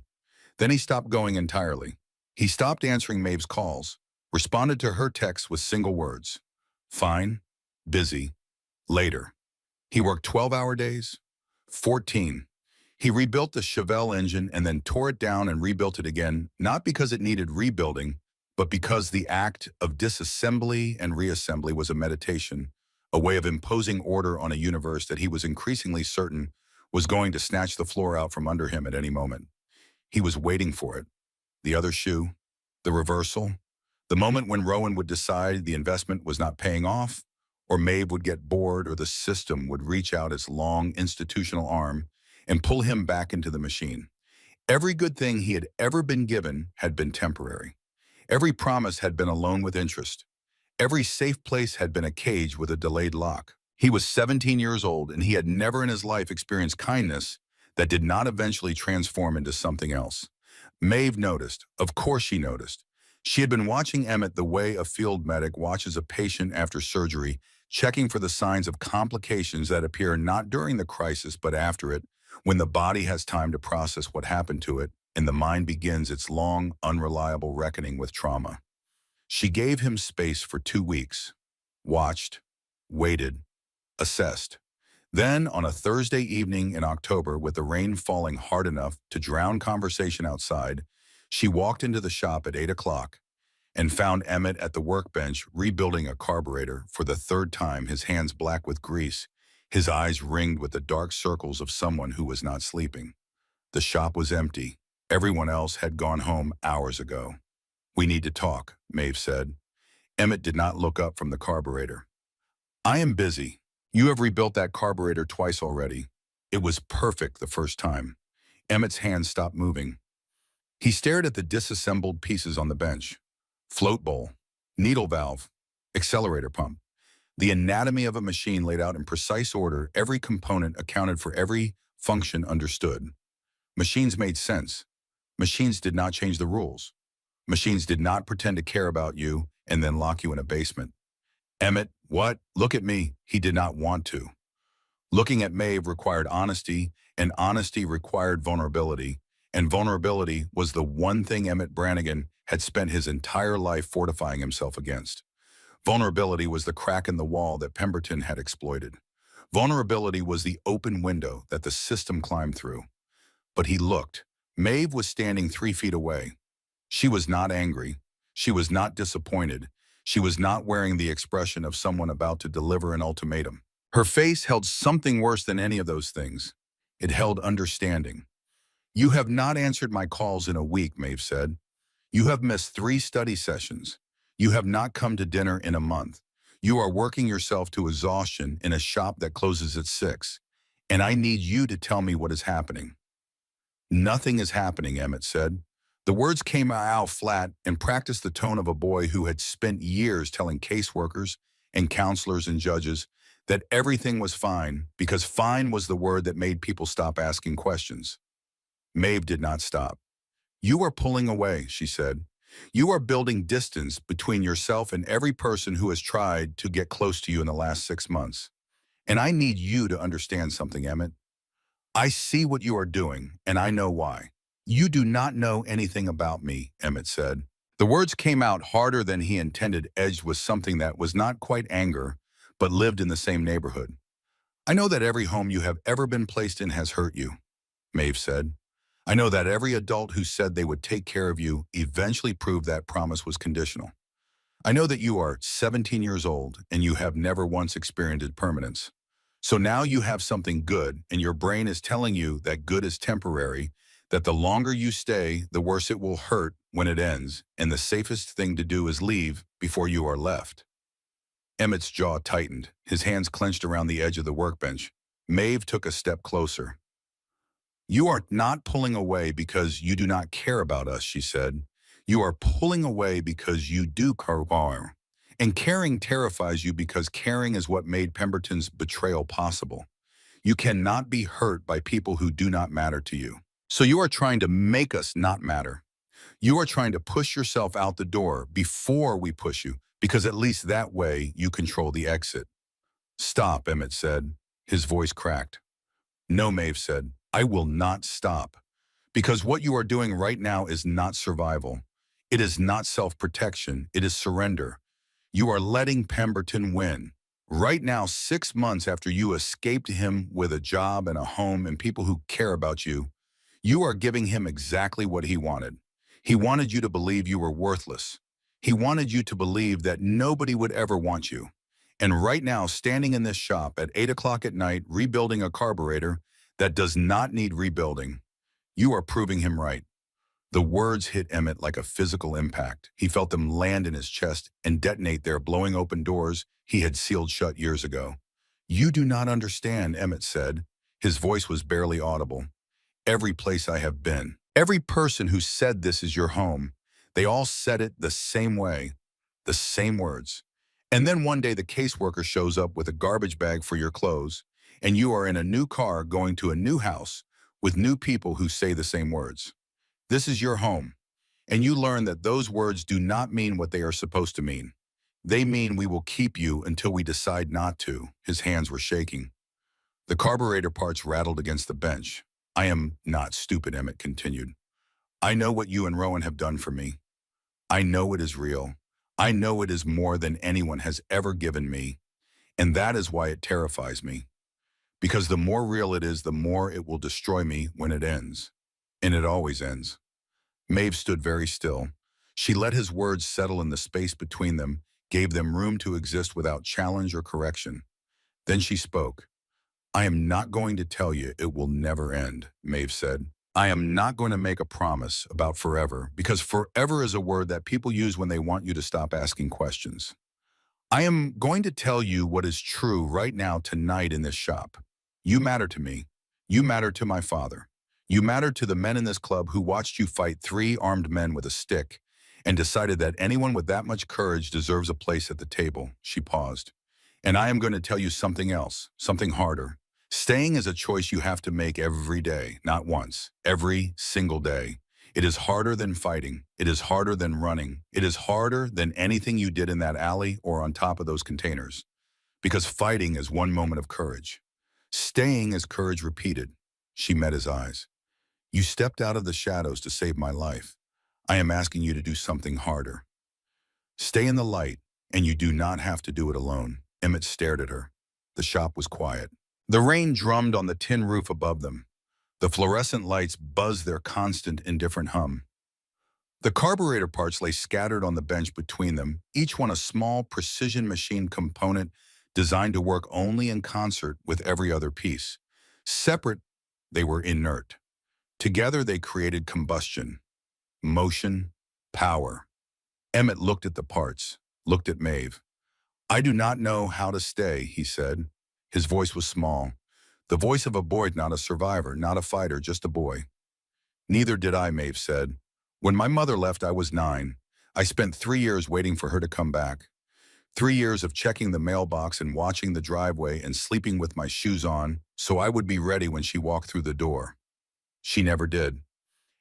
then he stopped going entirely. He stopped answering Maeve's calls, responded to her texts with single words. Fine, busy, later. He worked 12-hour days, 14. He rebuilt the Chevelle engine and then tore it down and rebuilt it again, not because it needed rebuilding, but because the act of disassembly and reassembly was a meditation, a way of imposing order on a universe that he was increasingly certain was going to snatch the floor out from under him at any moment. He was waiting for it. The other shoe, the reversal, the moment when Rowan would decide the investment was not paying off, or Maeve would get bored, or the system would reach out its long institutional arm and pull him back into the machine. Every good thing he had ever been given had been temporary. Every promise had been a loan with interest. Every safe place had been a cage with a delayed lock. He was 17 years old, and he had never in his life experienced kindness that did not eventually transform into something else. Maeve noticed. Of course she noticed. She had been watching Emmet the way a field medic watches a patient after surgery, checking for the signs of complications that appear not during the crisis but after it, when the body has time to process what happened to it and the mind begins its long, unreliable reckoning with trauma. She gave him space for 2 weeks, watched, waited, assessed. Then, on a Thursday evening in October, with the rain falling hard enough to drown conversation outside, she walked into the shop at 8 o'clock and found Emmet at the workbench rebuilding a carburetor for the 3rd time, his hands black with grease, his eyes ringed with the dark circles of someone who was not sleeping. The shop was empty. Everyone else had gone home hours ago. "We need to talk," Maeve said. Emmet did not look up from the carburetor. "I am busy. You have rebuilt that carburetor twice already. It was perfect the first time." Emmett's hands stopped moving. He stared at the disassembled pieces on the bench. Float bowl, needle valve, accelerator pump. The anatomy of a machine laid out in precise order, every component accounted for, every function understood. Machines made sense. Machines did not change the rules. Machines did not pretend to care about you and then lock you in a basement. Emmet, what? Look at me. He did not want to. Looking at Maeve required honesty, and honesty required vulnerability, and vulnerability was the one thing Emmet Brannigan had spent his entire life fortifying himself against. Vulnerability was the crack in the wall that Pemberton had exploited. Vulnerability was the open window that the system climbed through. But he looked. Maeve was standing 3 feet away. She was not angry. She was not disappointed. She was not wearing the expression of someone about to deliver an ultimatum. Her face held something worse than any of those things. It held understanding. "You have not answered my calls in a week," Maeve said. "You have missed 3 study sessions. You have not come to dinner in a month. You are working yourself to exhaustion in a shop that closes at 6. And I need you to tell me what is happening." "Nothing is happening," Emmet said. The words came out flat and practiced the tone of a boy who had spent years telling caseworkers and counselors and judges that everything was fine because fine was the word that made people stop asking questions. Maeve did not stop. "You are pulling away," she said. "You are building distance between yourself and every person who has tried to get close to you in the last 6 months. And I need you to understand something, Emmet. I see what you are doing, and I know why." "You do not know anything about me," Emmet said. The words came out harder than he intended, edged with something that was not quite anger, but lived in the same neighborhood. "I know that every home you have ever been placed in has hurt you," Maeve said. "I know that every adult who said they would take care of you eventually proved that promise was conditional. I know that you are 17 years old and you have never once experienced permanence. So now you have something good and your brain is telling you that good is temporary, that the longer you stay, the worse it will hurt when it ends, and the safest thing to do is leave before you are left." Emmett's jaw tightened, his hands clenched around the edge of the workbench. Maeve took a step closer. "You are not pulling away because you do not care about us," she said. "You are pulling away because you do care. And caring terrifies you because caring is what made Pemberton's betrayal possible. You cannot be hurt by people who do not matter to you. So you are trying to make us not matter. You are trying to push yourself out the door before we push you, because at least that way you control the exit." "Stop," Emmet said. His voice cracked. "No," Maeve said. "I will not stop. Because what you are doing right now is not survival. It is not self-protection. It is surrender. You are letting Pemberton win. Right now, 6 months after you escaped him with a job and a home and people who care about you, you are giving him exactly what he wanted. He wanted you to believe you were worthless. He wanted you to believe that nobody would ever want you. And right now, standing in this shop at 8 o'clock at night, rebuilding a carburetor that does not need rebuilding, you are proving him right." The words hit Emmet like a physical impact. He felt them land in his chest and detonate there, blowing open doors he had sealed shut years ago. "You do not understand," Emmet said. His voice was barely audible. "Every place I have been, every person who said this is your home, they all said it the same way, the same words. And then one day the caseworker shows up with a garbage bag for your clothes, and you are in a new car going to a new house with new people who say the same words. This is your home. And you learn that those words do not mean what they are supposed to mean. They mean we will keep you until we decide not to." His hands were shaking. The carburetor parts rattled against the bench. "I am not stupid," Emmet continued. "I know what you and Rowan have done for me. I know it is real. I know it is more than anyone has ever given me. And that is why it terrifies me. Because the more real it is, the more it will destroy me when it ends. And it always ends." Maeve stood very still. She let his words settle in the space between them, gave them room to exist without challenge or correction. Then she spoke. "I am not going to tell you it will never end," Maeve said. "I am not going to make a promise about forever, because forever is a word that people use when they want you to stop asking questions. I am going to tell you what is true right now, tonight in this shop. You matter to me. You matter to my father. You mattered to the men in this club who watched you fight 3 armed men with a stick and decided that anyone with that much courage deserves a place at the table. She paused. And I am going to tell you something else, something harder. Staying is a choice you have to make every day, not once, every single day. It is harder than fighting. It is harder than running. It is harder than anything you did in that alley or on top of those containers. Because fighting is one moment of courage. Staying is courage repeated. She met his eyes. You stepped out of the shadows to save my life. I am asking you to do something harder. Stay in the light, and you do not have to do it alone. Emmet stared at her. The shop was quiet. The rain drummed on the tin roof above them. The fluorescent lights buzzed their constant, indifferent hum. The carburetor parts lay scattered on the bench between them, each one a small, precision machine component designed to work only in concert with every other piece. Separate, they were inert. Together, they created combustion, motion, power. Emmet looked at the parts, looked at Maeve. I do not know how to stay, he said. His voice was small. The voice of a boy, not a survivor, not a fighter, just a boy. Neither did I, Maeve said. When my mother left, I was 9. I spent 3 years waiting for her to come back. 3 years of checking the mailbox and watching the driveway and sleeping with my shoes on so I would be ready when she walked through the door. She never did.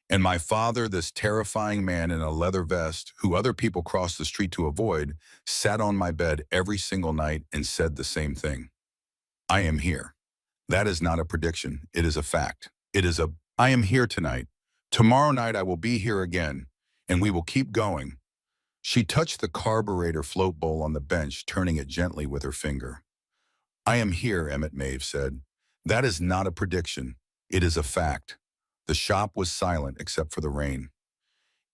And my father, this terrifying man in a leather vest, who other people crossed the street to avoid, sat on my bed every single night and said the same thing. I am here. That is not a prediction. It is a fact. I am here tonight. Tomorrow night I will be here again, and we will keep going. She touched the carburetor float bowl on the bench, turning it gently with her finger. I am here, Emmet, Maeve said. That is not a prediction. It is a fact. The shop was silent except for the rain.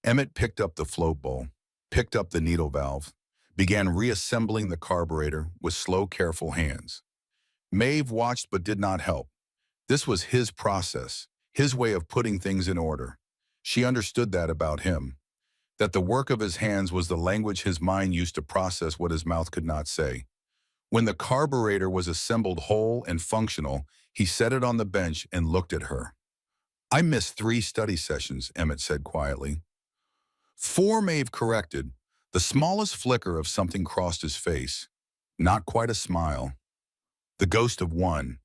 Emmet picked up the float bowl, picked up the needle valve, began reassembling the carburetor with slow, careful hands. Maeve watched but did not help. This was his process, his way of putting things in order. She understood that about him, that the work of his hands was the language his mind used to process what his mouth could not say. When the carburetor was assembled whole and functional, he set it on the bench and looked at her. I missed 3 study sessions, Emmet said quietly. 4, Maeve corrected. The smallest flicker of something crossed his face. Not quite a smile. The ghost of one.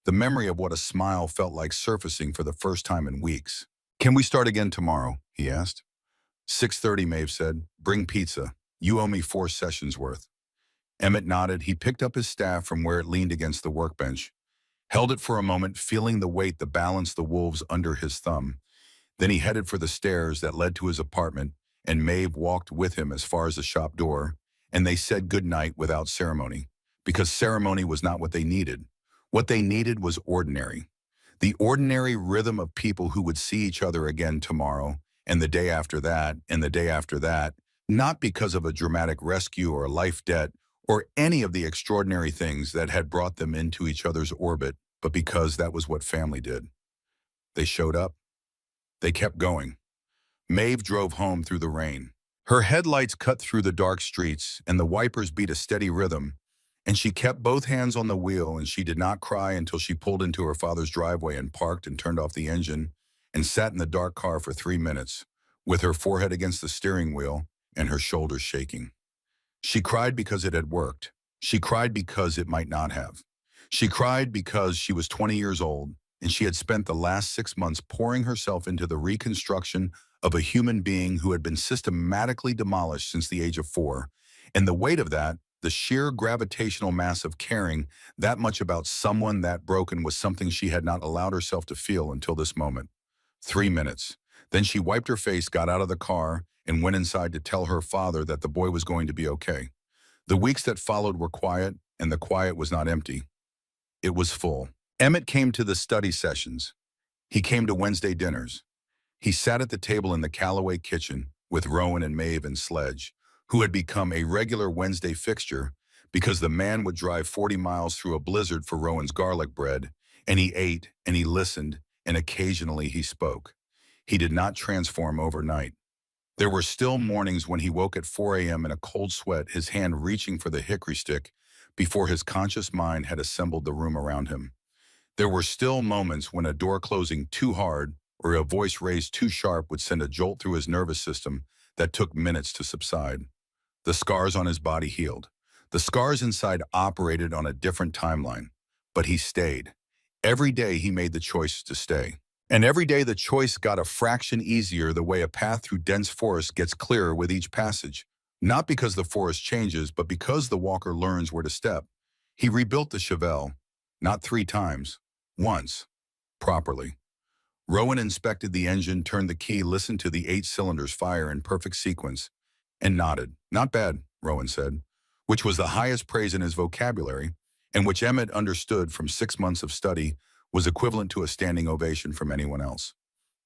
The memory of what a smile felt like surfacing for the first time in weeks. Can we start again tomorrow? He asked. 6:30, Maeve said. Bring pizza. You owe me 4 sessions worth. Emmet nodded. He picked up his staff from where it leaned against the workbench, held it for a moment, feeling the weight that balanced the wolves under his thumb. Then he headed for the stairs that led to his apartment, and Maeve walked with him as far as the shop door, and they said goodnight without ceremony, because ceremony was not what they needed. What they needed was ordinary. The ordinary rhythm of people who would see each other again tomorrow, and the day after that, and the day after that, not because of a dramatic rescue or a life debt, or any of the extraordinary things that had brought them into each other's orbit, but because that was what family did. They showed up. They kept going. Maeve drove home through the rain. Her headlights cut through the dark streets, and the wipers beat a steady rhythm, and she kept both hands on the wheel, and she did not cry until she pulled into her father's driveway and parked and turned off the engine and sat in the dark car for 3 minutes, with her forehead against the steering wheel and her shoulders shaking. She cried because it had worked. She cried because it might not have. She cried because she was 20 years old, and she had spent the last 6 months pouring herself into the reconstruction of a human being who had been systematically demolished since the age of 4. And the weight of that, the sheer gravitational mass of caring that much about someone that broken, was something she had not allowed herself to feel until this moment. 3 minutes. Then she wiped her face, got out of the car, and went inside to tell her father that the boy was going to be okay. The weeks that followed were quiet, and the quiet was not empty. It was full. Emmet came to the study sessions. He came to Wednesday dinners. He sat at the table in the Callaway kitchen with Rowan and Maeve and Sledge, who had become a regular Wednesday fixture because the man would drive 40 miles through a blizzard for Rowan's garlic bread, and he ate, and he listened, and occasionally he spoke. He did not transform overnight. There were still mornings when he woke at 4 a.m. in a cold sweat, his hand reaching for the hickory stick before his conscious mind had assembled the room around him. There were still moments when a door closing too hard or a voice raised too sharp would send a jolt through his nervous system that took minutes to subside. The scars on his body healed. The scars inside operated on a different timeline, but he stayed. Every day he made the choice to stay. And every day the choice got a fraction easier the way a path through dense forest gets clearer with each passage. Not because the forest changes, but because the walker learns where to step. He rebuilt the Chevelle, not 3 times, once, properly. Rowan inspected the engine, turned the key, listened to the 8 cylinders fire in perfect sequence, and nodded. Not bad, Rowan said, which was the highest praise in his vocabulary, and which Emmet understood from 6 months of study was equivalent to a standing ovation from anyone else.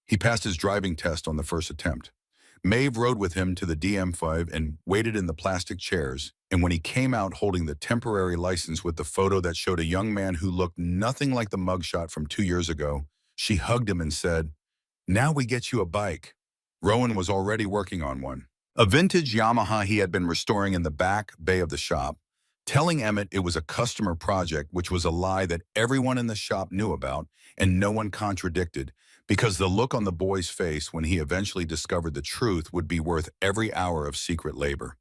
He passed his driving test on the first attempt. Maeve rode with him to the DM5 and waited in the plastic chairs, and when he came out holding the temporary license with the photo that showed a young man who looked nothing like the mugshot from 2 years ago, she hugged him and said, "Now we get you a bike." Rowan was already working on one. A vintage Yamaha he had been restoring in the back bay of the shop, telling Emmet it was a customer project, which was a lie that everyone in the shop knew about and no one contradicted, because the look on the boy's face when he eventually discovered the truth would be worth every hour of secret labor.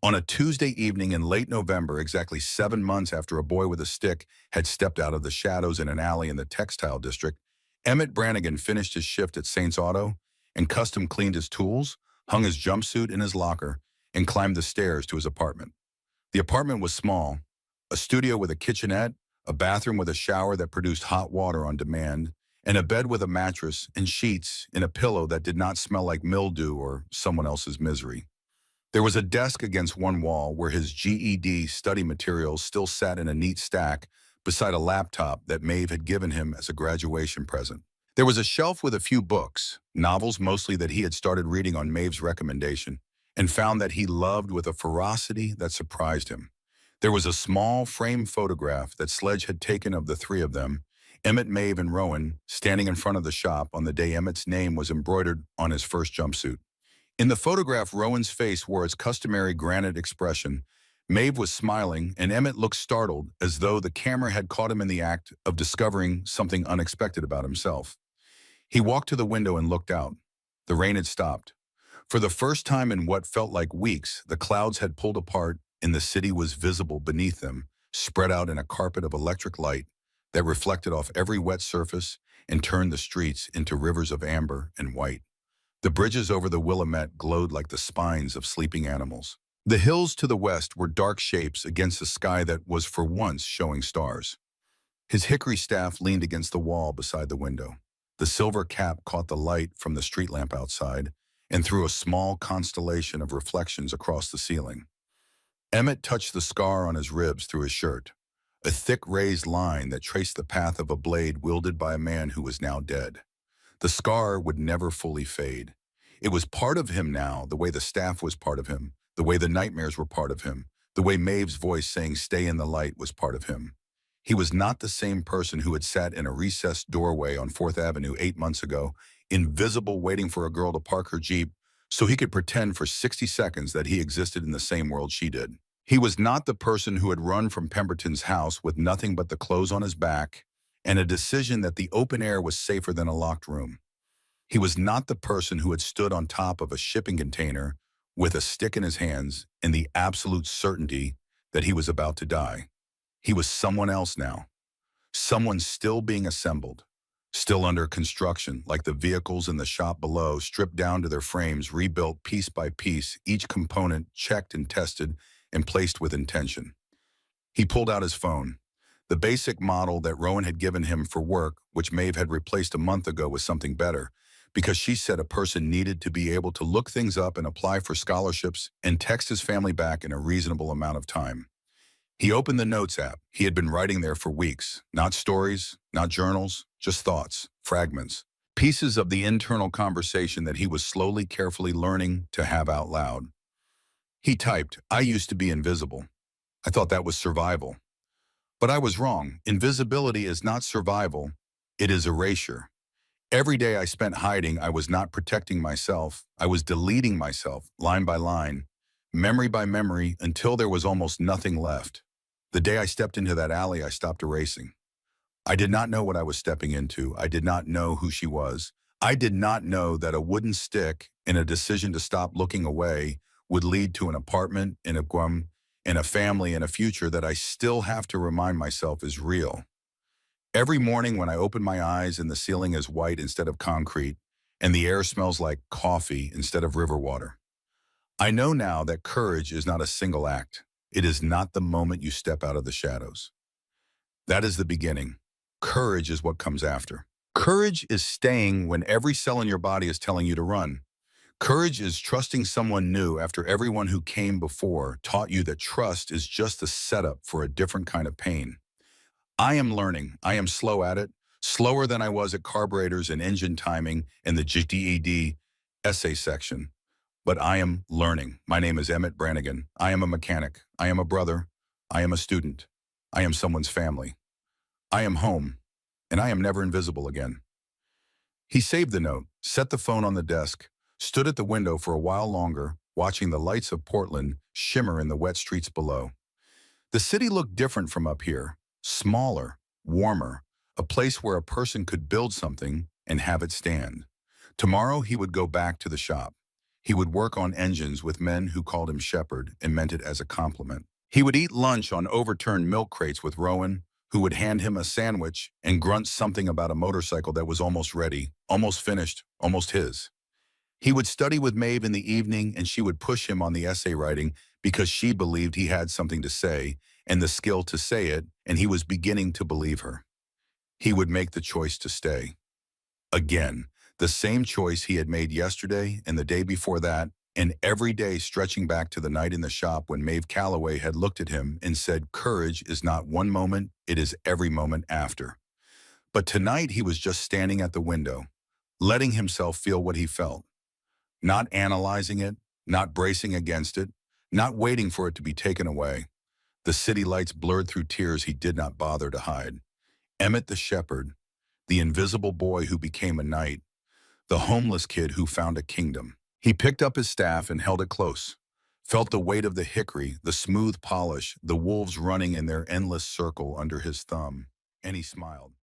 On a Tuesday evening in late November, exactly 7 months after a boy with a stick had stepped out of the shadows in an alley in the textile district, Emmet Brannigan finished his shift at Saints Auto and custom cleaned his tools, hung his jumpsuit in his locker, and climbed the stairs to his apartment. The apartment was small, a studio with a kitchenette, a bathroom with a shower that produced hot water on demand, and a bed with a mattress and sheets and a pillow that did not smell like mildew or someone else's misery. There was a desk against one wall where his GED study materials still sat in a neat stack beside a laptop that Maeve had given him as a graduation present. There was a shelf with a few books, novels mostly that he had started reading on Maeve's recommendation, and found that he loved with a ferocity that surprised him. There was a small frame photograph that Sledge had taken of the 3 of them, Emmet, Maeve, and Rowan, standing in front of the shop on the day Emmet's name was embroidered on his first jumpsuit. In the photograph, Rowan's face wore its customary granite expression. Maeve was smiling, and Emmet looked startled, as though the camera had caught him in the act of discovering something unexpected about himself. He walked to the window and looked out. The rain had stopped. For the first time in what felt like weeks, the clouds had pulled apart and the city was visible beneath them, spread out in a carpet of electric light that reflected off every wet surface and turned the streets into rivers of amber and white. The bridges over the Willamette glowed like the spines of sleeping animals. The hills to the west were dark shapes against a sky that was for once showing stars. His hickory staff leaned against the wall beside the window. The silver cap caught the light from the street lamp outside and threw a small constellation of reflections across the ceiling. Emmet touched the scar on his ribs through his shirt, a thick raised line that traced the path of a blade wielded by a man who was now dead. The scar would never fully fade. It was part of him now, the way the staff was part of him, the way the nightmares were part of him, the way Maeve's voice saying "stay in the light" was part of him. He was not the same person who had sat in a recessed doorway on 4th Avenue 8 months ago, invisible, waiting for a girl to park her Jeep so he could pretend for 60 seconds that he existed in the same world she did. He was not the person who had run from Pemberton's house with nothing but the clothes on his back and a decision that the open air was safer than a locked room. He was not the person who had stood on top of a shipping container with a stick in his hands and the absolute certainty that he was about to die. He was someone else now. Someone still being assembled, still under construction, like the vehicles in the shop below, stripped down to their frames, rebuilt piece by piece, each component checked and tested and placed with intention. He pulled out his phone. The basic model that Rowan had given him for work, which Maeve had replaced a month ago with something better, because she said a person needed to be able to look things up and apply for scholarships and text his family back in a reasonable amount of time. He opened the Notes app. He had been writing there for weeks. Not stories, not journals, just thoughts, fragments, pieces of the internal conversation that he was slowly, carefully learning to have out loud. He typed, "I used to be invisible. I thought that was survival. But I was wrong. Invisibility is not survival. It is erasure. Every day I spent hiding, I was not protecting myself. I was deleting myself, line by line, memory by memory, until there was almost nothing left. The day I stepped into that alley, I stopped erasing. I did not know what I was stepping into. I did not know who she was. I did not know that a wooden stick and a decision to stop looking away would lead to an apartment in a Guam, and a family and a future that I still have to remind myself is real. Every morning when I open my eyes and the ceiling is white instead of concrete, and the air smells like coffee instead of river water, I know now that courage is not a single act. It is not the moment you step out of the shadows. That is the beginning. Courage is what comes after. Courage is staying when every cell in your body is telling you to run. Courage is trusting someone new after everyone who came before taught you that trust is just a setup for a different kind of pain. I am learning. I am slow at it, slower than I was at carburetors and engine timing in the GED essay section. But I am learning. My name is Emtt Brannigan. I am a mechanic. I am a brother. I am a student. I am someone's family. I am home, and I am never invisible again. He saved the note, set the phone on the desk, stood at the window for a while longer, watching the lights of Portland shimmer in the wet streets below. The city looked different from up here, smaller, warmer, a place where a person could build something and have it stand. Tomorrow he would go back to the shop. He would work on engines with men who called him Shepherd and meant it as a compliment. He would eat lunch on overturned milk crates with Rowan, who would hand him a sandwich and grunt something about a motorcycle that was almost ready, almost finished, almost his. He would study with Maeve in the evening, and she would push him on the essay writing because she believed he had something to say and the skill to say it, and he was beginning to believe her. He would make the choice to stay. Again, the same choice he had made yesterday and the day before that, and every day stretching back to the night in the shop when Maeve Calloway had looked at him and said, "Courage is not one moment, it is every moment after." But tonight he was just standing at the window, letting himself feel what he felt, not analyzing it, not bracing against it, not waiting for it to be taken away. The city lights blurred through tears he did not bother to hide. Emmet the shepherd, the invisible boy who became a knight, the homeless kid who found a kingdom. He picked up his staff and held it close, felt the weight of the hickory, the smooth polish, the wolves running in their endless circle under his thumb, and he smiled.